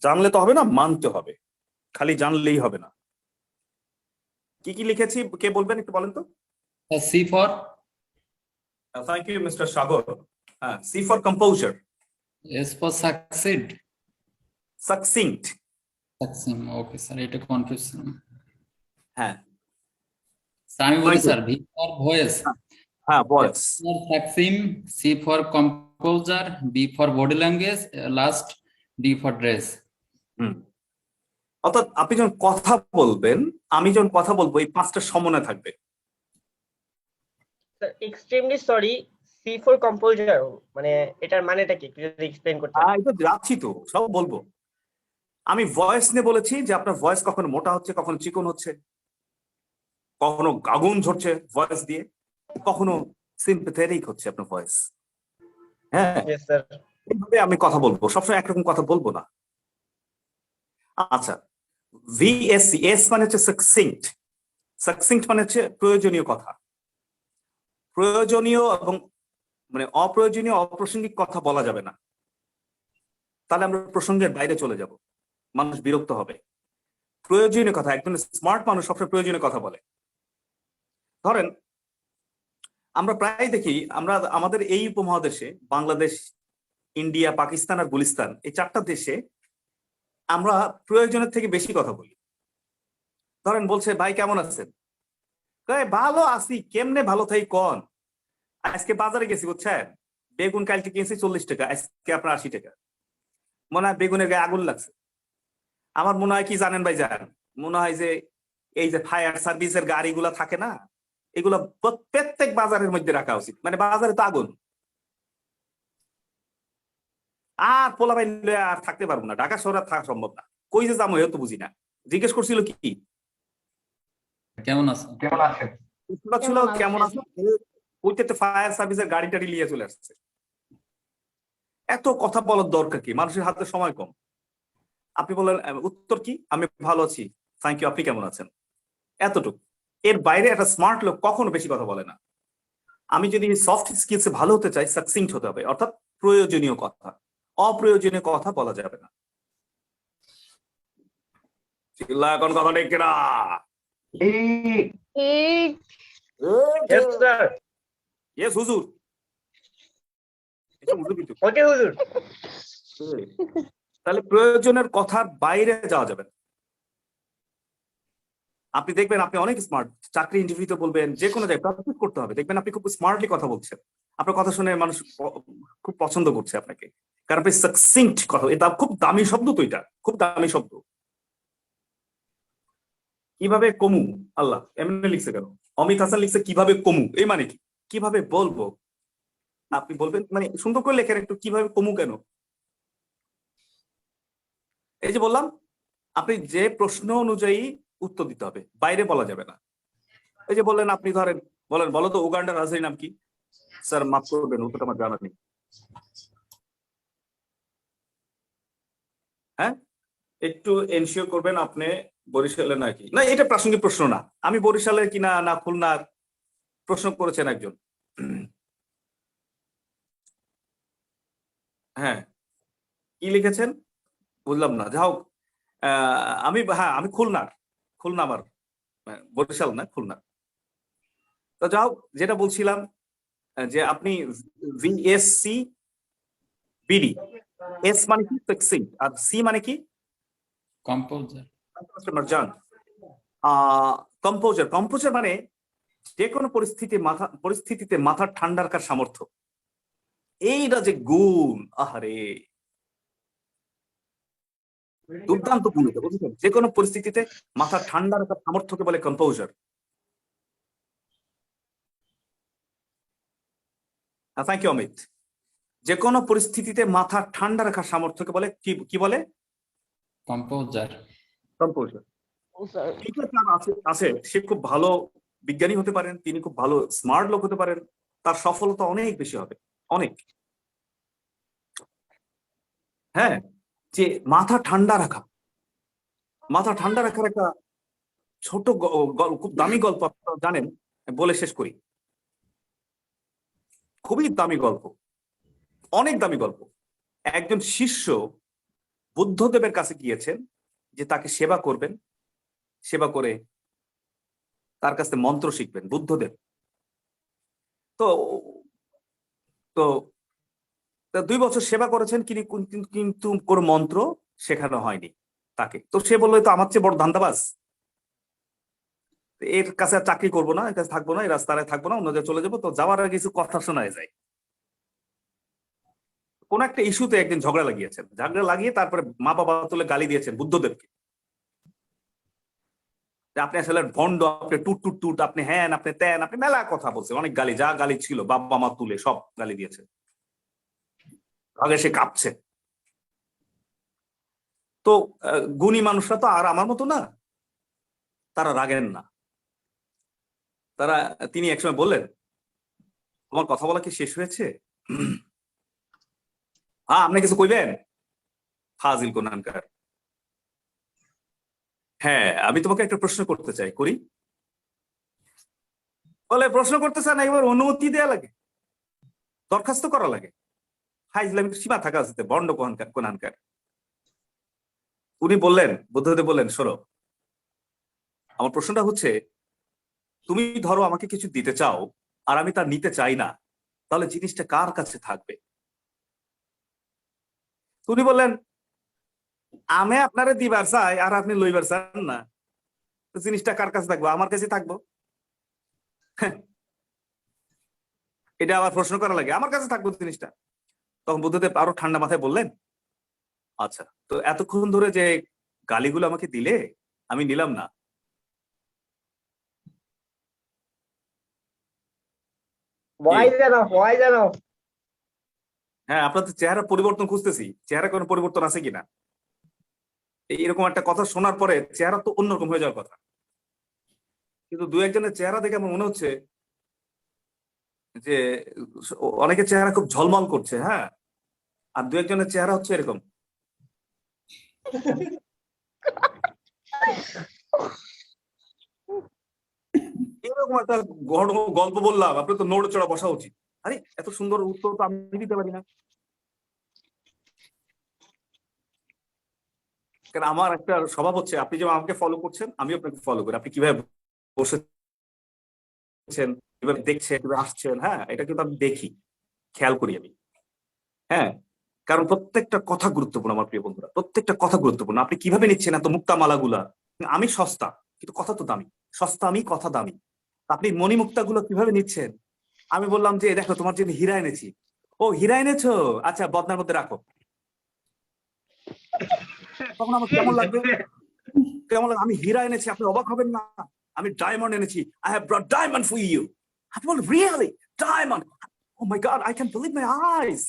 জানলে তো হবে না, মানতে হবে। খালি জানলেই হবে না। কি কি লিখেছি কে বলবেন, একটু বলেন তো। C for thank you Mister Sagar. হ্যাঁ, C for composure. S for succeed. Succinct. সাকসিম, ওকে স্যার, এটা কনফিউশন। হ্যাঁ স্যার আমি বলি Thank you. Sir, V for voice, হ্যাঁ, ভয়েস। সাকসিম, C for composure, B for body language, last D for dress. অর্থাৎ আপনি যখন কথা বলবেন, আমি যখন কথা বলবো, এই 5টা সমন্বয় থাকবে। Sir extremely sorry, C for composer মানে এটার মানেটা কি একটু যদি এক্সপ্লেইন করতেন। এটা যাচ্ছি তো, সব বলবো। আমি ভয়েস নিয়ে বলেছি যে আপনার ভয়েস কখনো মোটা হচ্ছে, কখনো চিকন হচ্ছে, কখনো আগুন ঝরছে ভয়েস দিয়ে, কখনো সিম্পেথেটিক হচ্ছে আপনার ভয়েস। হ্যাঁ, ইয়েস স্যার। এইভাবে আমি কথা বলবো, সবসময় একরকম কথা বলবো না। আচ্ছা, ভিএসসি, এস মানে হচ্ছে সাকসিংক্ট। সাকসিংক্ট মানে হচ্ছে প্রয়োজনীয় কথা। প্রয়োজনীয় এবং মানে অপ্রয়োজনীয়, অপ্রাসঙ্গিক কথা বলা যাবে না, তাহলে আমরা প্রসঙ্গের বাইরে চলে যাব, মানুষ বিরক্ত হবে। প্রয়োজনীয় কথা, একজন স্মার্ট মানুষ সবসময় প্রয়োজনীয় কথা বলে। ধরেন আমরা প্রায় দেখি, আমরা আমাদের এই উপমহাদেশে, বাংলাদেশ, ইন্ডিয়া, পাকিস্তান আর গুলিস্তান, এই 4টা দেশে আমরা প্রয়োজনের থেকে বেশি কথা বলি। ধরেন বলছে, ভাই কেমন আছেন? ভালো আছি, কেমনে ভালো থাই কন? আজকে বাজারে গেছি বুঝছেন, বেগুন কালকে কিনছি 40 টাকা, আজকে আপনার 80 টাকা। মনে হয় বেগুনের গায়ে আগুন লাগছে। আমার মনে হয় কি জানেন ভাই যান, মনে হয় যে এই যে ফায়ার সার্ভিসের গাড়িগুলা থাকে না, এগুলো প্রত্যেক বাজারের মধ্যে রাখা উচিত। মানে বাজারে তো আগুন, আর পোলাপাই আর থাকতে পারবো না, ঢাকা শহরে থাকা সম্ভব না। কই যে যাবো এও তো বুঝি না। জিজ্ঞেস করছিল কি কেমন আছেন? কেমন আছেন? ছিল কেমন আছে, ওইটাতে ফায়ার সার্ভিসের গাড়ি টাড়ি নিয়ে চলে আসছে। এত কথা বলার দরকার কি? মানুষের হাতে সময় কম। আপনি বললেন উত্তর কি? আমি ভালো আছি, থ্যাংক ইউ, আপনি কেমন আছেন? এতটুকু। এর বাইরে একটা স্মার্ট লোক কখনো বেশি কথা বলে না। আমি যদি সফট স্কিলসে ভালো হতে চাই, সাকসিংক্ট হতে হবে, অর্থাৎ প্রয়োজনীয় কথা, অপ্রয়োজনীয় কথা বলা যাবে না। চিল্লা এখন কথা নেই কেনা? Yes sir. ইয়েস হুজুর। ওকে হুজুর। তাহলে প্রয়োজনের কথার বাইরে যাওয়া যাবে না। আপনি দেখবেন আপনি অনেক স্মার্ট, চাকরি ইন্টারভিউতে বলবেন, যে কোনো জায়গায় প্র্যাকটিস করতে হবে, দেখবেন আপনি খুব স্মার্টলি কথা বলছেন, আপনার কথা শুনে মানুষ খুব পছন্দ করছে আপনাকে, কারণ আপনি সাকসিংক্ট কথা। এটা খুব দামি শব্দ তো, এটা খুব দামি শব্দ। কিভাবে কমু, আল্লাহ এমনি লিখছে কেন? অমিত হাসান লিখছে কিভাবে কমু, এই মানে কি? কিভাবে বলবো? আপনি বলবেন, মানে সুন্দর করে লেখেন একটু, কিভাবে কমু কেন? এই যে বললাম, আপনি যে প্রশ্ন অনুযায়ী উত্তর দিতে হবে, বাইরে বলা যাবে না। এই যে বললেন, আপনি ধরেন বলেন, বলো তো উগান্ডার রাজধানীর নাম কি? স্যার মাফ করবেন, উত্তরটা আমার জানা নেই। হ্যাঁ, একটু এনশিওর করবেন আপনি বরিশালের নাকি না। এটা প্রাসঙ্গিক প্রশ্ন না। আমি বরিশালের কিনা না খুলনার প্রশ্ন করেছেন একজন। হ্যাঁ, কি লিখেছেন বুঝলাম না, যা হোক। আমি খুলনার, খুলনা আমার, বরিশাল না, খুলনা। তো যা হোক, যেটা বলছিলাম যে আপনি ভিএসসি বিডি, এস মানে কি? সাকসিংক্ট, আর সি মানে কি? কম্পোজার। মারজান। কম্পোজার। কম্পোজার মানে যে কোনো পরিস্থিতিতে মাথা ঠান্ডা রাখার সামর্থ্য। এইটা যে গুণ, আহারে দুর্দান্ত গুণ এটা, বুঝেছেন? যে কোনো পরিস্থিতিতে মাথা ঠান্ডা রাখার সামর্থ্যকে বলে কম্পোজার। Thank you Amit. যে কোনো পরিস্থিতিতে মাথা ঠান্ডা রাখার সামর্থ্যকে বলে কি বলে? কম্পোজার। কম্পোজার। ঠিক আছে, সে খুব ভালো বিজ্ঞানী হতে পারেন, তিনি খুব ভালো স্মার্ট লোক হতে পারেন, তার সফলতা অনেক বেশি হবে, অনেক। হ্যাঁ, যে মাথা ঠান্ডা রাখার একটা ছোট খুব দামি গল্প আপনারা জানেন, বলে শেষ করি। খুবই দামি গল্প, অনেক দামি গল্প। একজন শিষ্য বুদ্ধদেবের কাছে গিয়েছেন যে তাকে সেবা করবেন, সেবা করে তার কাছে মন্ত্র শিখবেন। বুদ্ধদেব তো তো 2 বছর সেবা করেছেন, কিন্তু কোন মন্ত্র শেখানো হয়নি তাকে। তো সে বললো তো আমার চেয়ে বড় ধান্দাবাজ, এর কাছে আর চাকরি করবো না, এর কাছে থাকবো না, এই রাস্তায় থাকবো না, অন্য জায়গায় চলে যাবো। তো যাওয়ার আগে কিছু কথা শোনায় যায়। কোন একটা ইস্যুতে একদিন ঝগড়া লাগিয়ে তারপরে মা বাবা তুলে গালি দিয়েছেন বুদ্ধদেবকে, আপনি আসলে ভণ্ড, আপনি টুট, আপনি হ্যান, আপনি ত্যান, আপনি মেলা কথা বলছেন, অনেক গালি, যা গালি ছিল বাবা মা তুলে সব গালি দিয়েছে। আগে সে কাঁপছে। তো গুণী মানুষরা তো আর আমার মতো না, তারা রাগেন না। তিনি একসময় বললেন, তোমার কথা বলা কি শেষ হয়েছে? হ্যাঁ, আপনি কিছু কইবেন? ফাজিল কোনহানকার। হ্যাঁ, আমি তোমাকে একটা প্রশ্ন করতে চাই, করি? বলে প্রশ্ন করতে চান, একবার অনুমতি দেয়া লাগে, দরখাস্ত করা লাগে। হাই ইসলামিক সীমা থাকা আছে, বন্ড কোনহানকার। উনি বললেন, বুদ্ধদেব বললেন, শোনো, আমার প্রশ্নটা হচ্ছে, তুমি ধরো আমাকে কিছু দিতে চাও আর আমি তা নিতে চাই না, তাহলে জিনিসটা কার কাছে থাকবে? উনি বললেন, আমি আপনারে দিবার চাই আর আপনি লইবার চান না, জিনিসটা কার কাছে থাকবো? আমার কাছে থাকবো। এটা আবার প্রশ্ন করা লাগে, আমার কাছে থাকবো জিনিসটা। তখন বুদ্ধদেব আরো ঠান্ডা মাথায় বললেন, আচ্ছা, তো এতক্ষণ ধরে যে গালিগুলো আমাকে দিলে আমি নিলাম না, হ্যাঁ, আপনাদের চেহারা পরিবর্তন খুঁজতেছি, চেহারা কোনো পরিবর্তন আছে কিনা। এরকম একটা কথা শোনার পরে চেহারা তো অন্যরকম হয়ে যাওয়ার কথা, কিন্তু 2-1 জনের চেহারা দেখে আমার মনে হচ্ছে যে অনেকের চেহারা খুব ঝলমল করছে, হ্যাঁ, আর 2-1 জনের চেহারা হচ্ছে এরকম। এরকম একটা গল্প বললাম, আপনি তো নড়ে চড়া বসা উচিত। আরে এত সুন্দর উত্তর তো আমি দিতে পারি না, কারণ আমার একটা স্বভাব হচ্ছে, আপনি যেমন আমাকে ফলো করছেন আমি আপনাকে ফলো করি। আপনি কিভাবে বসেছেন, কিভাবে দেখছেন, কিভাবে আসছেন, হ্যাঁ, এটা কিন্তু আমি দেখি, খেয়াল করি আমি। হ্যাঁ, কারণ প্রত্যেকটা কথা গুরুত্বপূর্ণ আমার প্রিয় বন্ধুরা, প্রত্যেকটা কথা গুরুত্বপূর্ণ। আপনি কিভাবে নিচ্ছেন এত মুক্তামালাগুলা? আমি সস্তা কিন্তু কথা তো দামি, সস্তা আমি, কথা দামি। আপনি মণিমুক্তাগুলো কিভাবে নিচ্ছেন? আমি বললাম যে দেখো তোমার জন্য হীরা এনেছি। ও, হীরা এনেছো, আচ্ছা বদনার মধ্যে রাখো। তখন আমার কেমন লাগবে? আমি হীরা এনেছি, আপনি অবাক হবেন না। আমি ডায়মন্ড এনেছি, I have brought diamond for you. আপনি বলেন, really diamond? Oh my god, I can believe my eyes.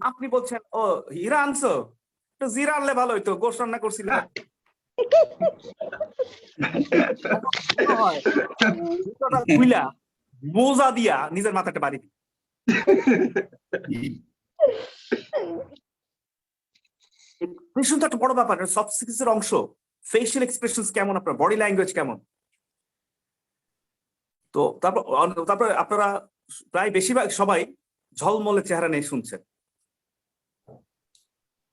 আপনি বলছেন, ও হীরা আনছো, তো জিরা আনলে ভালো হইতো, গোশ রান্না করছিলাম। মোজা দিয়া নিজের মাথাটা বাড়ি দিই। ভীষণ তো একটা বড় ব্যাপার, সফট স্কিলসের অংশ। ফেশিয়াল এক্সপ্রেশনস কেমন, আপনার বডি ল্যাঙ্গুয়েজ কেমন। তো তারপর আপনারা প্রায় বেশিরভাগ সবাই ঝলমলে চেহারা নিয়ে শুনছেন,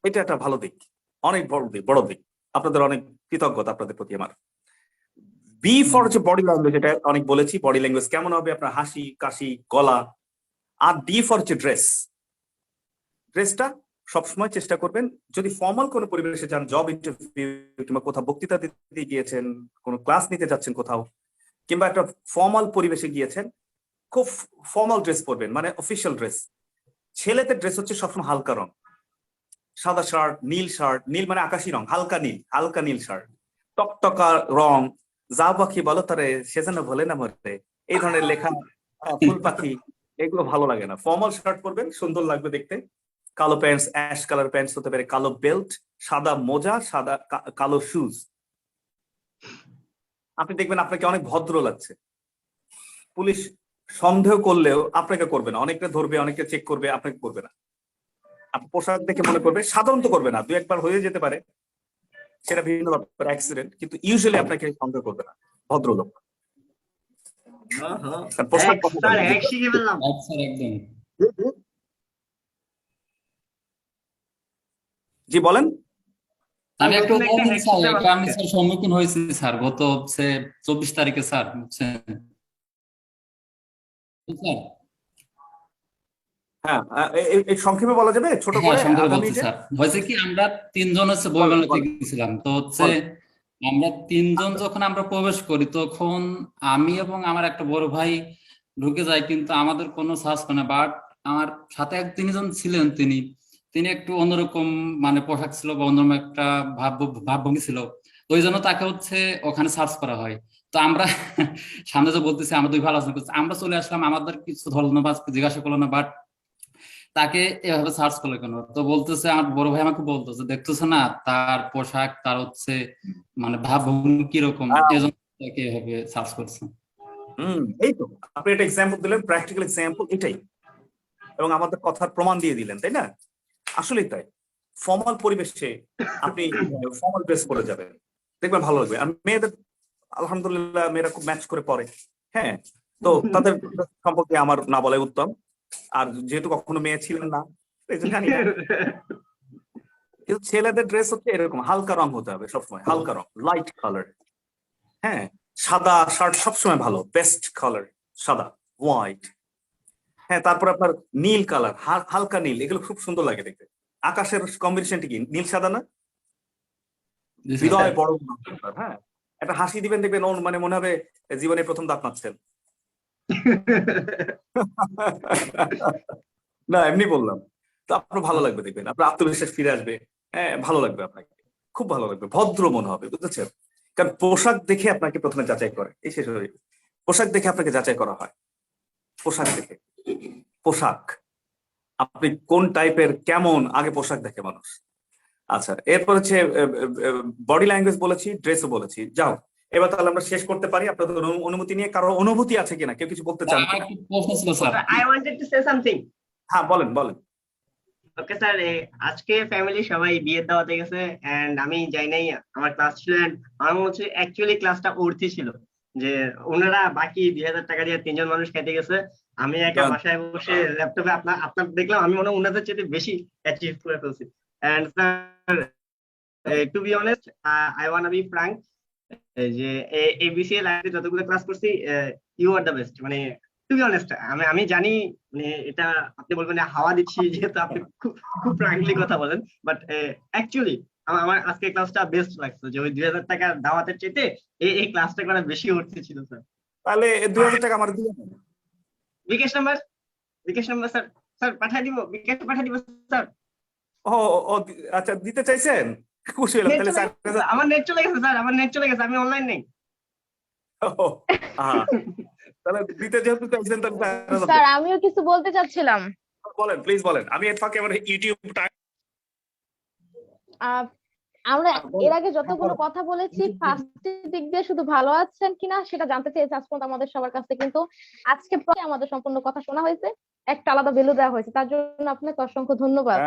এটা একটা ভালো দিক, অনেক বড় দিক। আপনাদের অনেক কৃতজ্ঞতা আপনাদের প্রতি আমার। বি ফর হচ্ছে বডি ল্যাঙ্গুয়েজ, এটা অনেক বলেছি, বডি ল্যাঙ্গুয়েজ কেমন হবে, আপনার হাসি কাশি গলা। আর ডি ফর হচ্ছে ড্রেস। ড্রেসটা সবসময় চেষ্টা করবেন, যদি ফর্মাল কোনো পরিবেশে যান, জব ইন্টারভিউ কিংবা কোথাও বক্তৃতা দিতে গিয়েছেন, কোনো ক্লাস নিতে যাচ্ছেন কোথাও, কিংবা একটা ফর্মাল পরিবেশে গিয়েছেন, খুব ফর্মাল ড্রেস পরবেন, মানে অফিসিয়াল ড্রেস। ছেলেদের ড্রেস হচ্ছে সবসময় হালকা রং, সাদা শার্ট, নীল মানে আকাশি রং, হালকা নীল শার্ট, টকটকা রং, যা পাখি বলো তারে সে যেন বলে না মরে, এই ধরনের লেখা, ফুল পাখি, এগুলো ভালো লাগে না। ফর্মাল শার্ট পরবেন, সুন্দর লাগবে দেখতে। কালো প্যান্টস, অ্যাশ কালার প্যান্টস হতে পারে, কালো বেল্ট, সাদা মোজা, সাদা কালো শুজ। আপনি দেখবেন আপনাকে অনেক ভদ্র লাগছে। পুলিশ সন্দেহ করলেও আপনাকে করবে না, অনেকে ধরবে, অনেকে চেক করবে, আপনাকে করবে না। আপনি পোশাক দেখে মনে করবে, সাধারণত করবে না, 2-1 বার হয়ে যেতে পারে, সেটা বিভিন্ন ব্যাপার, অ্যাক্সিডেন্ট, কিন্তু ইউজুয়ালি আপনাকে সন্দেহ করবে না, ভদ্রলোক। কারণ পোশাক কথা স্যার বলে। এক শিখে ফেললাম। আচ্ছা, একদম। জি বলেন। আমি একটু নতুন একটা বলতে hack চাই, শিখতে এটা আমি পারছি। স্যার সম্মুখীন হয়েছি স্যার, গত হচ্ছে 24 তারিখে স্যার, বুঝছেন স্যার? হ্যাঁ, এই সংক্ষেপে বলা যাবে, ছোট হ্যাঁ, করে সংক্ষেপে আগামী বলছি যে স্যার। হয়েছে কি, আমরা 3 জন হচ্ছে বলেন, বইমেলাতে বলেন, গেছিলাম। তো হচ্ছে বলেন। আমরা 3 জন যখন আমরা প্রবেশ করি, তখন আমি এবং আমার একটা বড় ভাই ঢুকে যাই, কিন্তু আমাদের কোনো সাহস করে না। বাট আমার সাথে এক 3 জন ছিলেন, তিনি একটু অন্যরকম মানে পোশাক ছিল বা অন্যরকম একটা ভাবভঙ্গি ছিল, তো ওই জন্য তাকে হচ্ছে ওখানে সার্চ করা হয়। তো আমরা সামনে যে বলতেছি, আমরা 2 ভাই আলোচনা করছি, আমরা চলে আসলাম, আমাদের কিছু ধরলো না বা জিজ্ঞাসা করলো না, বাট তাকে এভাবে সার্চ করলো কেন? তো বলতেছে, আমার বড় ভাই আমাকে বলতেছে, দেখতেছে না তার পোশাক, তার হচ্ছে মানে ভাবভঙ্গি কিরকম, এজন্য তাকে এভাবে সার্চ করছে। এই তো আপনি একটা এক্সাম্পল দিলেন, প্র্যাকটিক্যাল এক্সাম্পল এটাই, এবং আমাদের কথার প্রমাণ দিয়ে দিলেন, তাই না? আসলেই তাই। ফর্মাল পরিবেশে আপনি ফর্মাল ড্রেস পরে যাবেন, দেখবেন ভালো লাগবে। আর মেয়েদের আলহামদুলিল্লাহ মেয়েরা খুব ম্যাচ করে পরে। হ্যাঁ, তো তাদের সম্পর্কে আমার না বলাই উত্তম। আর যেহেতু কখনো মেয়ে ছিলেন না, এই জন্য জানি না। কিন্তু ছেলেদের ড্রেস হচ্ছে এরকম, হালকা রং হতে হবে সবসময়, হালকা রং, লাইট কালার। হ্যাঁ, সাদা শার্ট সবসময় ভালো, বেস্ট কালার সাদা, হোয়াইট। হ্যাঁ, তারপর আপনার নীল কালার, হালকা নীল, এগুলো খুব সুন্দর লাগে দেখতে। আকাশের কম্বিনেশনটি কি নীল সাদা না? জি স্যার। হৃদয় বড় আপনার। হ্যাঁ, একটা হাসি দিবেন, দেখবেন মানে মনে হবে জীবনে প্রথম দাঁত মারছেন। না, এমনি বললাম। তো আপনার ভালো লাগবে, দেখবেন আপনার আত্মবিশ্বাস ফিরে আসবে। হ্যাঁ, ভালো লাগবে আপনাকে, খুব ভালো লাগবে, ভদ্র মনে হবে, বুঝেছেন? কারণ পোশাক দেখে আপনাকে প্রথমে যাচাই করে, এই শেষ হয়ে পোশাক দেখে আপনাকে যাচাই করা হয়। পোশাক দেখে, পোশাক আপনি কোন টাইপের, কেমন, আগে পোশাক দেখে মানুষ। আচ্ছা, এরপর হচ্ছে বডি ল্যাঙ্গুয়েজ বলেছি, ড্রেসও বলেছি। যাও, এবার তাহলে আমরা শেষ করতে পারি। আপনাদের অনুমতি নিয়ে কারো অনুভূতি আছে কিনা, কেউ কিছু বলতে চান আমার কিনা? একটু প্রশ্ন ছিল sir. I wanted to say something. হ্যাঁ, বলেন বলেন। ওকে স্যার, আজকে ফ্যামিলি সবাই বিয়ের দাওয়াতে গেছে এন্ড আমি যাই নাই, আমার ক্লাস ছিল and আমার মনে হচ্ছে অ্যাকচুয়ালি ক্লাসটা অর্থি ছিল, যে ওনারা বাকি 2000 টাকা দিয়ে 3 জন মানুষ খেতে গেছে, আমি একা বাসায় বসে ল্যাপটপে আপনার দেখলাম, আমি মনে হয় ওনাদের চেয়ে বেশি অ্যাচিভ করে ফেলছি। And sir, to be honest, I wanna be frank, যে এবিসিএ লাইফে যতগুলো ক্লাস করছি, ইউ আর দ্য বেস্ট। মানে টু বি অনেস্ট, আমি জানি, মানে এটা আপনি বলবেন যে হাওয়া দিচ্ছি, যেহেতু আপনি খুব খুব ফ্র্যাঙ্কলি কথা বলেন, বাট অ্যাকচুয়ালি আমার আজকে ক্লাসটা বেস্ট লাগছে, যে ওই 2000 টাকা দাওয়াতের চাইতে এই ক্লাসটা করা বেশি অর্থ ছিল স্যার। তাহলে 2000 টাকা আমার দিয়ে দেন। বিকাশ নাম্বার স্যার, স্যার পাঠিয়ে দিব, বিকাশ পাঠিয়ে দিব স্যার। ও ও, আচ্ছা, দিতে চাইছেন, খুশি হলাম। তাহলে আমার নেট চলে গেছে স্যার, আমার নেট চলে গেছে, আমি অনলাইন নেই। তাহলে দিতে যেহেতু চাইছেন, তাহলে স্যার আমিও কিছু বলতে চাচ্ছিলাম। বলেন, প্লিজ বলেন। আমি এর ফাঁকে আমার ইউটিউব আমরা এর আগে যতগুলো কথা বলেছি, ফার্স্টের দিক দিয়ে শুধু ভালো আছেন কিনা সেটা জানতে চেয়েছি আজ পর্যন্ত আমাদের সবার কাছে, কিন্তু আজকে আমাদের সম্পূর্ণ কথা শোনা হয়েছে, একটা আলাদা ভ্যালু দেওয়া হয়েছে, তার জন্য আপনাকে অসংখ্য ধন্যবাদ।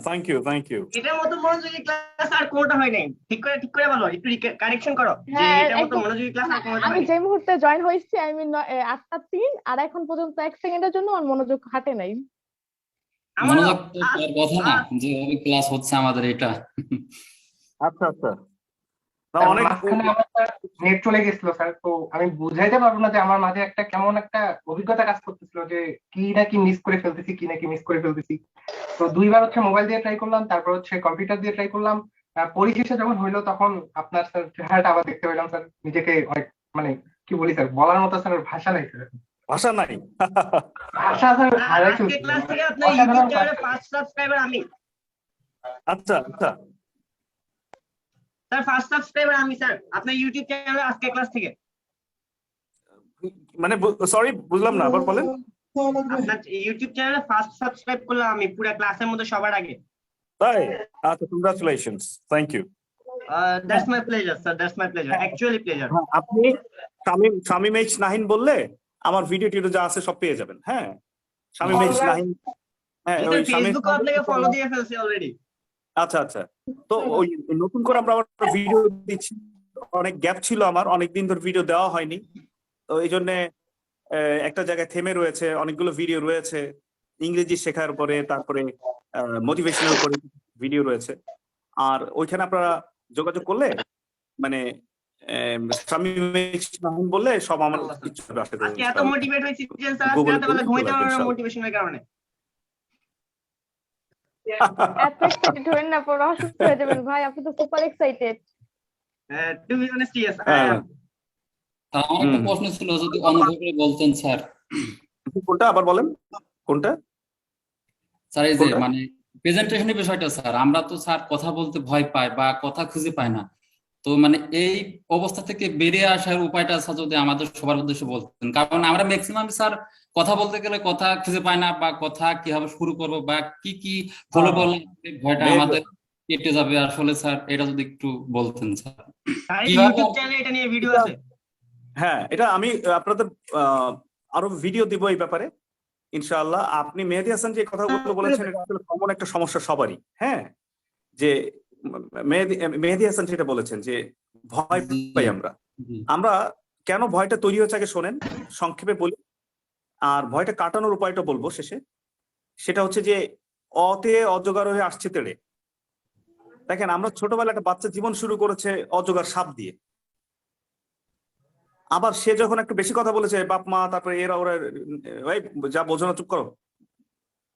Thank you, thank you. এটার মতো মনোযোগী ক্লাস আর কোনটা হয় নাই, ঠিক করে বলো, একটু কারেকশন করো, যে হ্যাঁ, এটার মতো মনোযোগী ক্লাস আর কোনটা আমি হয় যে মুহূর্তে জয়েন হয়েছি, I mean 8টা 3, আর এখন পর্যন্ত 1 সেকেন্ডের জন্য আমার মনোযোগ হাটে নাই। মনোযোগ তো তার কথা না, যে ওই ক্লাস হচ্ছে আমাদের এটা। আচ্ছা আচ্ছা, নেট চলে গেছিল স্যার, তো আমি বুঝাইতে পারবো না যে আমার মাঝে একটা কেমন একটা অভিজ্ঞতা কাজ করতেছিল, যে কি নাকি মিস করে ফেলতেছি। তো 2 বার হচ্ছে মোবাইল দিয়ে ট্রাই করলাম, তারপর হচ্ছে কম্পিউটার দিয়ে ট্রাই করলাম। পরিশেষে যখন হইলো, তখন আপনার স্যার চেহারাটা আবার দেখতে পেলাম স্যার, নিজেকে অনেক, মানে কি বলি স্যার, বলার মতো স্যার ভাষা নাই স্যার, ভাষা নাই। ভাষা স্যার হারাই আজকে ফেলছি। ক্লাস থেকে আপনার ইউটিউব চ্যানেলে 5 সাবস্ক্রাইবার আমি। আচ্ছা আচ্ছা, স্যার 5 সাবস্ক্রাইবার আমি স্যার, আপনার ইউটিউব চ্যানেলে আজকে ক্লাস থেকে। মানে সরি, বুঝলাম না, আবার বলেন। আপনার ইউটিউব চ্যানেলে ফার্স্ট সাবস্ক্রাইব করলাম আমি পুরো ক্লাসের মধ্যে সবার আগে। তাই? আচ্ছা, congratulations, thank you. That's my pleasure sir, that's my pleasure, actually pleasure. আপনি শামীম এইচ নাহিন বললে আমার ভিডিও টিডিও যা আছে সব পেয়ে যাবেন। হ্যাঁ, শামীম এইচ নাহিন। হ্যাঁ, ওই শামীম। ফেসবুকে আপনাকে ফলো দিয়ে ফেলছি অলরেডি। আচ্ছা আচ্ছা, তো ওই নতুন করে আমরা আবার ভিডিও দিচ্ছি, অনেক গ্যাপ ছিল আমার, অনেকদিন ধরে ভিডিও দেওয়া হয়নি, তো এই জন্য একটা জায়গায় থেমে রয়েছে, অনেকগুলো ভিডিও রয়েছে ইংরেজি শেখার পরে, তারপরে মোটিভেশনাল করে ভিডিও রয়েছে। আর ওইখানে আপনারা যোগাযোগ করলে মানে শামীম এইচ নাহিন বললে সব আমার কিছু আসে। আজকে এত মোটিভেট হয়েছি যে স্যার আজকে রাতে বেলা ঘুমাইতে পারবো না মোটিভেশনের কারণে। এত এক্সাইটেড হবেন না, পরে অসুস্থ হয়ে যাবেন ভাই, আপনি তো super excited. To be honest, yes. আমার একটা প্রশ্ন ছিল, যদি অনুভব করে বলতেন স্যার। কোনটা আবার বলেন? কোনটা স্যার এই যে মানে প্রেজেন্টেশনের বিষয়টা স্যার, আমরা তো স্যার কথা বলতে ভয় পাই বা কথা খুঁজে পাই না, তো মানে এই অবস্থা থেকে বেরিয়ে আসার উপায়টা স্যার যদি আমাদের সবার উদ্দেশ্যে বলতেন, কারণ আমরা ম্যাক্সিমাম স্যার কথা বলতে গেলে কথা খুঁজে পাই না, বা কথা কিভাবে শুরু করবো বা কি কি ফলো করলে ভয়টা আমাদের কেটে যাবে আসলে স্যার, এটা যদি একটু বলতেন স্যার। ইউটিউব চ্যানেলে এটা নিয়ে ভিডিও আছে। হ্যাঁ, এটা আমি আপনাদের আরো ভিডিও দিব এই ব্যাপারে ইনশাআল্লাহ। আপনি মেহেদী হাসান যে কথাগুলো বলেছেন এটা আসলে কমন একটা সমস্যা সবারই। হ্যাঁ, যে মেহেদী হাসান যেটা বলেছেন যে ভয় পাই আমরা কেন ভয়টা তৈরি হচ্ছে আগে শোনেন, সংক্ষেপে বলি, আর ভয়টা কাটানোর উপায়টা বলবো শেষে। সেটা হচ্ছে যে অতে অজগার হয়ে আসছে তেড়ে। দেখেন, আমরা ছোটবেলায় একটা বাচ্চা জীবন শুরু করেছে অজগার সাপ দিয়ে, আবার সে যখন একটু বেশি কথা বলেছে বাপ মা, তারপরে এরা ওরা যা বোঝো না চুপ করো,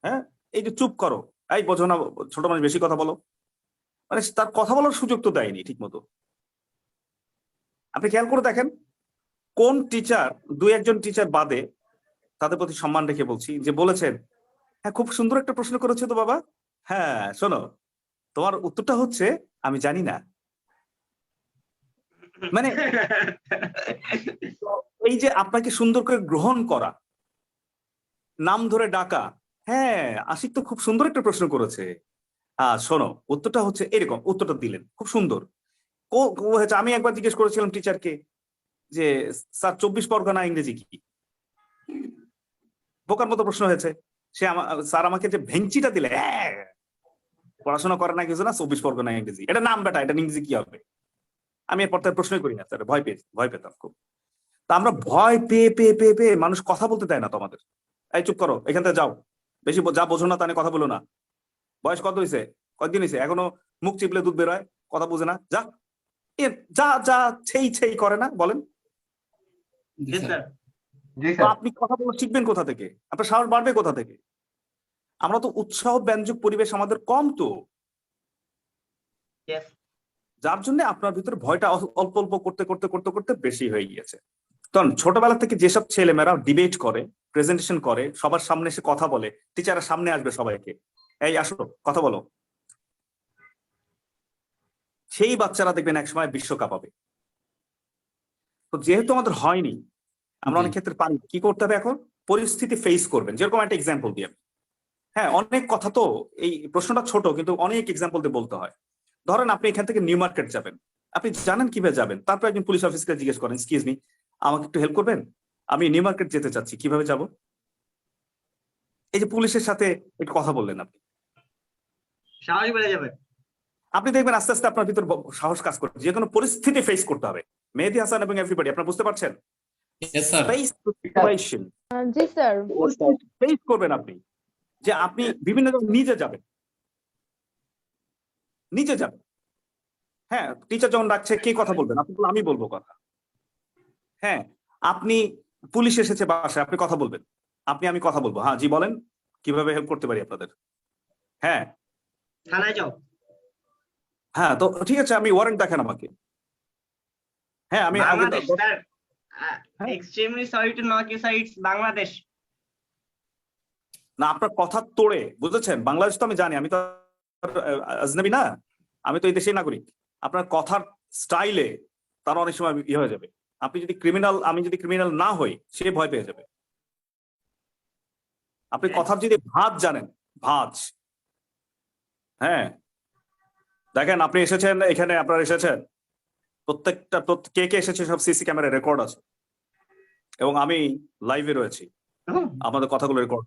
হ্যাঁ এই যে চুপ করো, এই বোঝো না ছোট মানুষ বেশি কথা বলো, মানে তার কথা বলার সুযোগ তো দেয়নি ঠিক মতো। আপনি খেয়াল করে দেখেন কোন টিচার, দুই একজন টিচার বাদে, তাদের প্রতি সম্মান রেখে বলছি, যে বলেছেন হ্যাঁ খুব সুন্দর একটা প্রশ্ন করেছো তো বাবা, হ্যাঁ শোনো তোমার উত্তরটা হচ্ছে আমি জানি না। মানে এই যে আপনাকে সুন্দর করে গ্রহণ করা, নাম ধরে ডাকা, হ্যাঁ আশিক তো খুব সুন্দর একটা প্রশ্ন করেছে, শোনো উত্তরটা হচ্ছে এরকম, উত্তরটা দিলেন খুব সুন্দর। আমি একবার জিজ্ঞেস করেছিলাম টিচারকে যে স্যার 24 পরগনা ইংরেজি কি, বোকার মতো প্রশ্ন হয়েছে। সে স্যার আমাকে যে ভেঞ্চিটা দিলে, পড়াশোনা করে না কিছু না, 24 পরগনা ইংরেজি, এটা নাম বেটা, এটা ইংরেজি কি হবে? আমি এরপর তার প্রশ্নই করি না স্যার, ভয় পেতাম খুব। তা আমরা ভয় পেয়ে পেয়ে পেয়ে পেয়ে মানুষ কথা বলতে দেয় না তো আমাদের। এই চুপ করো, এখান থেকে যাও, বেশি যা বোঝো না তা নিয়ে কথা বলো না। বয়স কত হয়েছে, কতদিন হয়েছে, এখনো মুখ চিপলে দুধ বেরোয়, কথা বুঝে না, যা যা যা ছেই করে না, বলেন আপনি কথা বলা শিখবেন কোথা থেকে? আপনার সাহস বাড়বে কোথা থেকে? আমরা তো উৎসাহ ব্যঞ্জক পরিবেশ আমাদের কম, তো যার জন্য আপনার ভিতরে ভয়টা অল্প অল্প করতে করতে করতে করতে বেশি হয়ে গিয়েছে। কারণ ছোটবেলা থেকে যেসব ছেলেমেয়েরা ডিবেট করে, প্রেজেন্টেশন করে, সবার সামনে এসে কথা বলে, টিচারের সামনে আসবে সবাইকে, এই আসো কথা বলো, সেই বাচ্চারা দেখবেন একসময় বিশ্বকাপ হবে। তো যেহেতু আমাদের হয়নি, আমরা অনেক ক্ষেত্রে পারি, কি করতে হবে এখন? পরিস্থিতি ফেস করবেন। যেরকম একটা এক্সাম্পল দিয়ে, হ্যাঁ অনেক কথা তো, এই প্রশ্নটা ছোট কিন্তু অনেক এক্সাম্পল দিয়ে বলতে হয়। ধরেন আপনি এখান থেকে নিউ মার্কেট যাবেন, আপনি জানেন কিভাবে যাবেন, তারপর একজন পুলিশ অফিসারকে জিজ্ঞেস করেন, এক্সকিউজ মি আমাকে একটু হেল্প করবেন, আমি নিউ মার্কেট যেতে চাচ্ছি, কিভাবে যাব? এই যে পুলিশের সাথে একটু কথা বললেন, আপনি স্বাভাবিক বেড়ে যাবে। আপনি দেখবেন আস্তে আস্তে আপনার ভিতর সাহস কাজ করবে, যে কোনো পরিস্থিতি ফেস করতে হবে। মেহেদী হাসান এবং এভরিবডি, আপনারা বুঝতে পারছেন? জি স্যার, ফেস করবেন আপনি, যে আপনি বিভিন্ন নিজে যাবেন, হ্যাঁ টিচার যখন ডাকছে কে কথা বলবেন? আপনি বলবেন আমি বলবো কথা। হ্যাঁ আপনি পুলিশ এসেছে বাসায়, আপনি কথা বলবেন, আমি কথা বলবো, হ্যাঁ জি বলেন কিভাবে হেল্প করতে পারি আপনাদের? হ্যাঁ থানায় যাও। হ্যাঁ তো ঠিক আছে, আমি ওয়ারেন্ট দেখেন আমাকে। হ্যাঁ আমি Bangladesh sir, extremely sorry to knock you sir, it's Bangladesh. না আপনার কথা তোড়ে, বুঝেছেন? বাংলাদেশ তো আমি জানি, আমি তো আজনবী না, আমি তো এই দেশের নাগরিক। আপনার কথার স্টাইলে তার অনেক সময় ইয়ে হয়ে যাবে। আপনি যদি ক্রিমিনাল, আমি যদি ক্রিমিনাল না হই, সে ভয় পেয়ে যাবে। আপনি কথার যদি ভাঁজ জানেন, ভাঁজ, হ্যাঁ দেখেন আপনি এসেছেন এখানে, আপনারা এসেছেন প্রত্যেকটা কে কে এসেছে সব সিসি ক্যামেরা রেকর্ড আছে, এবং আমি লাইভে রয়েছি, আমাদের কথাগুলো রেকর্ড।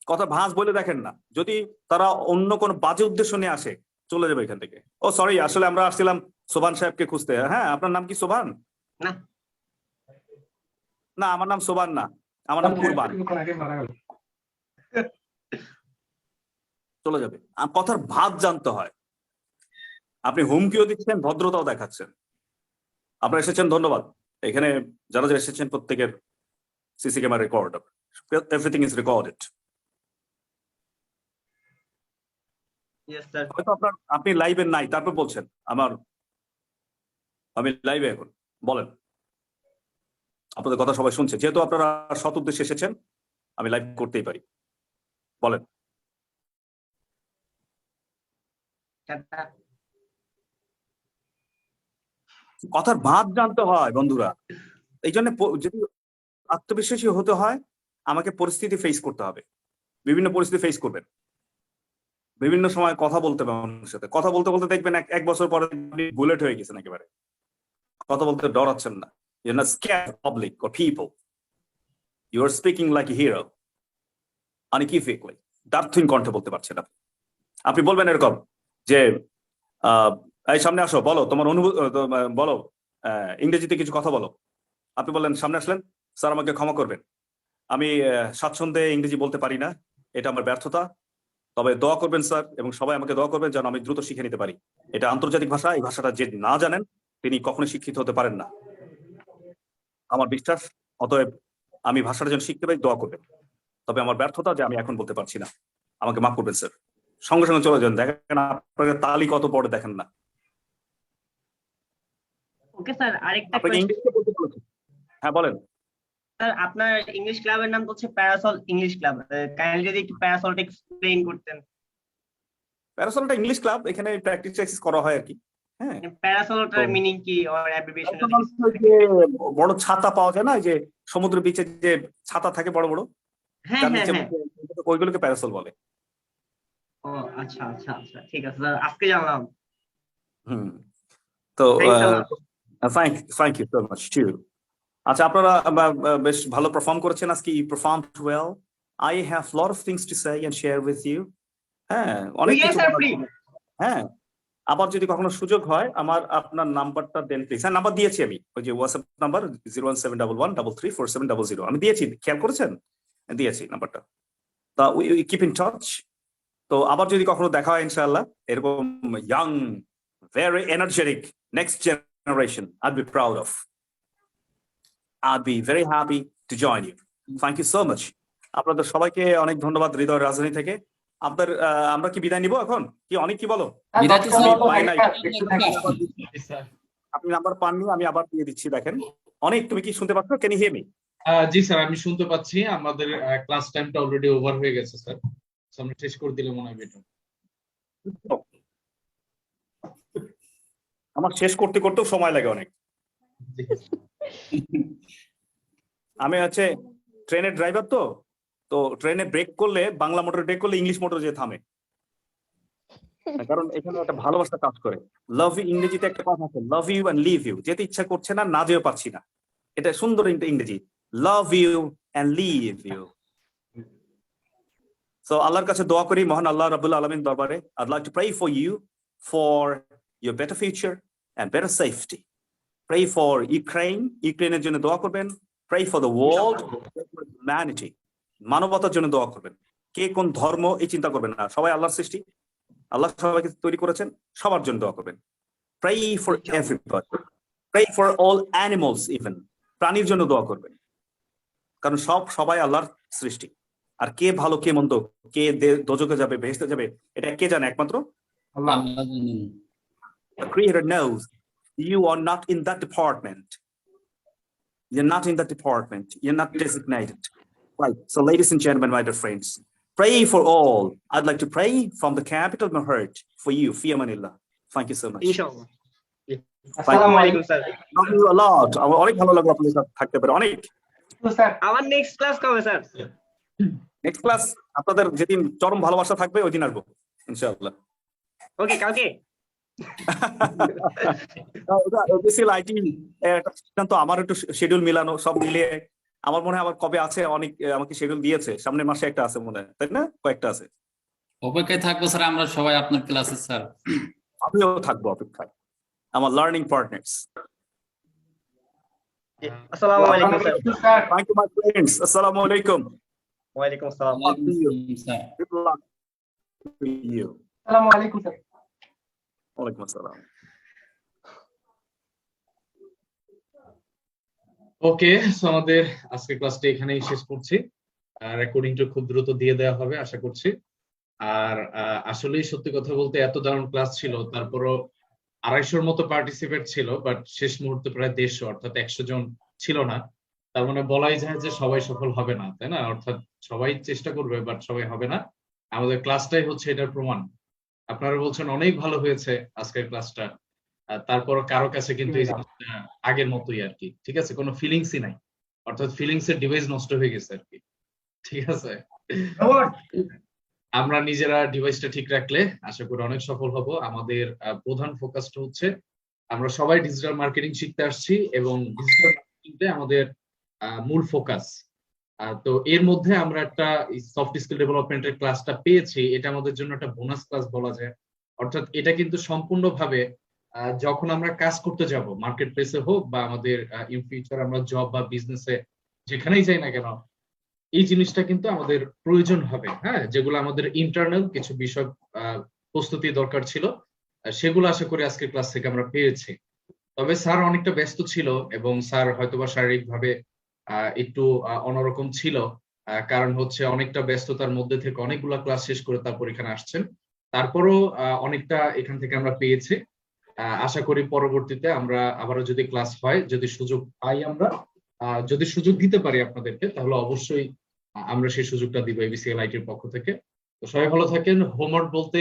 কথা ভাঁজ বলে দেখেন না, যদি তারা অন্য কোনো বাজে উদ্দেশ্য নিয়ে আসে চলে যাবে এখান থেকে। ও সরি, আসলে আমরা আসছিলাম সোভান সাহেবকে খুঁজতে। হ্যাঁ, আপনার নাম কি সোভান? না। না, আমার নাম সোভান না, আমার নাম কুরবান। চলে যাবে। কথার ভাঁজ জানতে হয়। আপনি হুমকিও দিচ্ছেন, ভদ্রতাও দেখাচ্ছেন। আপনারা এসেছেন, ধন্যবাদ। এখানে যারা যারা এসেছেন প্রত্যেকের CC camera record, everything is recorded. Yes sir. হয়তো আপনি লাইভে নাই, তারপর বলছেন আমি লাইভে এখন। বলেন, আপনাদের কথা সবাই শুনছে, যেহেতু আপনারা সৎ উদ্দেশ্যে এসেছেন, আমি লাইভ করতেই পারি। বলেন। কথার ভাঁজ জানতে হয় বন্ধুরা। এই জন্য যদি আত্মবিশ্বাসী হতে হয়, আমাকে পরিস্থিতি ফেস করতে হবে। বিভিন্ন পরিস্থিতি ফেস করবেন, বিভিন্ন সময় কথা বলতে হবে মানুষের সাথে। কথা বলতে বলতে দেখবেন এক বছর পরে আপনি বুলেট হয়ে গেছেন, একেবারে কথা বলতে ডরাচ্ছেন না। You're not scared of public or people. You are speaking like a hero. Unequivocally, ডার্থিন কণ্ঠে বলতে পারছেন আপনি। আপনি বলবেন এরকম যে এই সামনে আসো, বলো তোমার অনুভূতি, বলো ইংরেজিতে কিছু কথা বলো। আপনি বললেন, সামনে আসলেন, স্যার আমাকে ক্ষমা করবেন, আমি স্বাচ্ছন্দ্যে ইংরেজি বলতে পারি না, এটা আমার ব্যর্থতা, তবে দোয়া করবেন স্যার, এবং সবাই আমাকে দোয়া করবেন যেন আমি দ্রুত শিখে নিতে পারি। এটা আন্তর্জাতিক ভাষা, এই ভাষাটা যে না জানেন তিনি কখনোই শিক্ষিত হতে পারেন না, আমার বিশ্বাস। অতএব আমি ভাষাটা যেন শিখতে পারি, দোয়া করবেন। তবে আমার ব্যর্থতা যে আমি এখন বলতে পারছি না, আমাকে মাফ করবেন স্যার। সঙ্গে সঙ্গে চলে যান, দেখেন আপনাকে তালি কত পড়ে, দেখেন না। ওকে স্যার, আরেকটা আপনাকে ইংলিশে বলতে বলেছি। হ্যাঁ বলেন। স্যার, আপনার ইংলিশ ক্লাবের নাম হচ্ছে প্যারাসল ইংলিশ ক্লাব। কাইন্ডলি যদি একটু প্যারাসলটা এক্সপ্লেইন করতেন। প্যারাসলটা ইংলিশ ক্লাব, এখানে প্র্যাকটিস করা হয় আর কি। হ্যাঁ, প্যারাসলটার মিনিং কি অর অ্যাব্রিভিয়েশন? বড় ছাতা পাওয়া যায় না, যে সমুদ্র বিচে যে ছাতা থাকে বড় বড়, হ্যাঁ যার হ্যাঁ নিচে হ্যাঁ। ওইগুলোকে প্যারাসল বলে। ও আচ্ছা আচ্ছা আচ্ছা, ঠিক আছে স্যার, আজকে জানলাম। তো Thanks thank you so much too. আচ্ছা, আপনারা বেশ ভালো পারফর্ম করেছেন আজকে। You performed well. I have lot of things to say and share with you. হ্যাঁ, অনেক Yes, কিছু sir, বলার please. ছিল। হ্যাঁ, আবার যদি কখনো সুযোগ হয়, আপনার নাম্বারটা দেন প্লিজ। হ্যাঁ, নাম্বার দিয়েছি আমি, ওই যে হোয়াটসঅ্যাপ নাম্বার 01711334700 আমি দিয়েছি, খেয়াল করেছেন? দিয়েছি নাম্বারটা। তা উই কিপ ইন টাচ। তো আবার যদি কখনো দেখা হয় ইনশাআল্লাহ, এরকম young, very energetic next generation, I'd be proud of. I'd be very happy to join you. Thank you so much. আপনাদের সবাইকে অনেক ধন্যবাদ হৃদয় রাজধানী থেকে। আমরা কি বিদায় নিব এখন? কি অনেক কি বলো? বিদায় তো স্যার পাই নাই। আপনি নাম্বার পাননি, আমি আবার দিয়ে দিচ্ছি, দেখেন। অনেক, তুমি কি শুনতে পাচ্ছ? Can you hear me? জি স্যার, আমি শুনতে পাচ্ছি। আমাদের ক্লাস টাইমটা অলরেডি ওভার হয়ে গেছে স্যার, আমরা শেষ করে দিলে মনে হয় বেটার। আমার শেষ করতে করতেও সময় লাগে অনেক। আমি হচ্ছে ট্রেনের ড্রাইভার, তো ট্রেনে ব্রেক করলে, বাংলা মোটর ব্রেক করলে ইংলিশ মোটর যে থামে, কারণ এখানে একটা ভালোবাসা কাজ করে। লাভ ইউ, ইংরেজিতে একটা কথা আছে, love you and leave you. যেতে ইচ্ছা করছে না, না যেও পাচ্ছি না, এটা সুন্দর ইংরেজি, love you and leave you. So আল্লাহর কাছে দোয়া করি, মহান আল্লাহ রাব্বুল আলামিন দরবারে, I'd like to pray for you for your better future and better safety. Pray for Ukraine, ইউক্রেনের জন্য দোয়া করবেন। Pray for the world, humanity, মানবতার জন্য দোয়া করবেন। কে কোন ধর্ম এই চিন্তা করবেন না, সবাই আল্লাহর সৃষ্টি, আল্লাহ সবাইকে তৈরি করেছেন, সবার জন্য দোয়া করবেন। Pray for everybody. Pray for all animals even. প্রাণীর জন্য দোয়া করবেন, কারণ সবাই আল্লাহর সৃষ্টি। আর কে ভালো কে মন্দ, কে দোজখে যাবে বেহেশতে যাবে, এটা কে জানে? একমাত্র আল্লাহ জানেন। The Creator knows. You are not in that department. You're not in that department. You're not designated. Right. So, ladies and gentlemen, my dear friends, pray for all. I'd like to pray from the capital of my heart for you, Fi Amanillah. Thank you so much. ইনশাআল্লাহ। আসসালামু আলাইকুম sir. Thank you a lot. আমার অনেক ভালো লাগলো আপনাদের সাথে থাকতে পেরে, অনেক। স্যার, আমার নেক্সট ক্লাস কবে স্যার? নেক্সট ক্লাস আপনাদের যেদিন চরম ভালোবাসা থাকবে ওই দিন আসবো ইনশাআল্লাহ। ওকে, কালকে আইটি একটা সিদ্ধান্ত, আমার একটু শিডিউল মিলানো, সব মিলিয়ে আমার মনে হয় আবার কবে আছে, অনেক আমাকে শিডিউল দিয়েছে, সামনের মাসে একটা আছে মনে হয়, তাই না? কয়েকটা আছে। অপেক্ষায় থাকবো স্যার আমরা সবাই আপনার ক্লাসে স্যার। আমিও থাকবো অপেক্ষায়, আমার লার্নিং পার্টনার্স। আসসালামু আলাইকুম sir. Thank you my friends, আসসালামু আলাইকুম। ওয়ালাইকুম আসসালাম। ওয়ালাইকুম আসসালাম, sir. Good luck to you. আসসালামু আলাইকুম স্যার। ওয়ালাইকুম আসসালাম। ওকে, সো আমাদের আজকের ক্লাসটা এখানেই শেষ করছি। রেকর্ডিংটা খুব দ্রুত দিয়ে দেওয়া হবে আশা করছি। আর আসলেই সত্যি কথা বলতে এত দারুণ ক্লাস ছিল, তারপরও 250-র মতো পার্টিসিপেট ছিল, বাট শেষ মুহূর্তে প্রায় 150, অর্থাৎ 100 জন ছিল না। তার মানে বলাই যায় যে সবাই সফল হবে না, তাই না? অর্থাৎ সবাই চেষ্টা করবে বাট সবাই হবে না। আমাদের ক্লাসটাই হচ্ছে এটার প্রমাণ। আপনারা বলছেন অনেক ভালো হয়েছে আজকের ক্লাসটা, তারপরও কারো কাছে কিন্তু এই জিনিসটা আগের মতোই আর কি, ঠিক আছে, কোনো ফিলিংসই নাই, অর্থাৎ ফিলিংস এর ডিভাইস নষ্ট হয়ে গেছে আর কি, ঠিক আছে। আমরা নিজেরা ডিভাইসটা ঠিক রাখলে আশা করি অনেক সফল হব। আমাদের প্রধান ফোকাসটা হচ্ছে আমরা সবাই ডিজিটাল মার্কেটিং শিখতে আসছি এবং ডিজিটাল মার্কেটিংতে আমাদের মূল ফোকাস। তো এর মধ্যে আমরা একটা সফট স্কিল ডেভেলপমেন্টের ক্লাসটা পেয়েছি, এটা আমাদের জন্য একটা বোনাস ক্লাস বলা যায়। অর্থাৎ এটা কিন্তু সম্পূর্ণভাবে যখন আমরা কাজ করতে যাব, মার্কেট প্লেসে হোক বা আমাদের ইন ফিউচার আমরা জব বা বিজনেসে যেখানেই যাই না কেন, এই জিনিসটা কিন্তু আমাদের প্রয়োজন হবে। হ্যাঁ, যেগুলো আমাদের ইন্টারনাল কিছু বিষয় প্রস্তুতি দরকার ছিল, সেগুলো আশা করি আজকের ক্লাস থেকে আমরা পেয়েছি। তবে স্যার অনেকটা ব্যস্ত ছিল এবং স্যার হয়তোবা শারীরিকভাবে একটু অন্যরকম ছিল, কারণ হচ্ছে অনেকটা ব্যস্ততার মধ্যে থেকে অনেকগুলো ক্লাস শেষ করে তারপর এখানে আসছেন। তারপরও অনেকটা এখান থেকে আমরা পেয়েছি। আশা করি পরবর্তীতে আমরা আবারও যদি ক্লাস হয়, যদি সুযোগ পাই, আমরা যদি সুযোগ দিতে পারি আপনাদেরকে, তাহলে অবশ্যই আমরা সেই সুযোগটা দিব এবিসিএল আইটির পক্ষ থেকে। তো সবাই ভালো থাকেন। হোমওয়ার্ক বলতে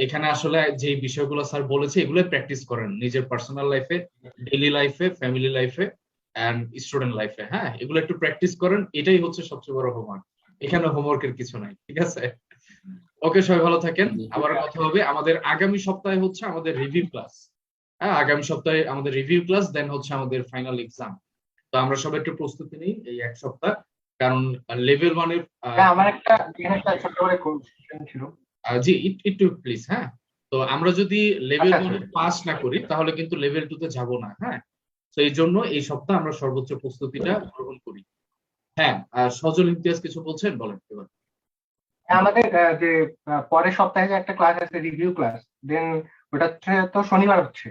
এখানে আসলে যে বিষয়গুলো স্যার বলেছে এগুলো প্র্যাকটিস করেন নিজের পার্সোনাল লাইফে, ডেইলি লাইফে, ফ্যামিলি লাইফে এন্ড স্টুডেন্ট লাইফে। হ্যাঁ, এগুলো একটু প্র্যাকটিস করেন, এটাই হচ্ছে সবচেয়ে বড় হোমওয়ার্ক। এখানে হোমওয়ার্কের কিছু নাই, ঠিক আছে? ওকে, সবাই ভালো থাকেন, আবার কথা হবে। আমাদের আগামী সপ্তাহে হচ্ছে আমাদের রিভিউ ক্লাস। হ্যাঁ, আগামী সপ্তাহে আমাদের রিভিউ ক্লাস, দেন হচ্ছে আমাদের ফাইনাল এক্সাম। তো আমরা সবাই একটু প্রস্তুতি নিই এই এক সপ্তাহ, কারণ লেভেল 1 এর আমার একটা ছোট করে কোশ্চেন ছিল। জি, একটু প্লিজ। হ্যাঁ, তো আমরা যদি লেভেল 1 এ পাস না করি তাহলে কিন্তু লেভেল 2 তে যাব না। হ্যাঁ, তো এই জন্য এই সপ্তাহ আমরা সর্বোচ্চ প্রস্তুতিটা গ্রহণ করি। হ্যাঁ, সজল ইমতিয়াজ কিছু বলছেন, বলেন এবার। আমাদের যে পরের সপ্তাহে যে একটা ক্লাস আছে রিভিউ ক্লাস, দেন ওটা হচ্ছে তো শনিবার হচ্ছে,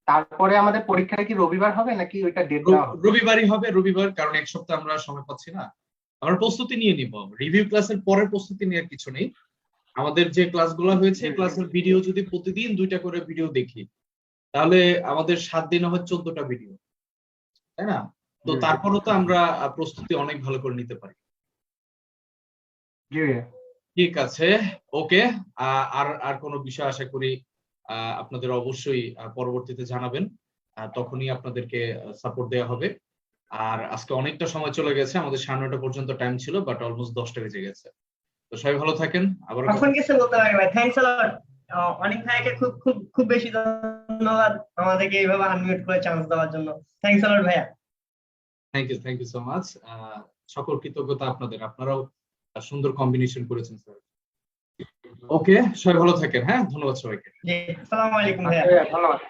তারপরে আমাদের পরীক্ষাটা কি রবিবার হবে নাকি ওইটা ডেট দেওয়া হবে? রবিবারই হবে, রবিবার, কারণ এক সপ্তাহ আমরা সময় পাচ্ছি না। আমরা প্রস্তুতি নিয়ে নিব, রিভিউ ক্লাসের পরের প্রস্তুতি নেওয়ার কিছু নেই। আমাদের যে ক্লাসগুলো হয়েছে ক্লাসের ভিডিও যদি প্রতিদিন 2টা করে ভিডিও দেখি, তাহলে আমাদের 7 দিনে হয় 14টা ভিডিও, তাই না? তো তারপরও তো আমরা প্রস্তুতি অনেক ভালো করে নিতে পারি। ঠিক আছে, ওকে। আর কোনো বিষয় আশা করি আপনাদের অবশ্যই পরবর্তীতে জানাবেন, তখনই আপনাদেরকে সাপোর্ট দেওয়া হবে। আর আজকে অনেকটা সময় চলে গেছে, আমাদের 9:30 পর্যন্ত টাইম ছিল, বাট অলমোস্ট 10টা বেজে গেছে। তো সবাই ভালো থাকেন। আবার কখন গেছে বলতে পারি ভাই। থ্যাঙ্কস আ লট। অনেক ভাইকে খুব খুব খুব বেশি ধন্যবাদ আমাদেরকে এইভাবে আনমিউট করে চান্স দেওয়ার জন্য। থ্যাঙ্কস আ লট ভাইয়া। Thank you so much. সকল কৃতজ্ঞতা আপনাদের, আপনারাও সুন্দর কম্বিনেশন করেছেন স্যার। ওকে, সবাই ভালো থাকেন। হ্যাঁ, ধন্যবাদ সবাইকে। জি, আসসালামু আলাইকুম ভাইয়া। ধন্যবাদ।